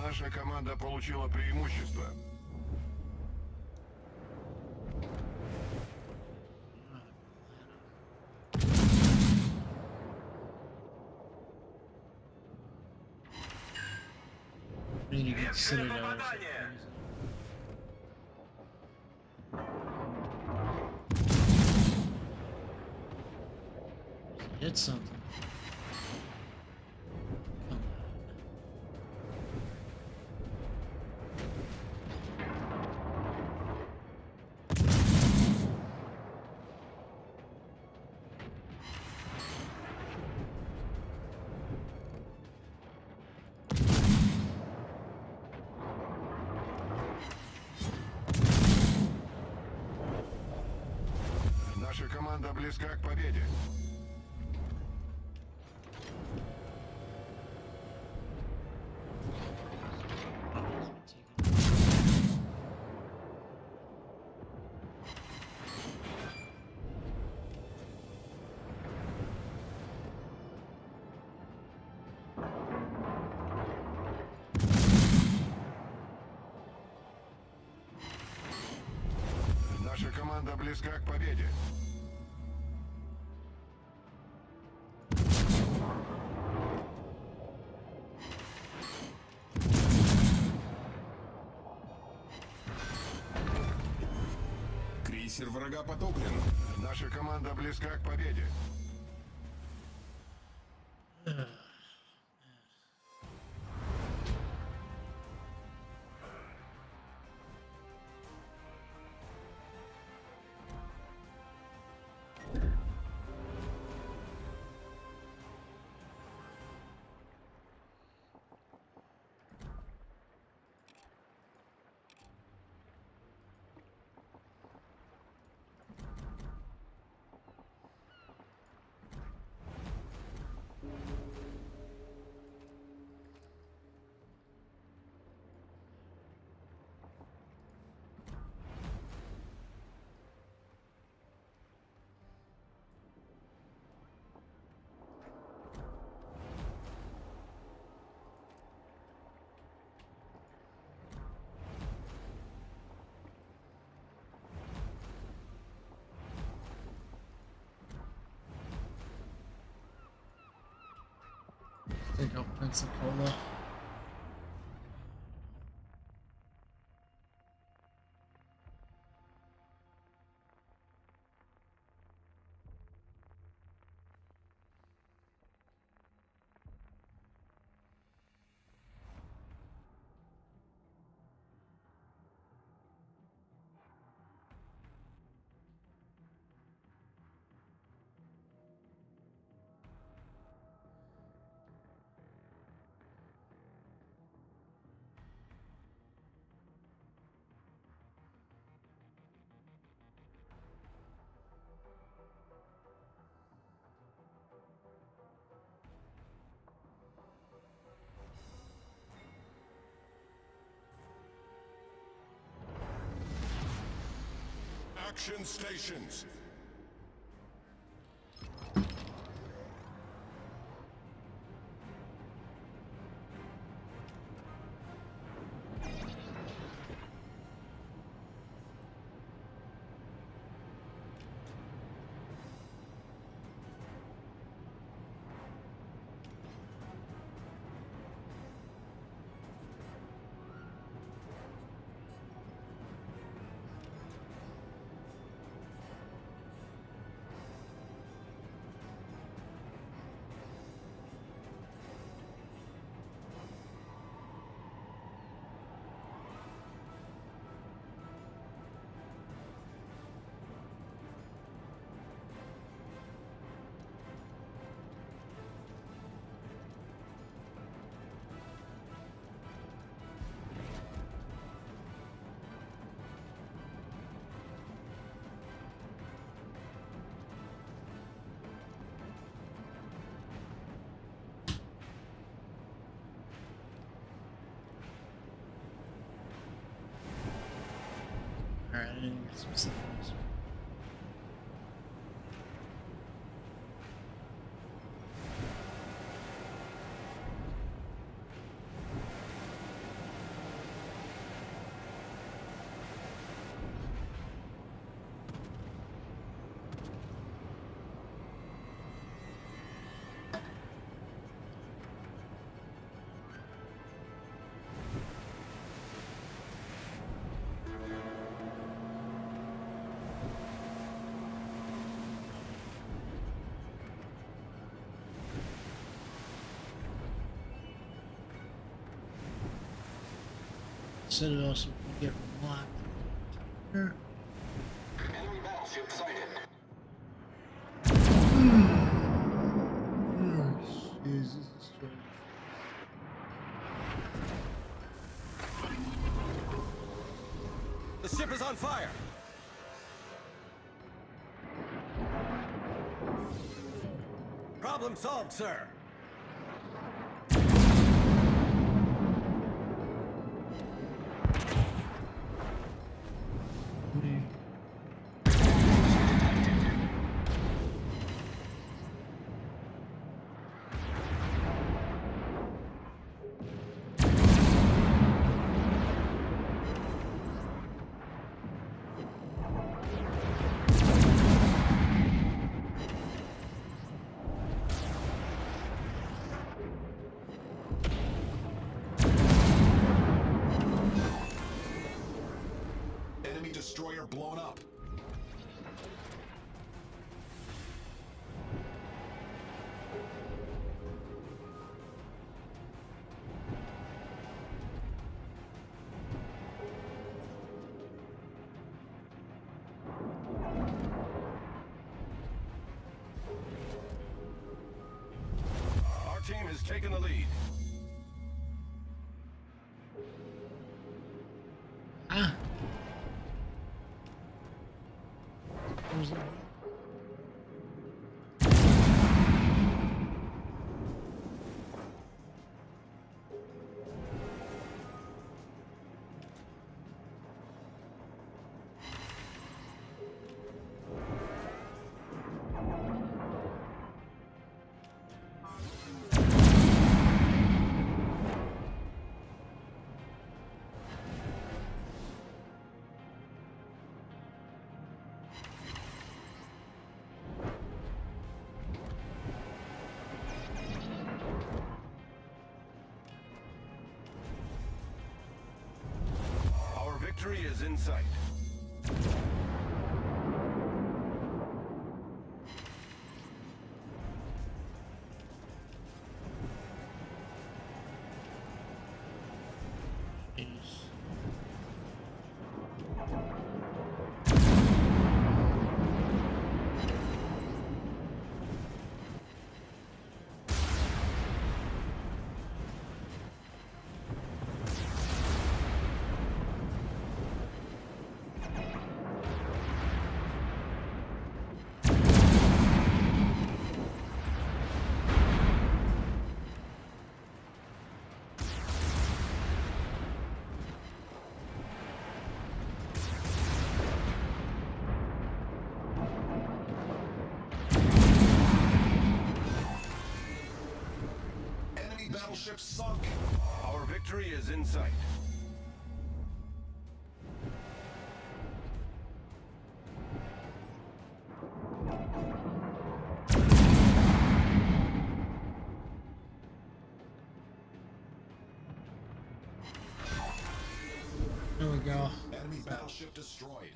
[SPEAKER 3] Наша команда получила преимущество.
[SPEAKER 1] We need to get citadels. Hit something.
[SPEAKER 3] Наша команда близка к победе. Наша команда близка к победе.
[SPEAKER 8] Крейсер врага потоплен.
[SPEAKER 3] Наша команда близка к победе.
[SPEAKER 1] Pensacola.
[SPEAKER 8] Action stations. Alright, I didn't get some signals. Said it also can get locked. Here. Enemy battleship sighted.
[SPEAKER 1] Jesus, this is
[SPEAKER 5] The ship is on fire. Problem solved, sir.
[SPEAKER 8] Enemy destroyer blown up.
[SPEAKER 3] Our team has taken the lead.
[SPEAKER 1] Ah. Where's that?
[SPEAKER 3] victory is in sight.
[SPEAKER 1] Jeez.
[SPEAKER 3] Enemy battleship sunk. Our victory is in sight.
[SPEAKER 1] There we go.
[SPEAKER 3] Enemy battleship destroyed.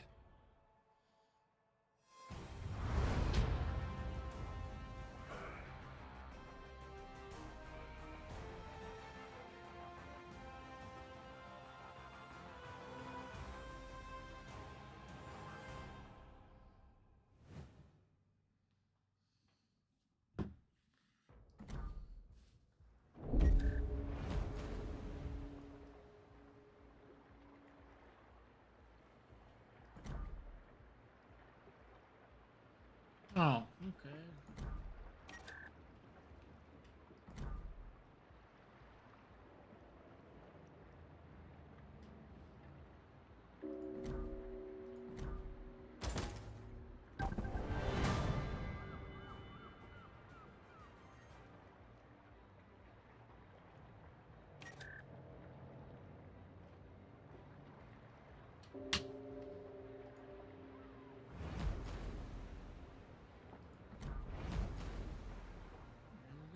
[SPEAKER 1] Oh, okay.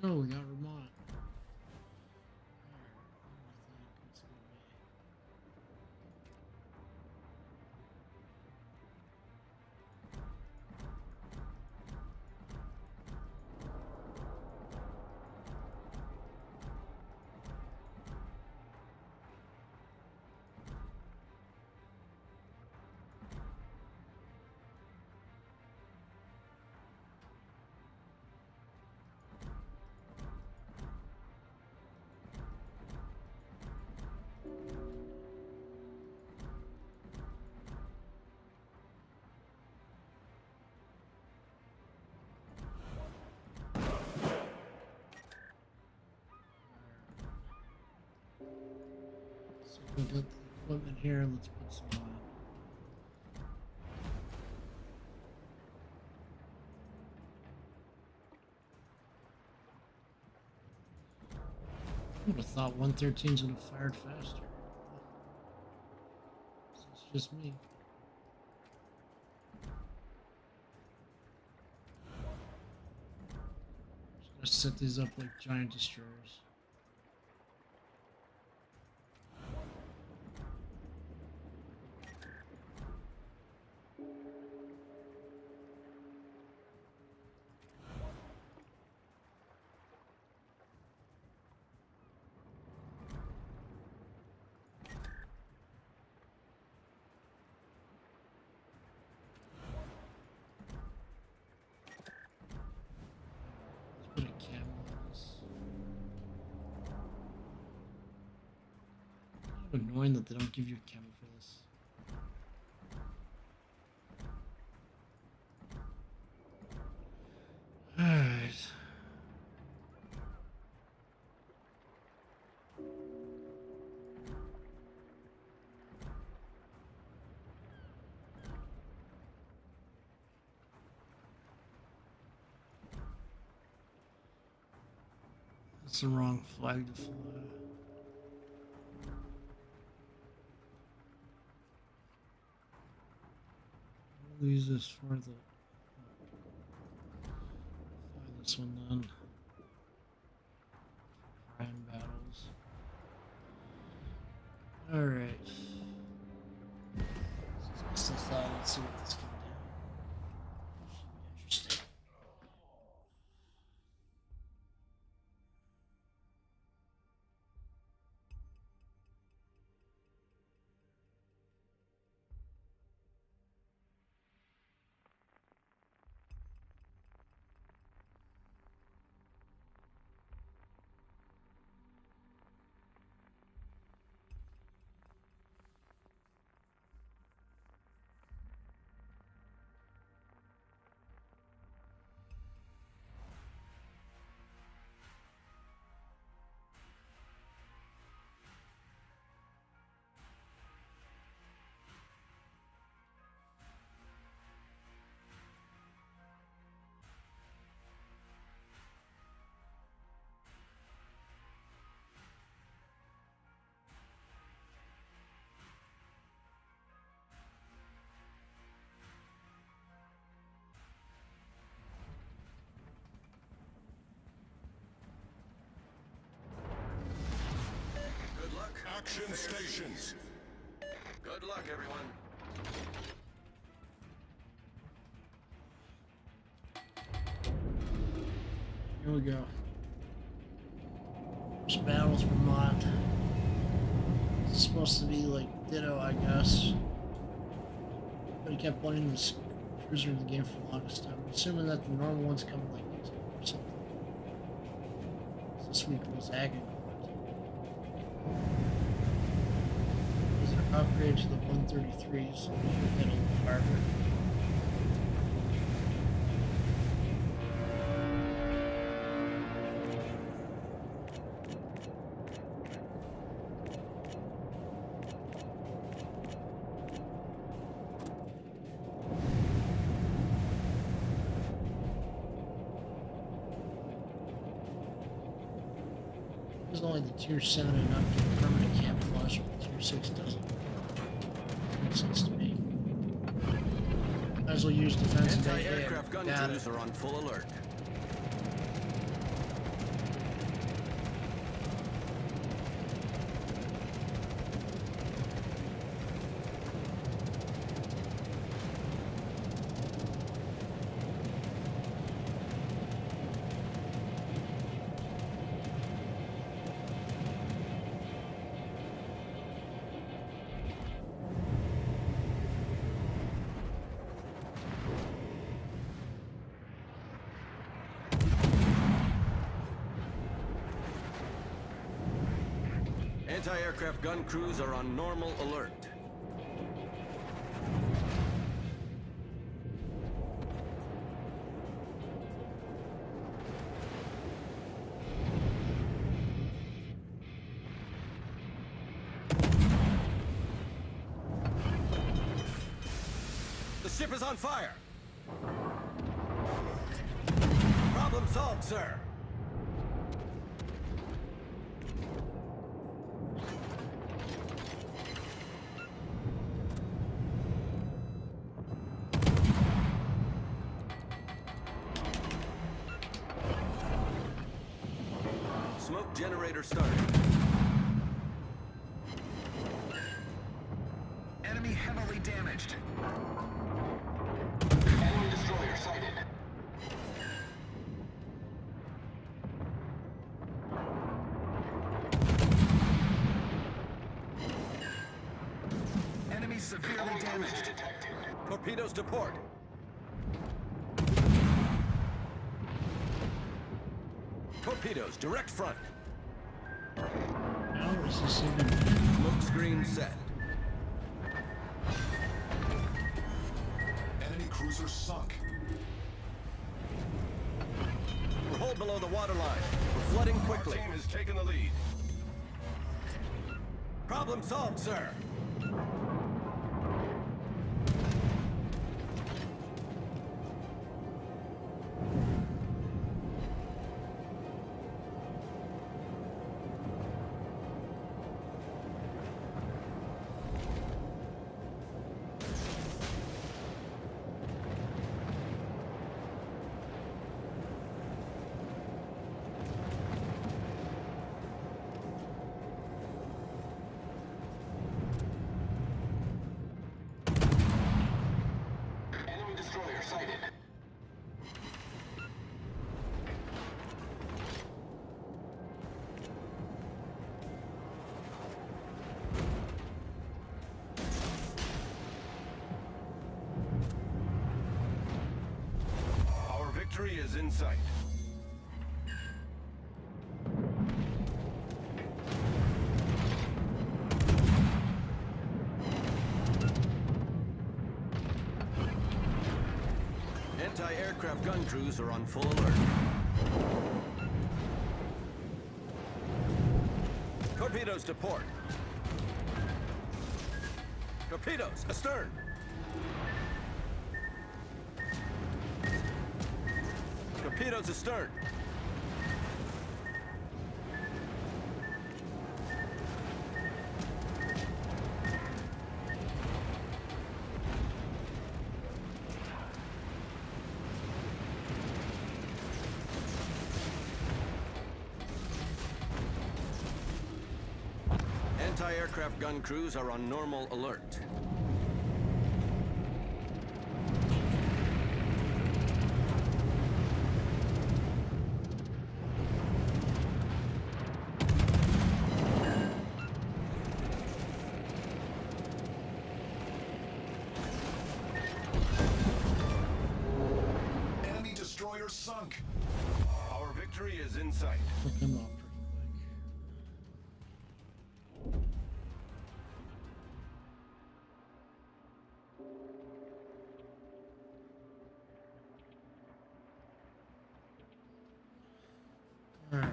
[SPEAKER 1] Oh, we got Vermont. Alright, what do I think it's gonna be? So we got the equipment here. Let's put some on. I would have thought 113s would have fired faster. It's just me. Just gonna set these up like giant destroyers. Let's put a camo on this. Kind of annoying that they don't give you a camo for this. Alright. That's the wrong flag to fly. We'll use this for the fly this one then. Crime battles. Alright.
[SPEAKER 3] Action stations.
[SPEAKER 5] Good luck, everyone.
[SPEAKER 1] Here we go. First battles Vermont. It's supposed to be like Ditto, I guess. But he kept wanting this cruiser in the game for the longest time. I'm assuming that the normal one's coming like next week or something. This week was Agony. These are upgrades to the 133s, so we should get a little harder. There's only the tier 7 and up to permanent camouflage, but tier 6 doesn't. Makes sense to me. Might as well use defensive AA.
[SPEAKER 5] Anti-aircraft gun
[SPEAKER 1] Got
[SPEAKER 5] crews
[SPEAKER 1] it.
[SPEAKER 5] are on full alert. Anti-aircraft gun crews are on normal alert. The ship is on fire. Problem solved, sir. Smoke generator started.
[SPEAKER 4] Enemy heavily damaged.
[SPEAKER 8] Enemy destroyer sighted.
[SPEAKER 4] Enemy severely
[SPEAKER 8] Enemy cruiser
[SPEAKER 4] damaged.
[SPEAKER 8] detected.
[SPEAKER 5] Torpedoes to port. Torpedoes, direct front.
[SPEAKER 1] How is this even?
[SPEAKER 5] Smoke screen set.
[SPEAKER 3] Enemy cruiser sunk.
[SPEAKER 5] We're hold below the waterline. We're flooding quickly.
[SPEAKER 3] Our team has taken the lead.
[SPEAKER 5] Problem solved, sir.
[SPEAKER 8] Enemy destroyer sighted.
[SPEAKER 3] Our victory is in sight.
[SPEAKER 5] Anti-aircraft gun crews are on full alert. Torpedoes to port. Torpedoes astern. Torpedoes astern. anti-aircraft gun crews are on normal alert.
[SPEAKER 3] Enemy destroyer sunk. Our victory is in sight.
[SPEAKER 1] Took him out pretty quick. All right.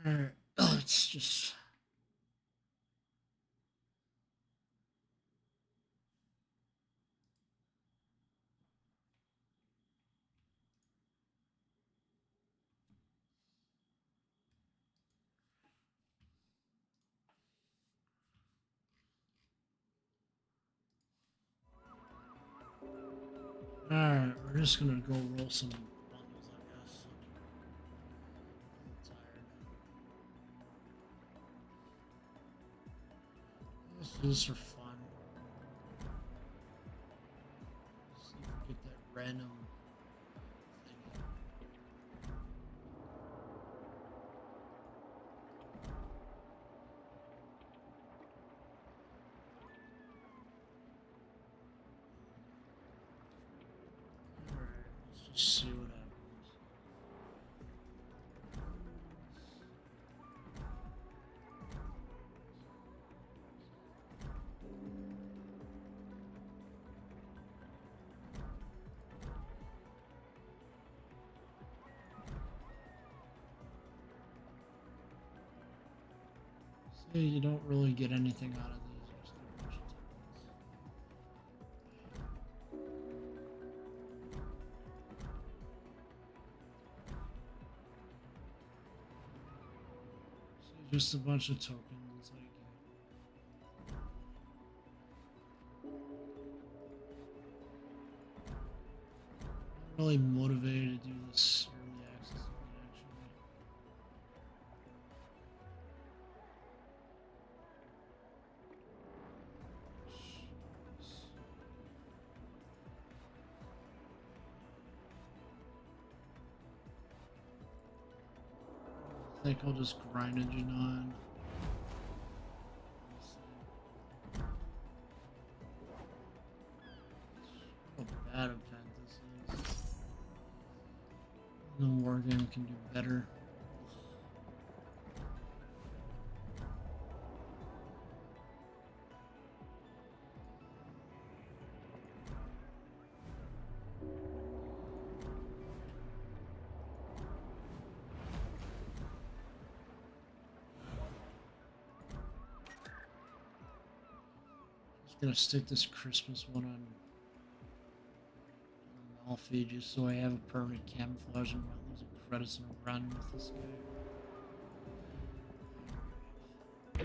[SPEAKER 1] All right. Let's just. Alright, we're just gonna go roll some bundles, I guess. I'm tired. Let's do this for fun. See if we get that random thing. Alright, let's just see what happens. See, you don't really get anything out of these. You just get a bunch of tokens. See, just a bunch of tokens. I get. I'm really motivated to do this early access event, actually. I think I'll just grind engine on. How bad event this is. No war game can do better. Gonna stick this Christmas one on Alfie just so I have a permanent camouflage and not losing credits in a run with this guy.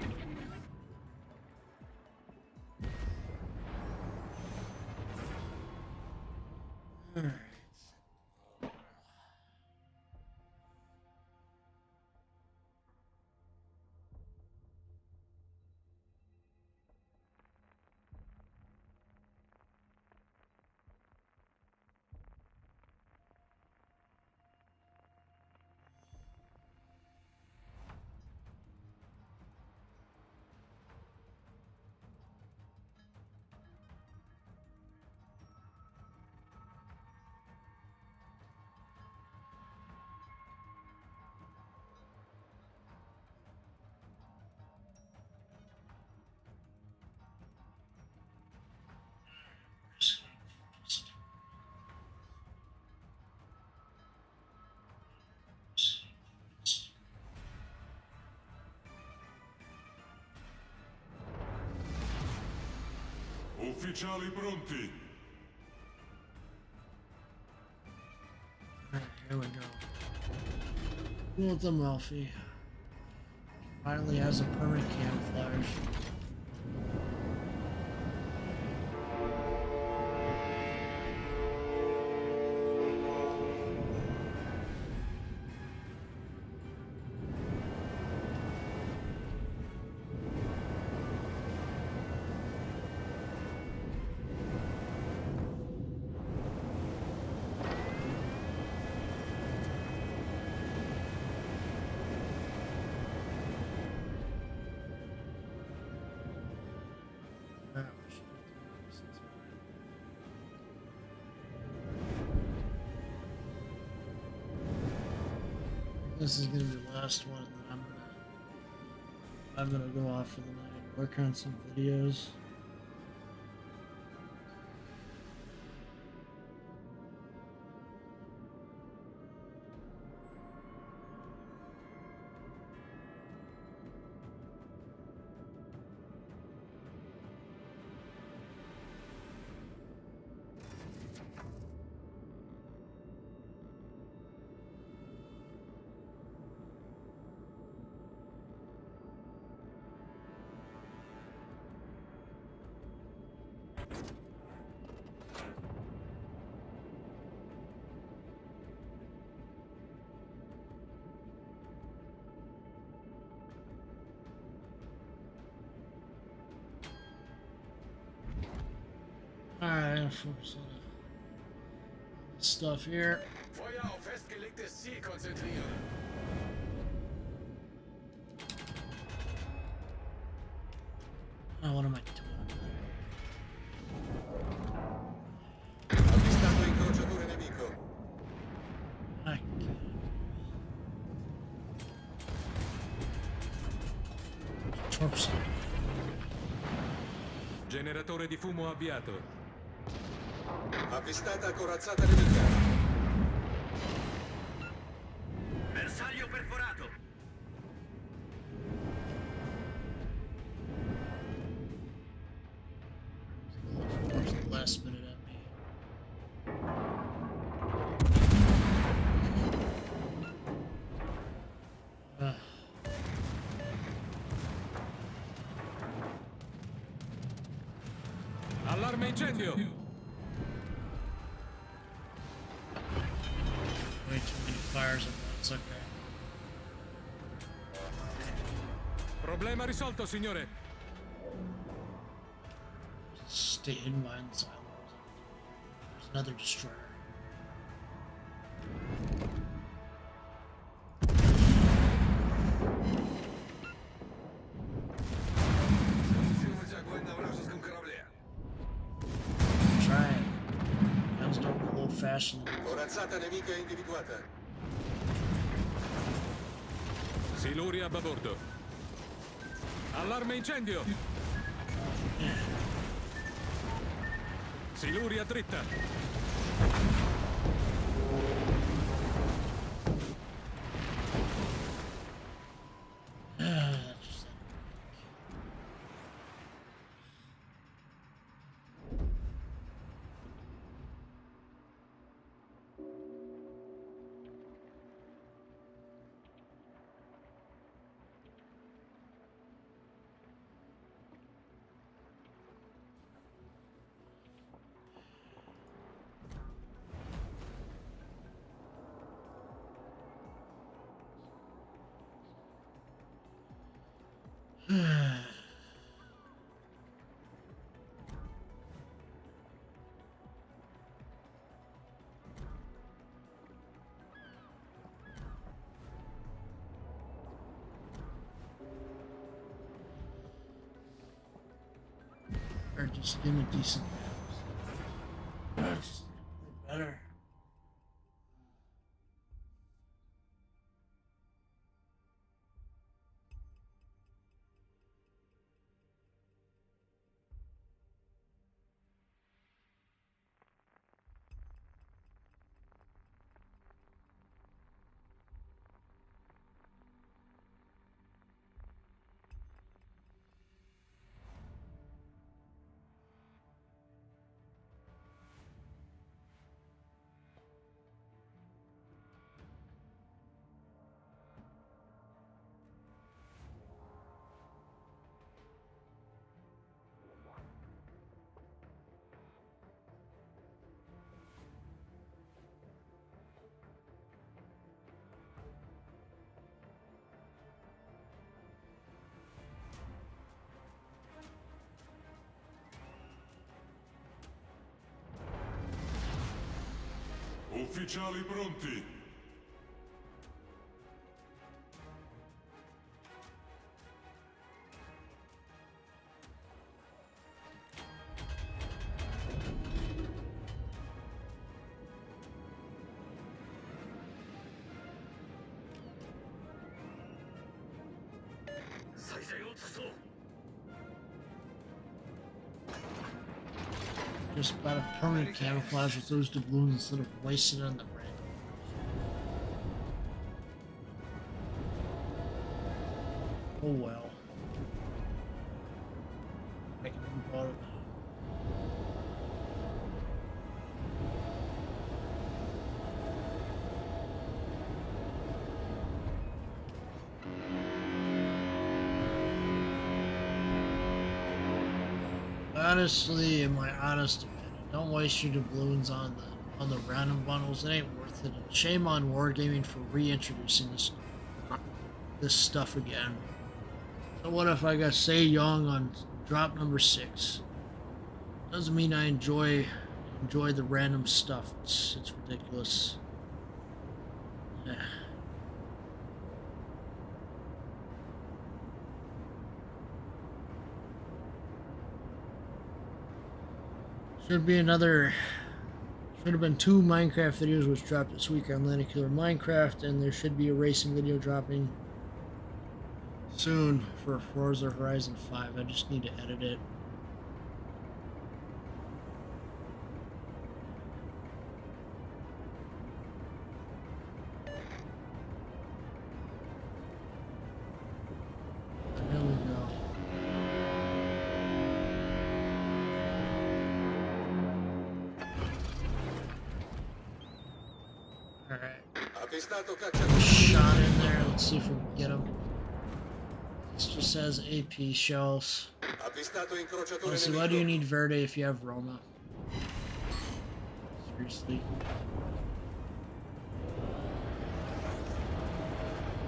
[SPEAKER 1] Alright.
[SPEAKER 3] Ufficiali pronti.
[SPEAKER 1] Alright, here we go. Cool with Amalfi. Finally has a permanent camouflage. This is gonna be the last one, and then I'm gonna go off for the night, work on some videos. Alright, I'll focus on this stuff here.
[SPEAKER 7] Feuer auf festgelegtes Ziel konzentrieren.
[SPEAKER 1] Oh, what am I doing?
[SPEAKER 6] Avvistato incrociatore nemico.
[SPEAKER 1] I Torso.
[SPEAKER 9] Generatore di fumo avviato.
[SPEAKER 6] Avvistata corazzata nemica.
[SPEAKER 5] Bersaglio perforato.
[SPEAKER 1] Where's the last minute at me?
[SPEAKER 9] Allarme incendio!
[SPEAKER 1] Way too many fires at once, okay.
[SPEAKER 9] Problema risolto, signore.
[SPEAKER 1] Stay hidden behind the silos. There's another destroyer. Try it. Guns don't go low fast enough.
[SPEAKER 6] Corazzata nemica individuata.
[SPEAKER 9] Siluria a babordo. Allarme incendio! Siluria dritta.
[SPEAKER 1] Just or just give me decent maps. Just better.
[SPEAKER 3] Ufficiali pronti.
[SPEAKER 1] Just bought a permanent camouflage with those doubloons instead of wasting it on the red. Oh well. I can move out of that. Honestly, in my honest opinion, don't waste your doubloons on the random bundles. It ain't worth it. And shame on Wargaming for reintroducing this stuff again. So what if I got Say Young on drop number 6? Doesn't mean I enjoy the random stuff. It's ridiculous. Yeah. Should have been 2 Minecraft videos which dropped this week on Land Killer Minecraft, and there should be a racing video dropping soon for Forza Horizon 5. I just need to edit it. There we go. Shot in there. Let's see if we can get him. This just says AP shells. Let's see, why do you need Verde if you have Roma? Seriously.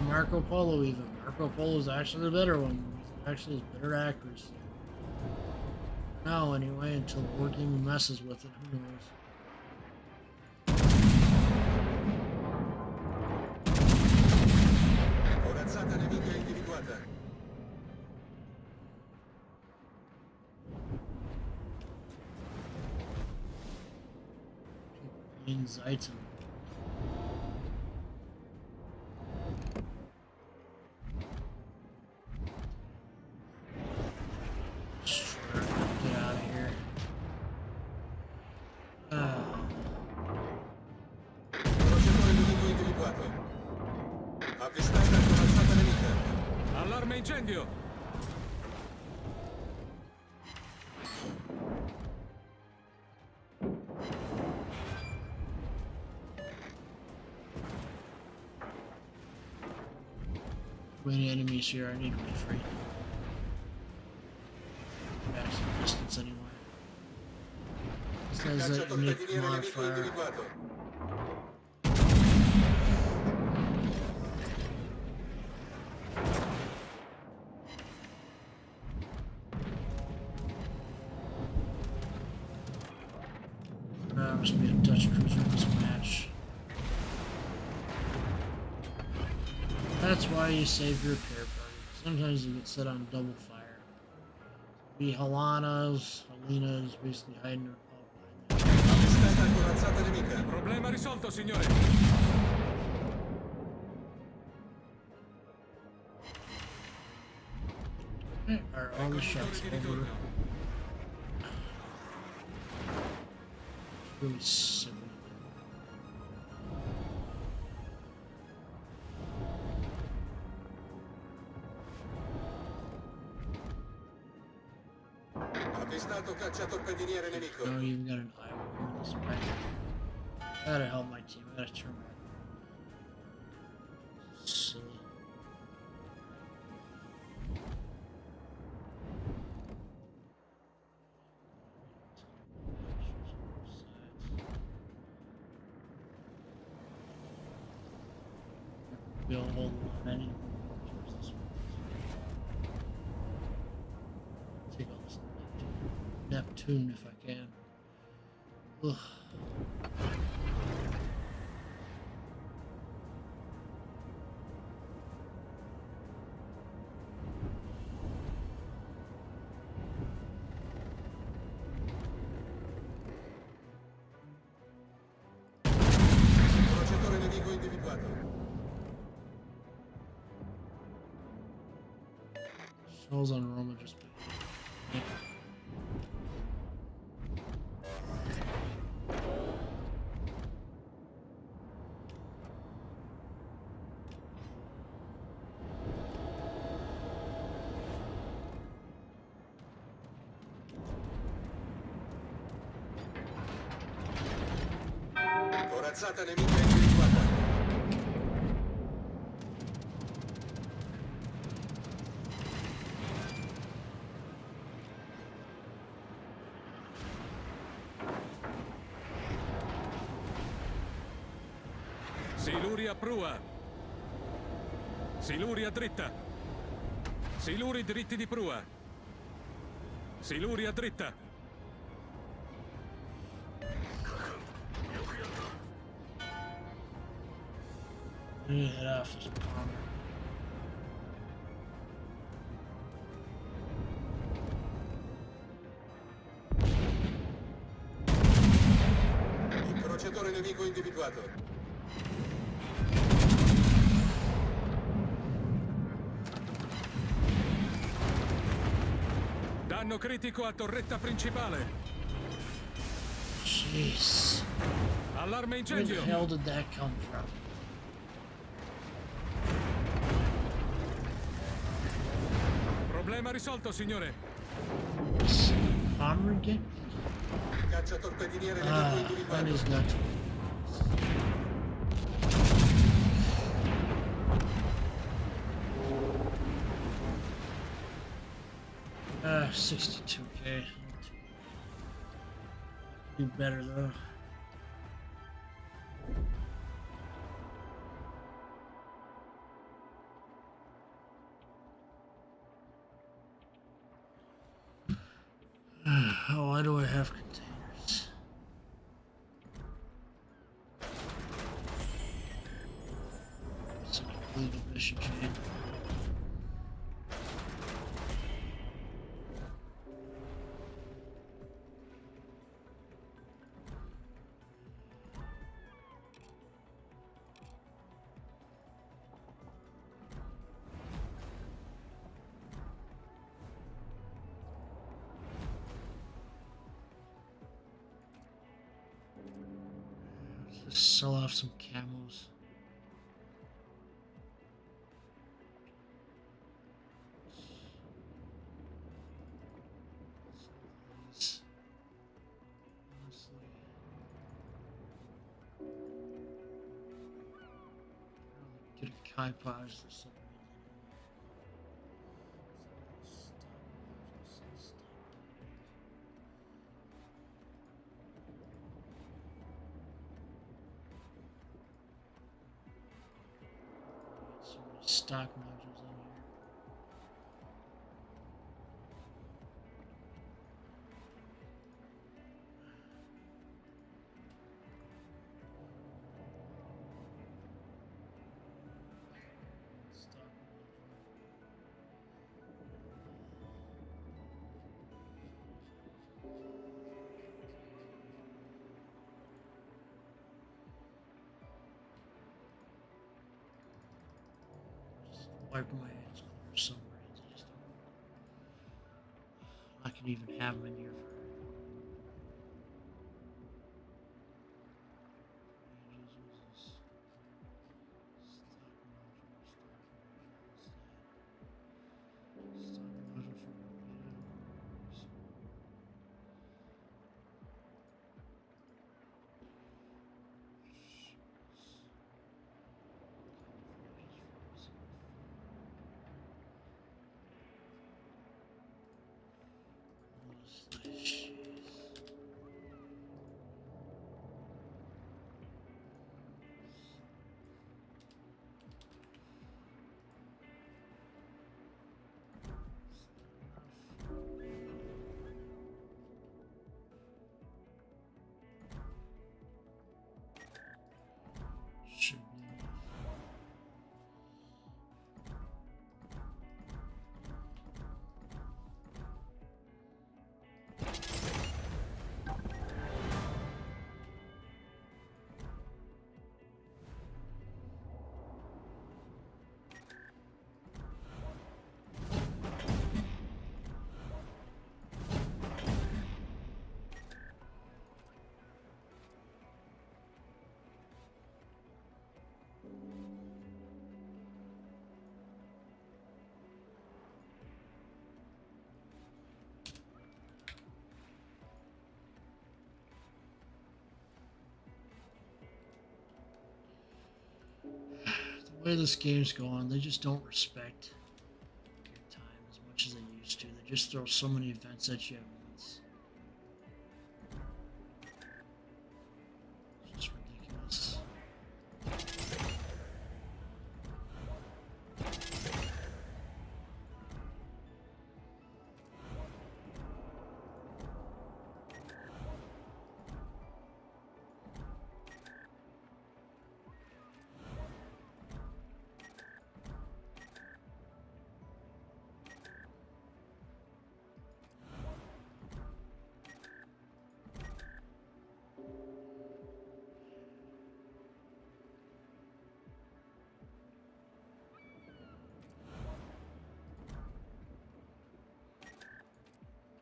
[SPEAKER 1] Marco Polo even. Marco Polo is actually the better one. It actually has better accuracy. Now anyway, until Wargaming messes with it, who knows? Anxiety. Sure, get out of here.
[SPEAKER 9] Allarme incendio!
[SPEAKER 1] Too many enemies here, I need to retreat. Back some distance anyway. This has a unique modifier. Must be a Dutch cruiser in this match. That's why you save your repair party. Sometimes you get set on double fire. Be Helena's basically hiding her all behind there.
[SPEAKER 9] Problema risolto, signore.
[SPEAKER 1] Okay, are all the shots over? Really silly. Oh, you even got an eye on this way. I gotta help my team. I gotta turn back. Silly. We'll hold on any towards this one. Take all this Neptune if I can. Ugh. Smells on Roma just. Yeah.
[SPEAKER 5] Corazzata nemica individuata.
[SPEAKER 9] Siluria prua. Siluria dritta. Siluri dritti di prua. Siluria dritta.
[SPEAKER 1] Head off this bomber.
[SPEAKER 5] Incrociatore nemico individuato.
[SPEAKER 9] Danno critico a torretta principale.
[SPEAKER 1] Jeez.
[SPEAKER 9] Allarme
[SPEAKER 1] Where the
[SPEAKER 9] incendio.
[SPEAKER 1] hell did that come from?
[SPEAKER 9] Problema risolto, signore.
[SPEAKER 1] This bomber again?
[SPEAKER 5] Caccia torpediniere nemico
[SPEAKER 1] Ah, that
[SPEAKER 5] individuato.
[SPEAKER 1] is not. 62K. Do better though. Oh, why do I have containers? It's a illegal mission chain. Just sell off some camos. Get a Kai Paj or something. Stock modules in here. Stock wipe my hands clear for some reason. I just don't. I could even have them in here for. Should be enough. The way this game's going, they just don't respect your time as much as they used to. They just throw so many events at you at once. It's just ridiculous.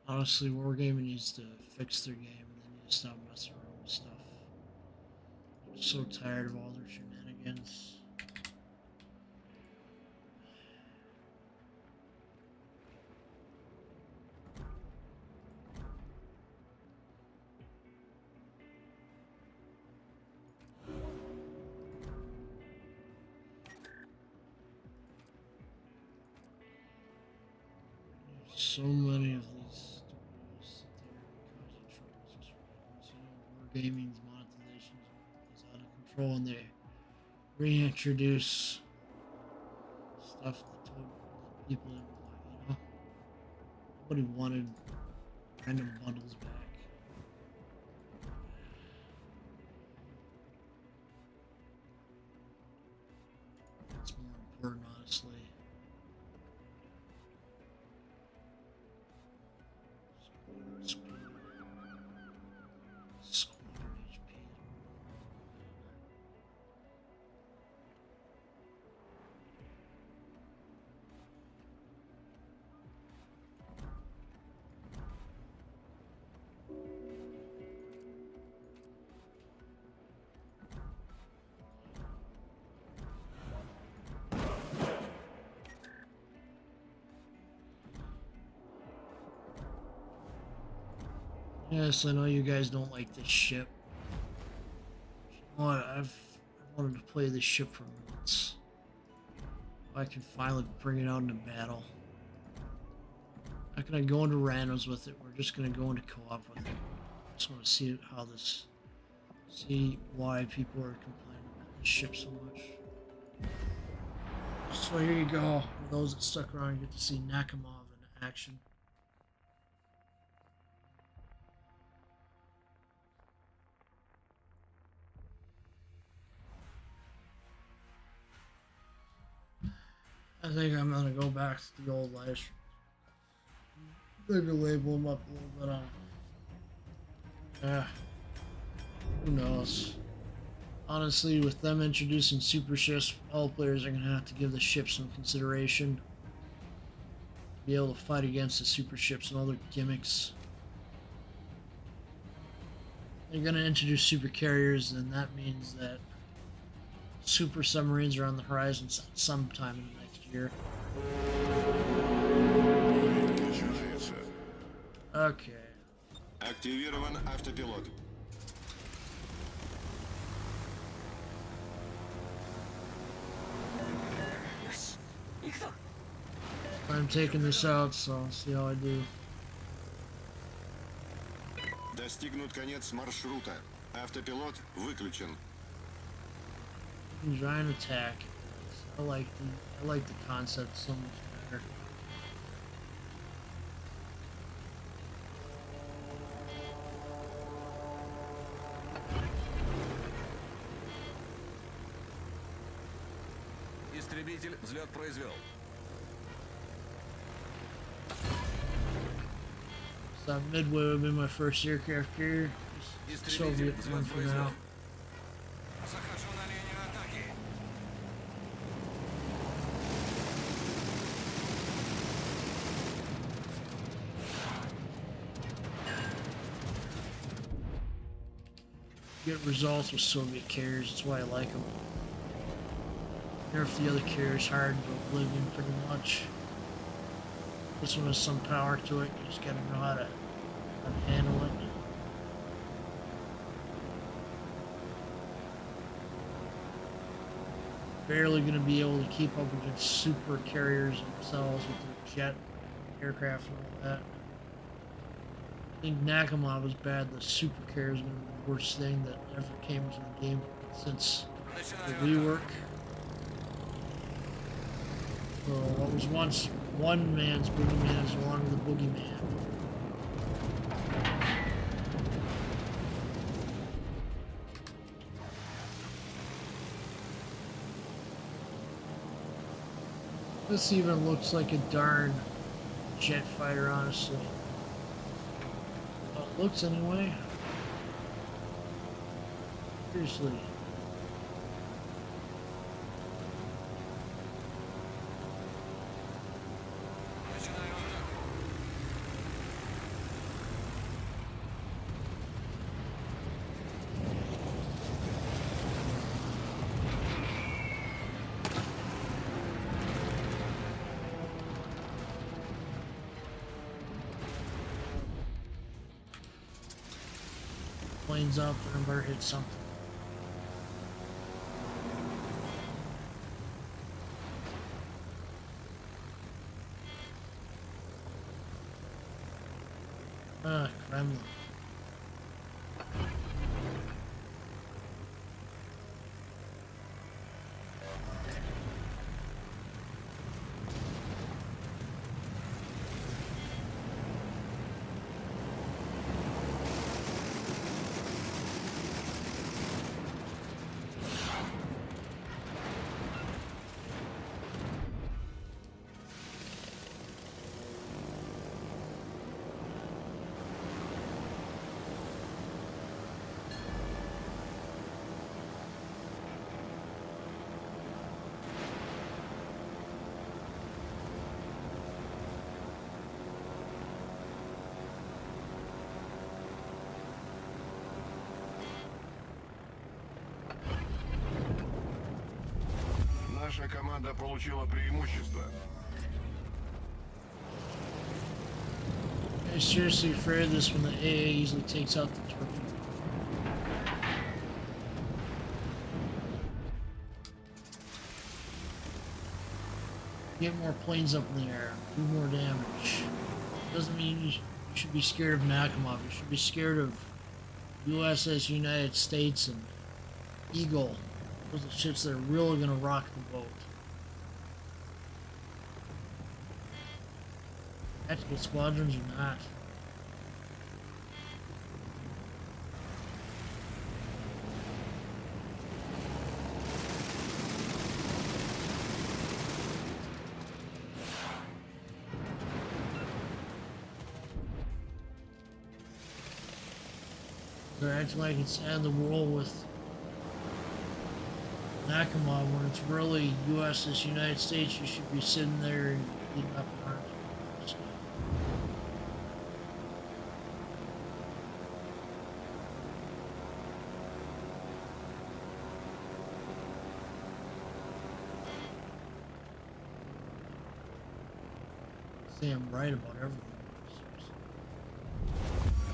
[SPEAKER 1] Honestly, Wargaming needs to fix their game and they need to stop messing around with stuff. I'm so tired of all their shenanigans. There's so many of these studios sit there and cause you trouble. It's just ridiculous. You know, Wargaming's monetization is out of control, and they reintroduce stuff that people didn't want. You know, nobody wanted random bundles back. That's more important, honestly. Squadron HP. Yes, I know you guys don't like this ship. You know what? I've wanted to play this ship for months. I can finally bring it out into battle. Not gonna go into randoms with it. We're just gonna go into co-op with it. Just want to see how this, see why people are complaining about this ship so much. So here you go. For those that stuck around, you get to see Nakamov in action. I think I'm gonna go back to the old live stream. Maybe label them up a little bit on. Yeah. Who knows? Honestly, with them introducing super ships, all players are gonna have to give the ship some consideration. Be able to fight against the super ships and other gimmicks. They're gonna introduce super carriers, and that means that super submarines are on the horizon sometime in the next year. Okay.
[SPEAKER 3] Активирован автопилот.
[SPEAKER 1] I'm taking this out, so I'll see how I do.
[SPEAKER 3] Достигнут конец маршрута. Автопилот выключен.
[SPEAKER 1] Giant attack. I like the concept so much better.
[SPEAKER 9] Истребитель взлет произвел.
[SPEAKER 1] So Midway would have been my first aircraft carrier. Soviet one for now.
[SPEAKER 4] Захожу на линию атаки.
[SPEAKER 1] Get results with Soviet carriers, that's why I like them. Nerf the other carriers hard to oblivion pretty much. This one has some power to it, you just gotta know how to handle it. barely going to be able to keep up against super carriers themselves with their jet aircraft and all that. I think Nakamov was bad. The super carrier is going to be the worst thing that ever came into the game since the rework. So what was once one man's boogeyman is no longer the boogeyman. This even looks like a darn jet fighter, honestly. Well, it looks anyway. Seriously. Planes up and I better hit something. Ah, Kremlin.
[SPEAKER 3] Наша команда получила преимущество.
[SPEAKER 1] I'm seriously afraid of this when the AA easily takes out the torpedo. Get more planes up in the air, do more damage. Doesn't mean you should be scared of Nakamov. You should be scared of USS United States and Eagle. Those are ships that are really going to rock the boat. Tactical squadrons or not. They're acting like it's end the world with Nakamov when it's really USS United States. You should be sitting there and beating up arms. Say I'm right about everything.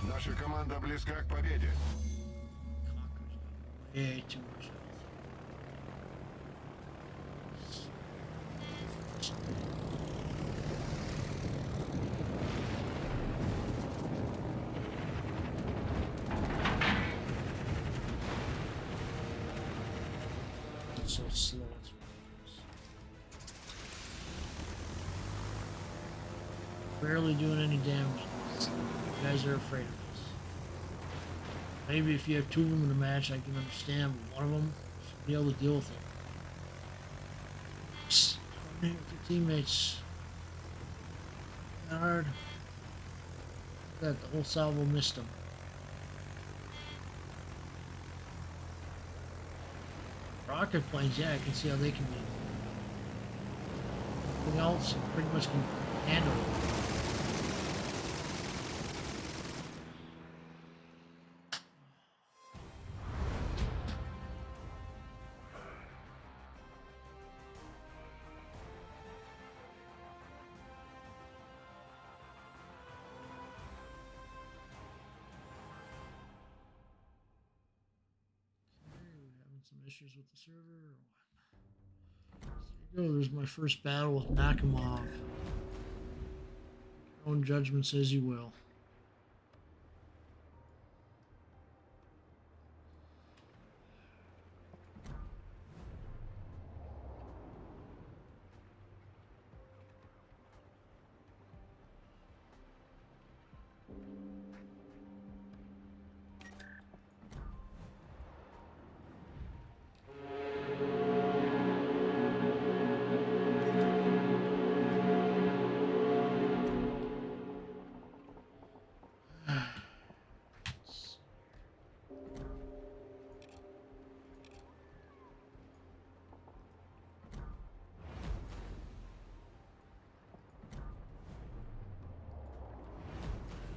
[SPEAKER 3] Наша команда близка к победе.
[SPEAKER 1] Conquer's got way too much health. It's so slow. It's ridiculous. Barely doing any damage. You guys are afraid of this. Maybe if you have two of them in a match, I can understand, but one of them should be able to deal with it. Just coordinate with your teammates. Not hard. That the whole salvo missed him. Rocket planes, yeah, I can see how they can be. Everything else pretty much can handle it. Some issues with the server or what? There you go, there's my first battle with Nakamov. Your own judgment says you will.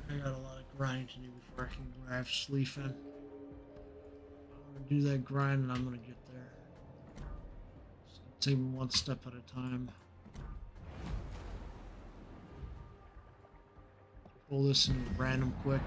[SPEAKER 1] I got a lot of grinding to do before I can grab sleep in. I'm gonna do that grind and I'm gonna get there. Just gonna take me one step at a time. Pull this in random quick.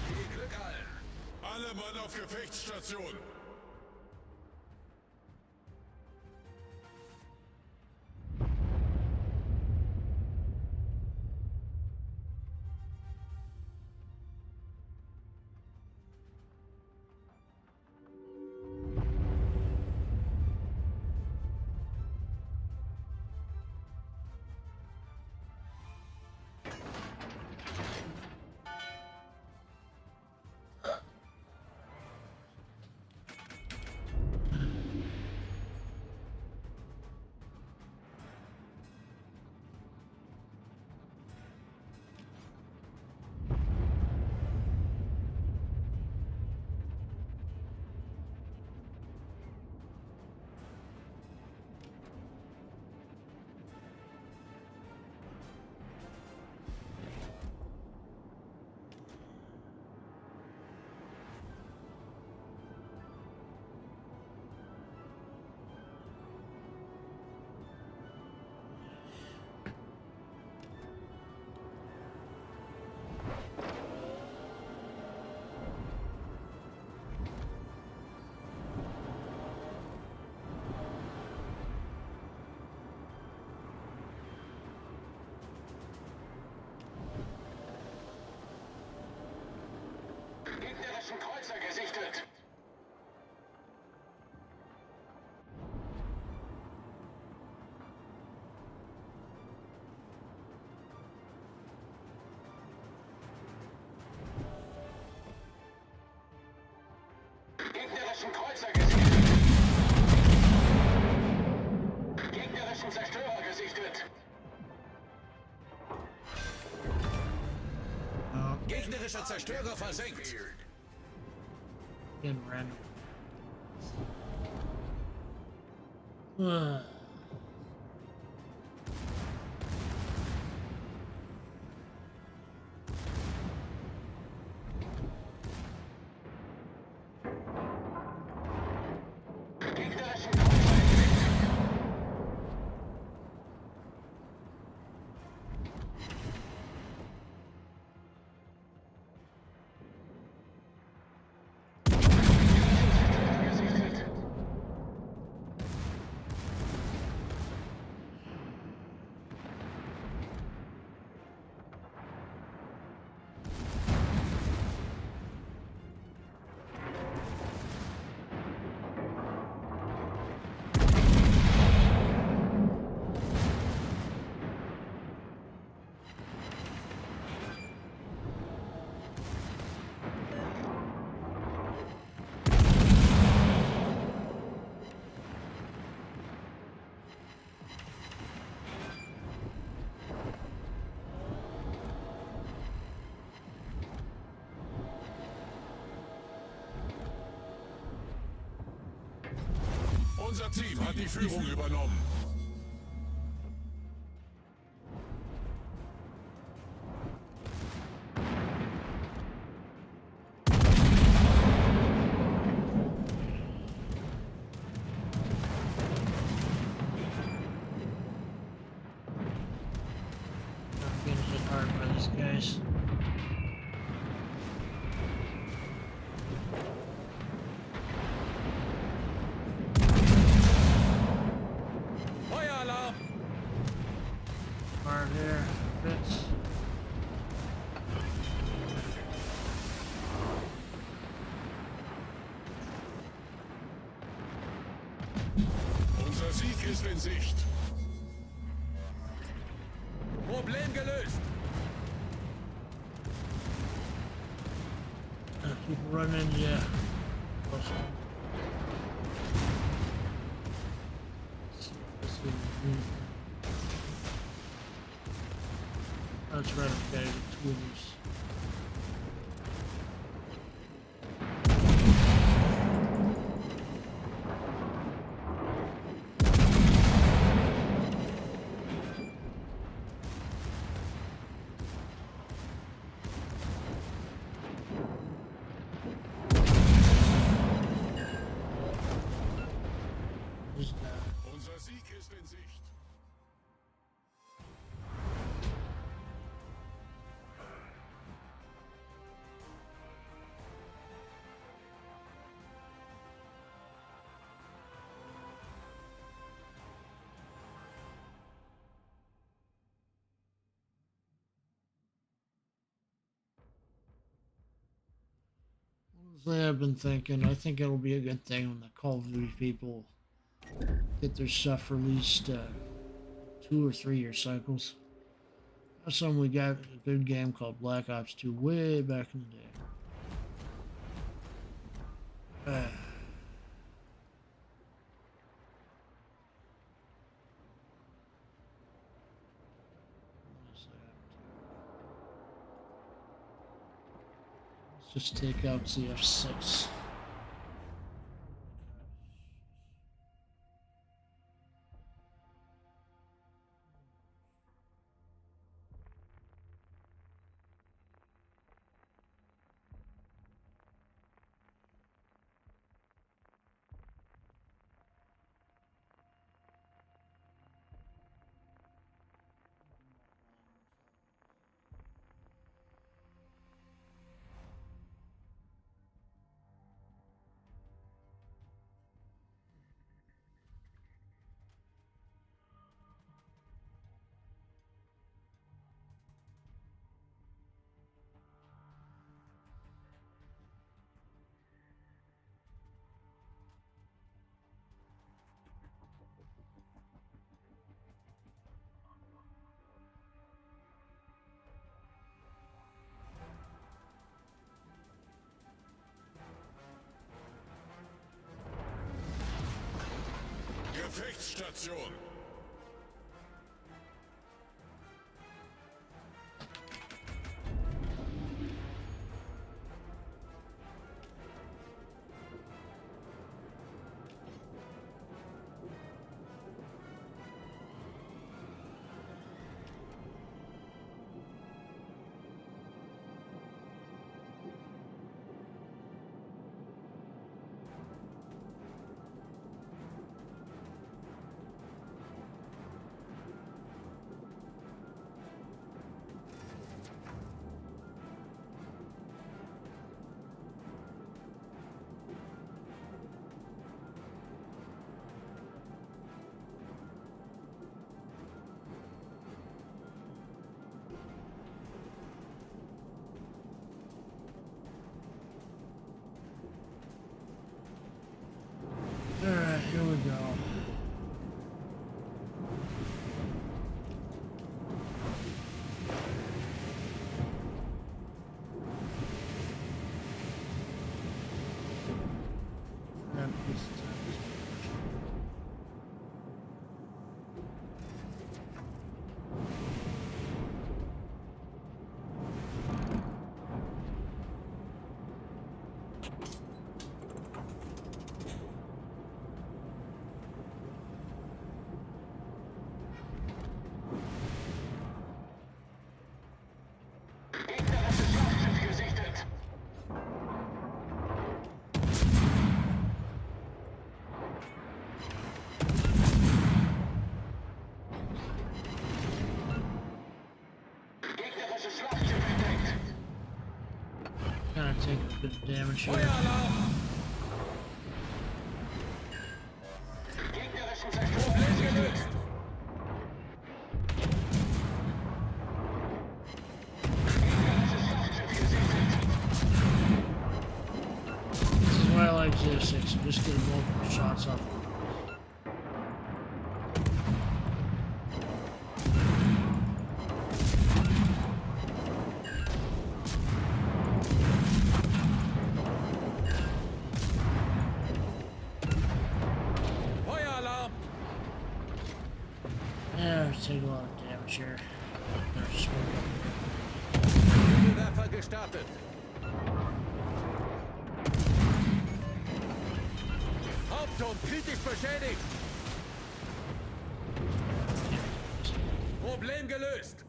[SPEAKER 4] Viel Glück allen!
[SPEAKER 3] Alle Mann auf Gefechtsstation!
[SPEAKER 8] Gegnerischen Kreuzer gesichtet. Gegnerischen Kreuzer gesichtet. Gegnerischen Zerstörer gesichtet.
[SPEAKER 4] Gegnerischer Zerstörer versenkt!
[SPEAKER 1] Again, random. Ugh.
[SPEAKER 8] Gegnerischen Kreuzer gesichtet. Gesichtet.
[SPEAKER 3] Unser Team hat die Führung übernommen.
[SPEAKER 1] I'm getting hit hard by these guys.
[SPEAKER 9] Feueralarm!
[SPEAKER 1] Hard here, bits.
[SPEAKER 3] Unser Sieg ist in Sicht.
[SPEAKER 9] Problem gelöst!
[SPEAKER 1] Keep running, yeah. Let's see if this is anything. That's right, I've got to get two of these. Who's that?
[SPEAKER 3] Unser Sieg ist in Sicht.
[SPEAKER 1] Honestly, I've been thinking, I think it'll be a good thing when the Call of Duty people get their stuff released 2 or 3 year cycles. That's something we got a good game called Black Ops 2 way back in the day. Let's just take out CF6.
[SPEAKER 3] Gefechtsstation.
[SPEAKER 1] Alright, here we go. Grab a piece of time. damage here.
[SPEAKER 9] Feueralarm!
[SPEAKER 8] Gegnerischen
[SPEAKER 9] Problem gelöst!
[SPEAKER 1] This is why I like Z6. You just get multiple shots off.
[SPEAKER 9] Feueralarm!
[SPEAKER 1] Yeah, take a lot of damage here. There's smoke up
[SPEAKER 9] Kugelwerfer gestartet. Hauptturm kritisch beschädigt. Problem gelöst.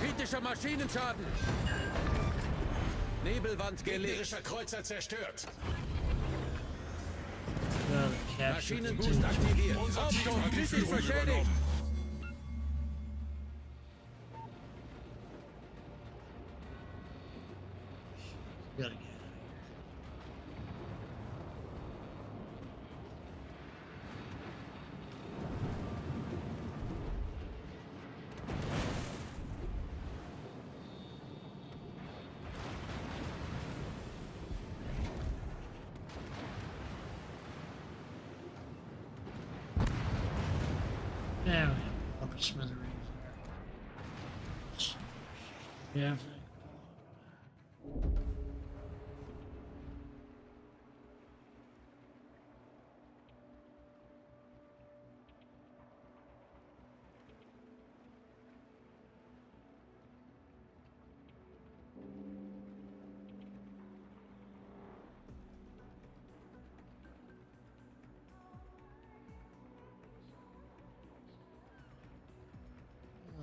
[SPEAKER 9] Kritischer Maschinenschaden. Nebelwand gelegt.
[SPEAKER 8] Gegnerischer Kreuzer zerstört.
[SPEAKER 1] here. Capture
[SPEAKER 9] Maschinenboost aktiviert. Hauptturm kritisch beschädigt.
[SPEAKER 1] Gotta get out of here. Now we have up to smithereens there. Yeah.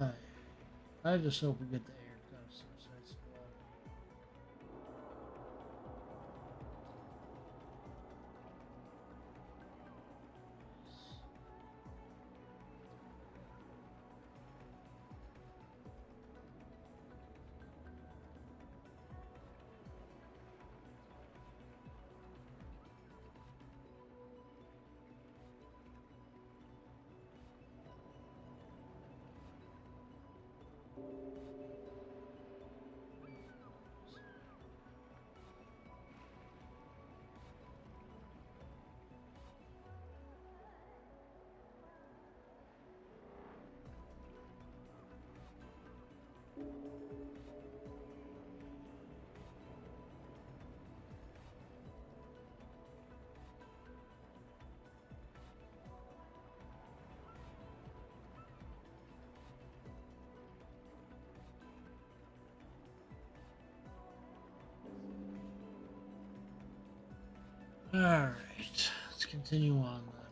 [SPEAKER 1] Alright. I just hope we get the air cut of Suicide Squad. Alright, let's continue on then.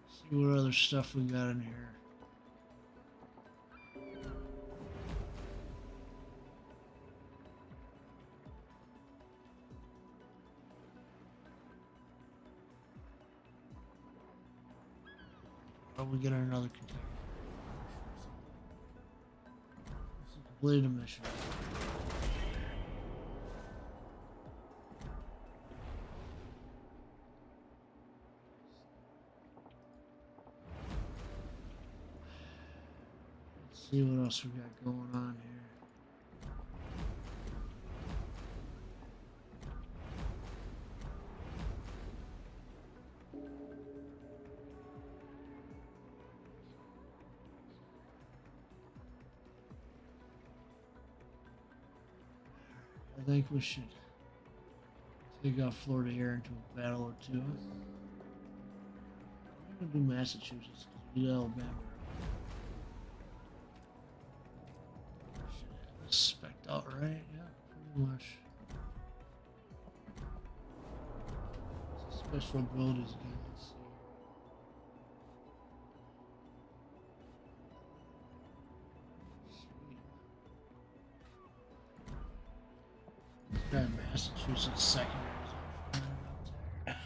[SPEAKER 1] See what other stuff we got in here. Oh, we get another container. Let's complete a mission. Let's see what else we got going on here. I think we should take off Florida Air into a battle or two. I'm gonna do Massachusetts because we did Alabama. Should have this spec'd out, right? Yeah, pretty much. Special abilities again. Let's see. Sweet. Got Massachusetts secondaries up there.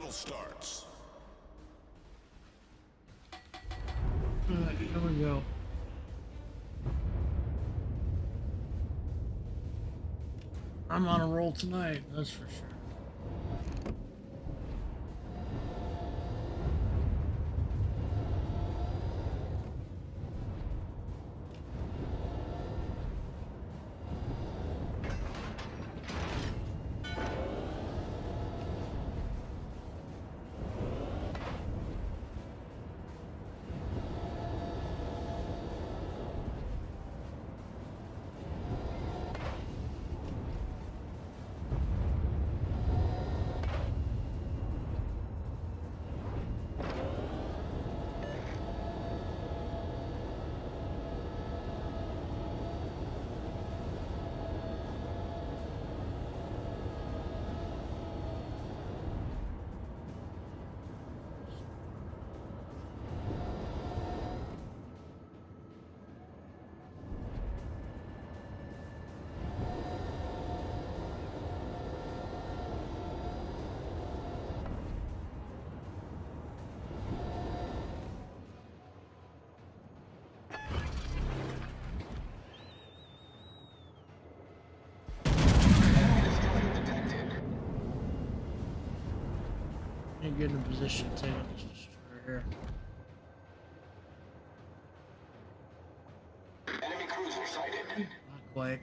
[SPEAKER 3] battle starts.
[SPEAKER 1] Alright, here we go. I'm on a roll tonight, that's for sure. Get in a position to take out this destroyer here.
[SPEAKER 8] Enemy cruiser sighted.
[SPEAKER 1] Not quite.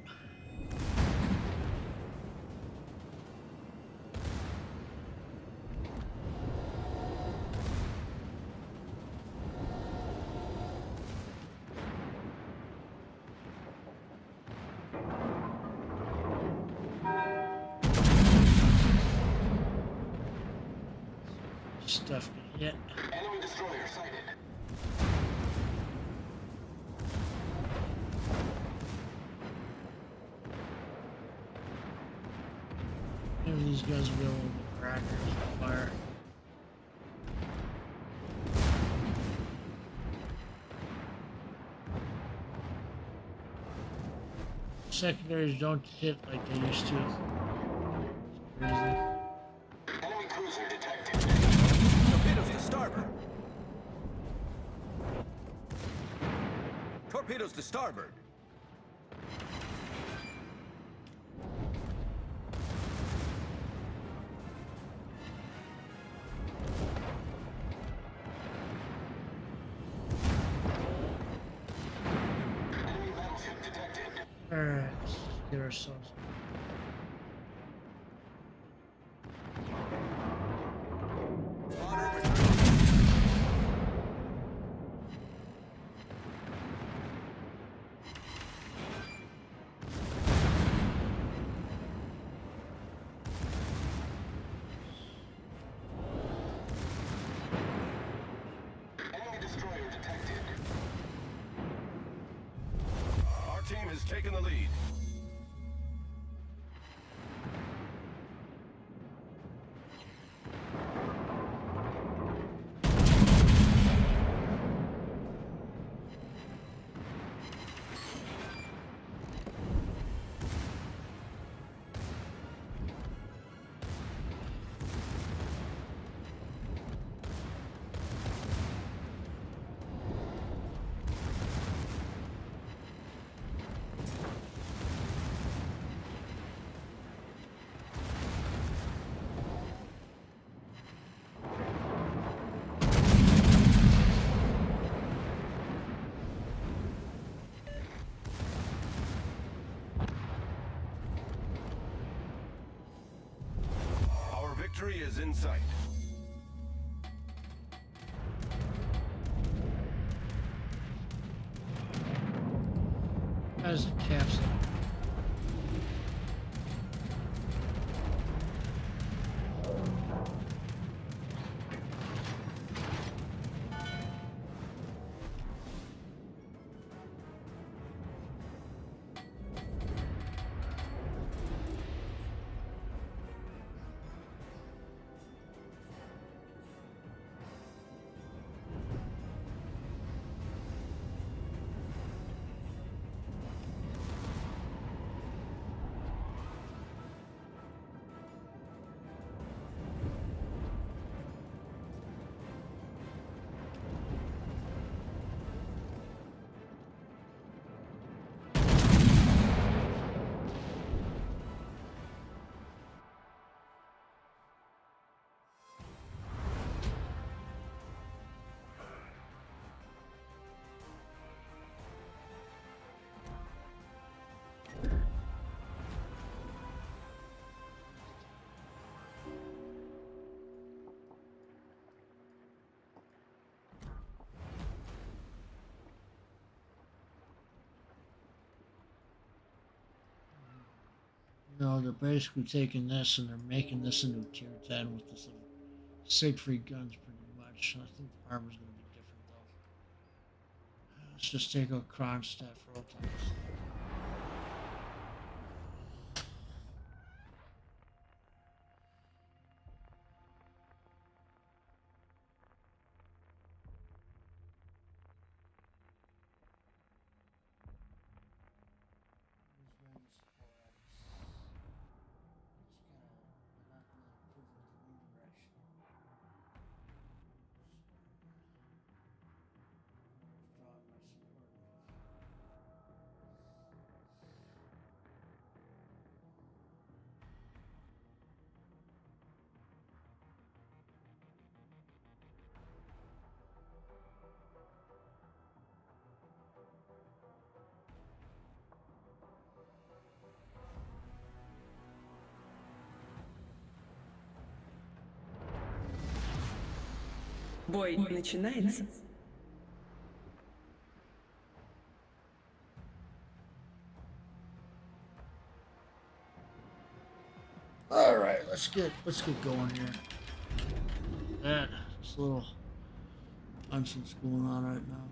[SPEAKER 1] Stuff can hit.
[SPEAKER 8] Enemy destroyer sighted.
[SPEAKER 1] Maybe these guys will be able to crackers with fire. Secondaries don't hit like they used to. It's crazy.
[SPEAKER 8] Enemy cruiser detected.
[SPEAKER 5] Torpedoes to starboard. Torpedoes to starboard.
[SPEAKER 8] Enemy battleship detected.
[SPEAKER 1] Alright, let's get ourselves.
[SPEAKER 8] Enemy destroyer detected.
[SPEAKER 3] Our team has taken the lead. Our victory is in sight.
[SPEAKER 1] That is a capsule. You know, they're basically taking this and they're making this into a tier 10 with this little Siegfried guns pretty much. I think the armor's going to be different though. Let's just take out Kronstadt for all time's sake.
[SPEAKER 10] Бой начинается.
[SPEAKER 1] All right, let's get going here. This little nonsense going on right now.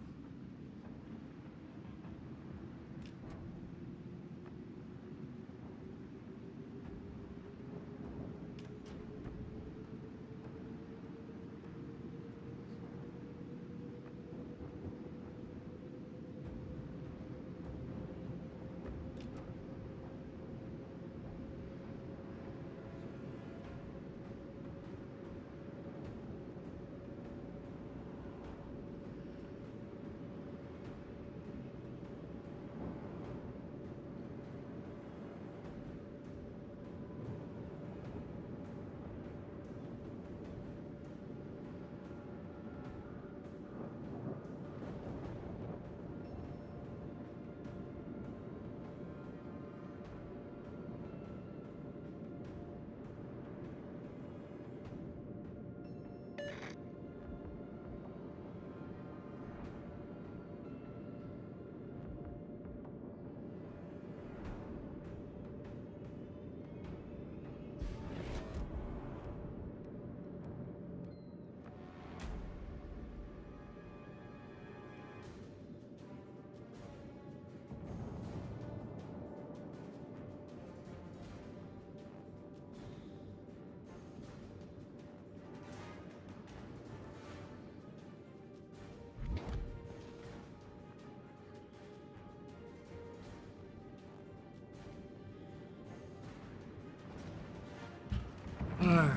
[SPEAKER 1] Alright.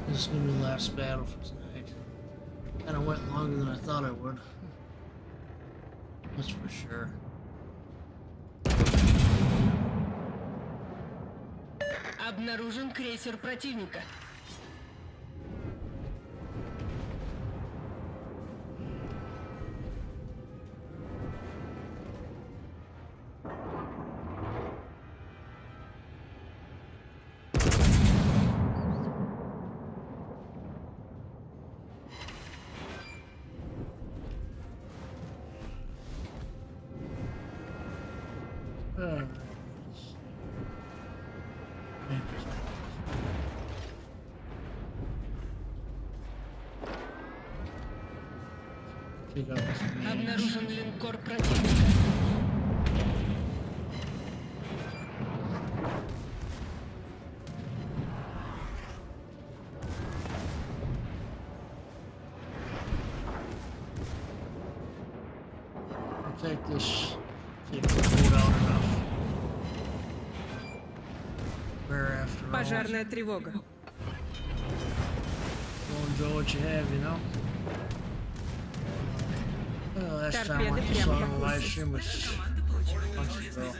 [SPEAKER 1] This is gonna be the last battle for tonight. Kinda went longer than I thought I would. That's for sure.
[SPEAKER 10] Обнаружен крейсер противника. Обнаружен линкор противника.
[SPEAKER 1] Take this boat out enough. Where after all,
[SPEAKER 10] Пожарная тревога.
[SPEAKER 1] go enjoy what you have, you know. Well, last time I saw on the live stream was months ago.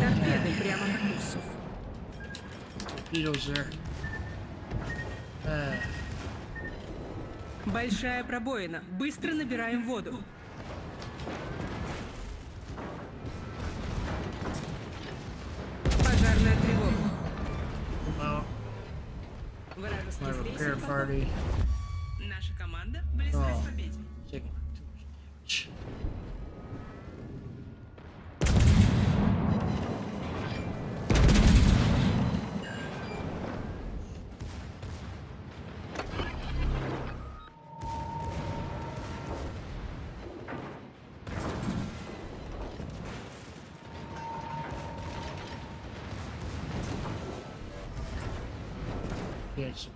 [SPEAKER 10] Торпеды прямо на курсу.
[SPEAKER 1] Torpedoes there.
[SPEAKER 10] Большая пробоина. Быстро набираем воду. Пожарная тревога.
[SPEAKER 1] Well, my
[SPEAKER 10] Вражеский
[SPEAKER 1] repair
[SPEAKER 10] крейсер.
[SPEAKER 1] party.
[SPEAKER 10] Наша команда близка к победе.
[SPEAKER 1] Taking too much damage. Yeah, support.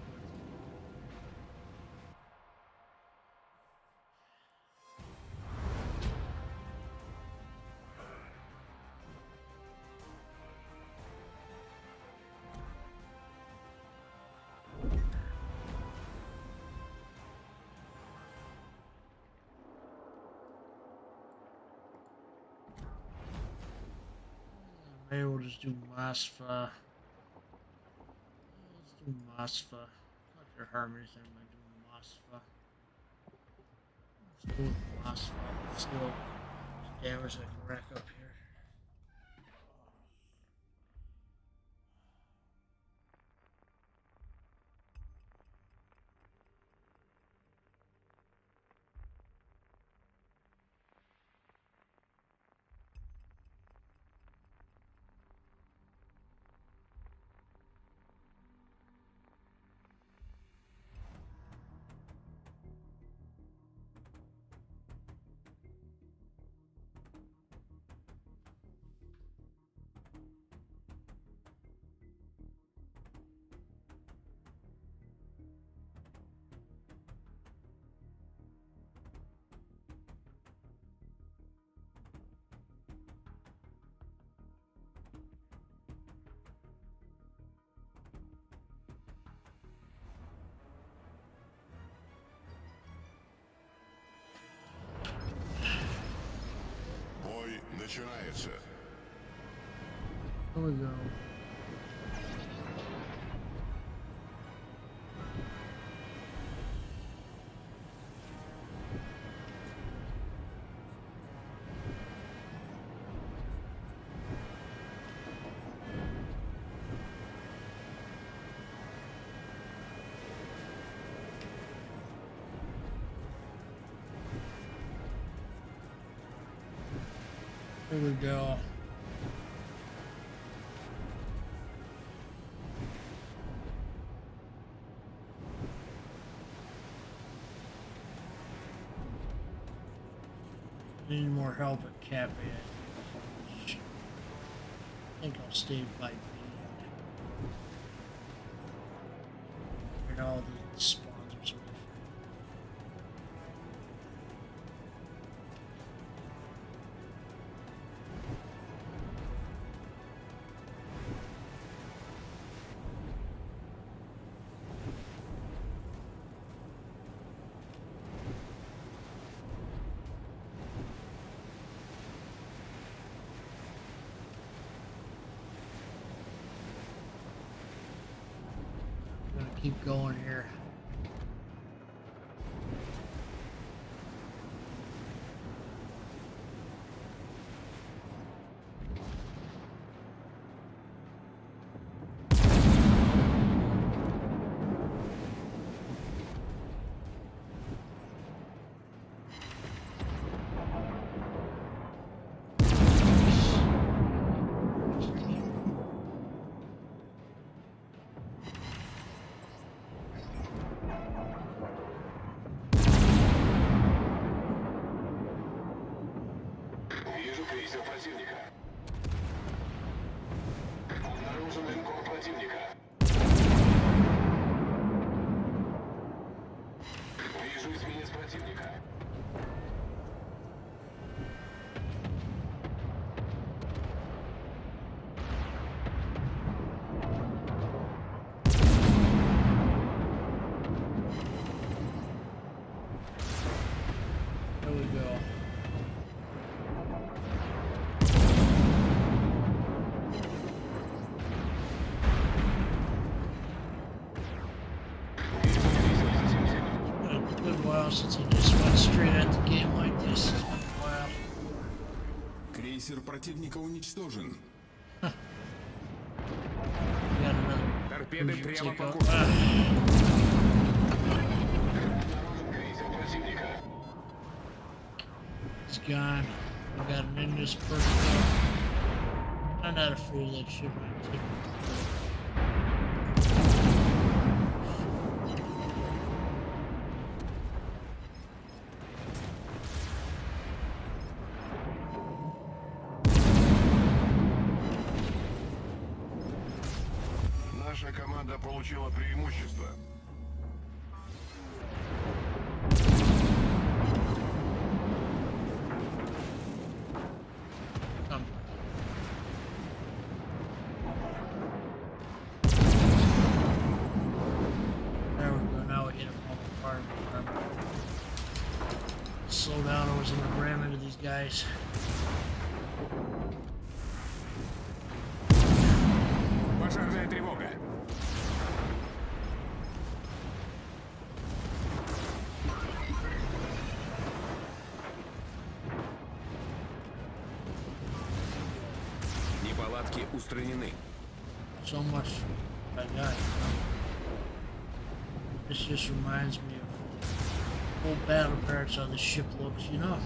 [SPEAKER 1] Maybe we'll just do Masfa. Let's do Masfa. Not gonna harm anything by doing Masfa. Let's do Masfa. Let's see what damage I can rack up here.
[SPEAKER 3] Бой начинается.
[SPEAKER 1] Here we go. Here we go. Need more help at Cappy. I think I'll stay by B. And all the sponsors. Keep going here.
[SPEAKER 3] Вижу крейсер противника. Обнаружен линкор противника. Вижу эсминец противника.
[SPEAKER 1] There we go. Good while since I just went straight at the game like this. It's been a while.
[SPEAKER 3] Крейсер противника уничтожен.
[SPEAKER 1] We got another
[SPEAKER 9] Торпеды
[SPEAKER 1] cruiser
[SPEAKER 9] прямо
[SPEAKER 1] take
[SPEAKER 9] по
[SPEAKER 1] out.
[SPEAKER 9] курсу.
[SPEAKER 3] Обнаружен крейсер противника.
[SPEAKER 1] It's gone. We got an Indus Perk. I'm not afraid of that ship. I'm taking
[SPEAKER 3] Наша команда команда получила преимущество.
[SPEAKER 1] Come. There we go. Now we hit a fall apart. Slow down, I was gonna ram into these guys.
[SPEAKER 7] Пожарная тревога. Неполадки устранены.
[SPEAKER 1] So much I got. This just reminds me of old battle parrots, how the ship looks, you know?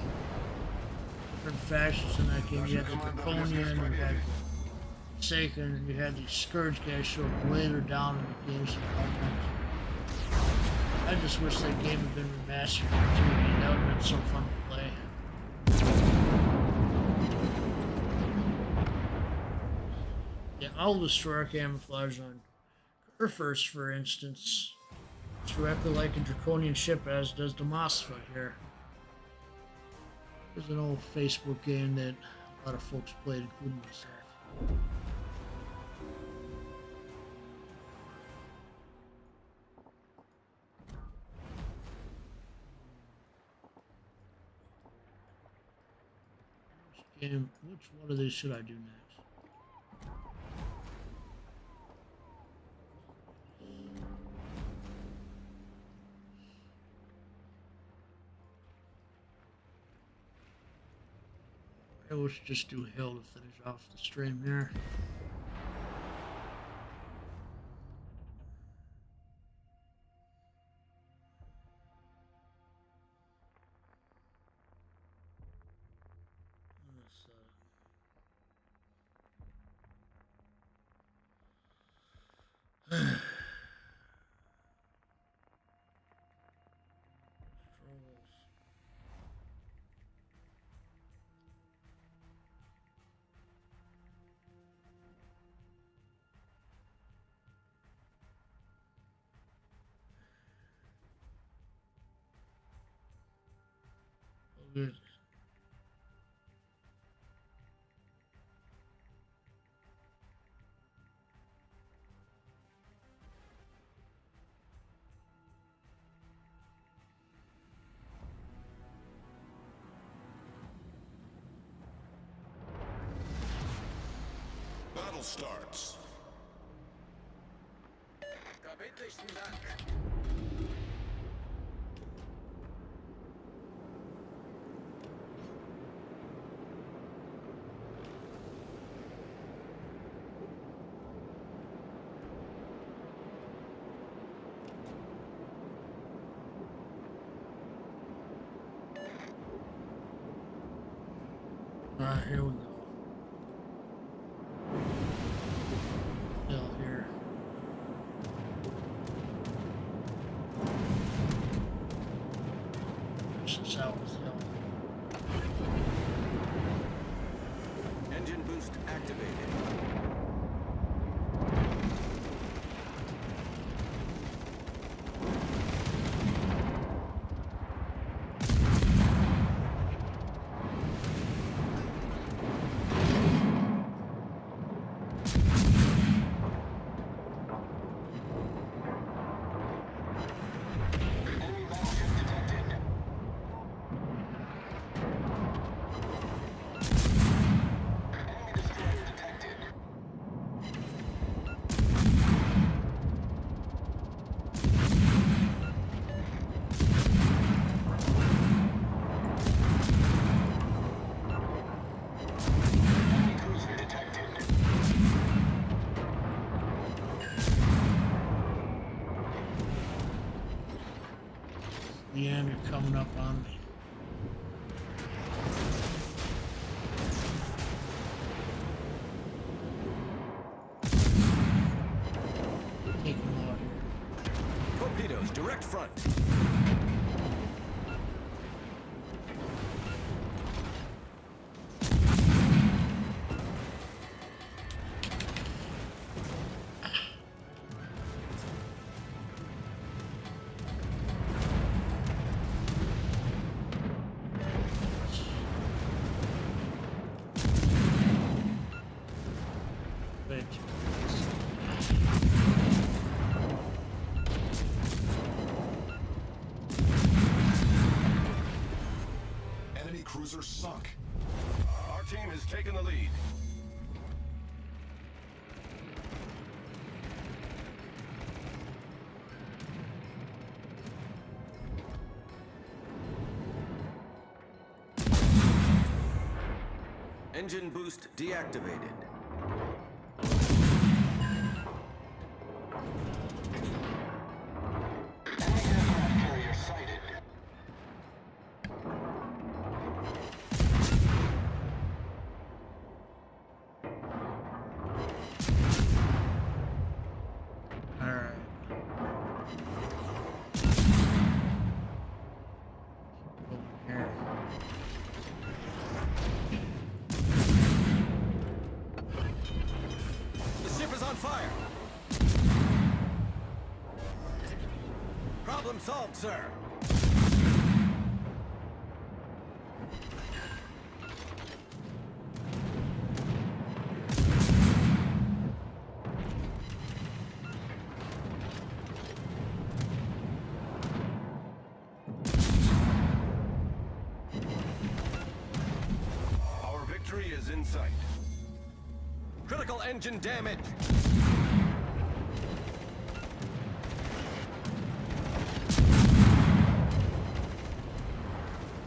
[SPEAKER 1] Different factions in that game. You had the Draconian, you had Forsaken, and you had these Scourge guys show up later down in the games. I just wish that game had been remastered in 3D. That would have been so fun to play. Yeah, I'll destroy our camouflage on Earthers, for instance. It's directly like a Draconian ship, as does Demosfa here. There's an old Facebook game that a lot of folks played, including myself. Which one of these should I do next? Let's just do Hill to finish off the stream here. Good.
[SPEAKER 3] Battle starts.
[SPEAKER 2] Verbindlichsten Dank.
[SPEAKER 1] Alright, here we go. Still here. Finish this out with Hill.
[SPEAKER 5] Engine boost activated.
[SPEAKER 1] Leander coming up on me. Take him out here.
[SPEAKER 5] Torpedoes, direct front.
[SPEAKER 1] Wait.
[SPEAKER 3] Enemy cruisers sunk. Our team has taken the lead.
[SPEAKER 5] Engine boost deactivated.
[SPEAKER 8] Carrier sighted.
[SPEAKER 1] Alright. Over here.
[SPEAKER 5] The ship is on fire. Problem solved, sir.
[SPEAKER 3] Our victory is in sight.
[SPEAKER 5] Critical engine damage.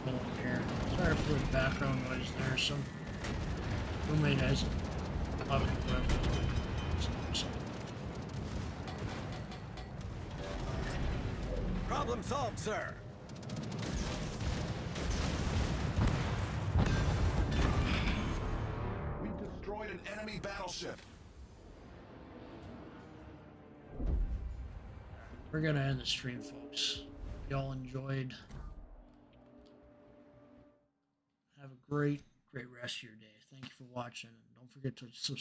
[SPEAKER 1] Over here. Sorry for the background noise there. Some roommate has a lot of equipment.
[SPEAKER 5] Problem solved, sir.
[SPEAKER 3] We destroyed an enemy battleship.
[SPEAKER 1] We're gonna end the stream, folks. Y'all enjoyed. Have a great rest of your day. Thank you for watching. And don't forget to subscribe.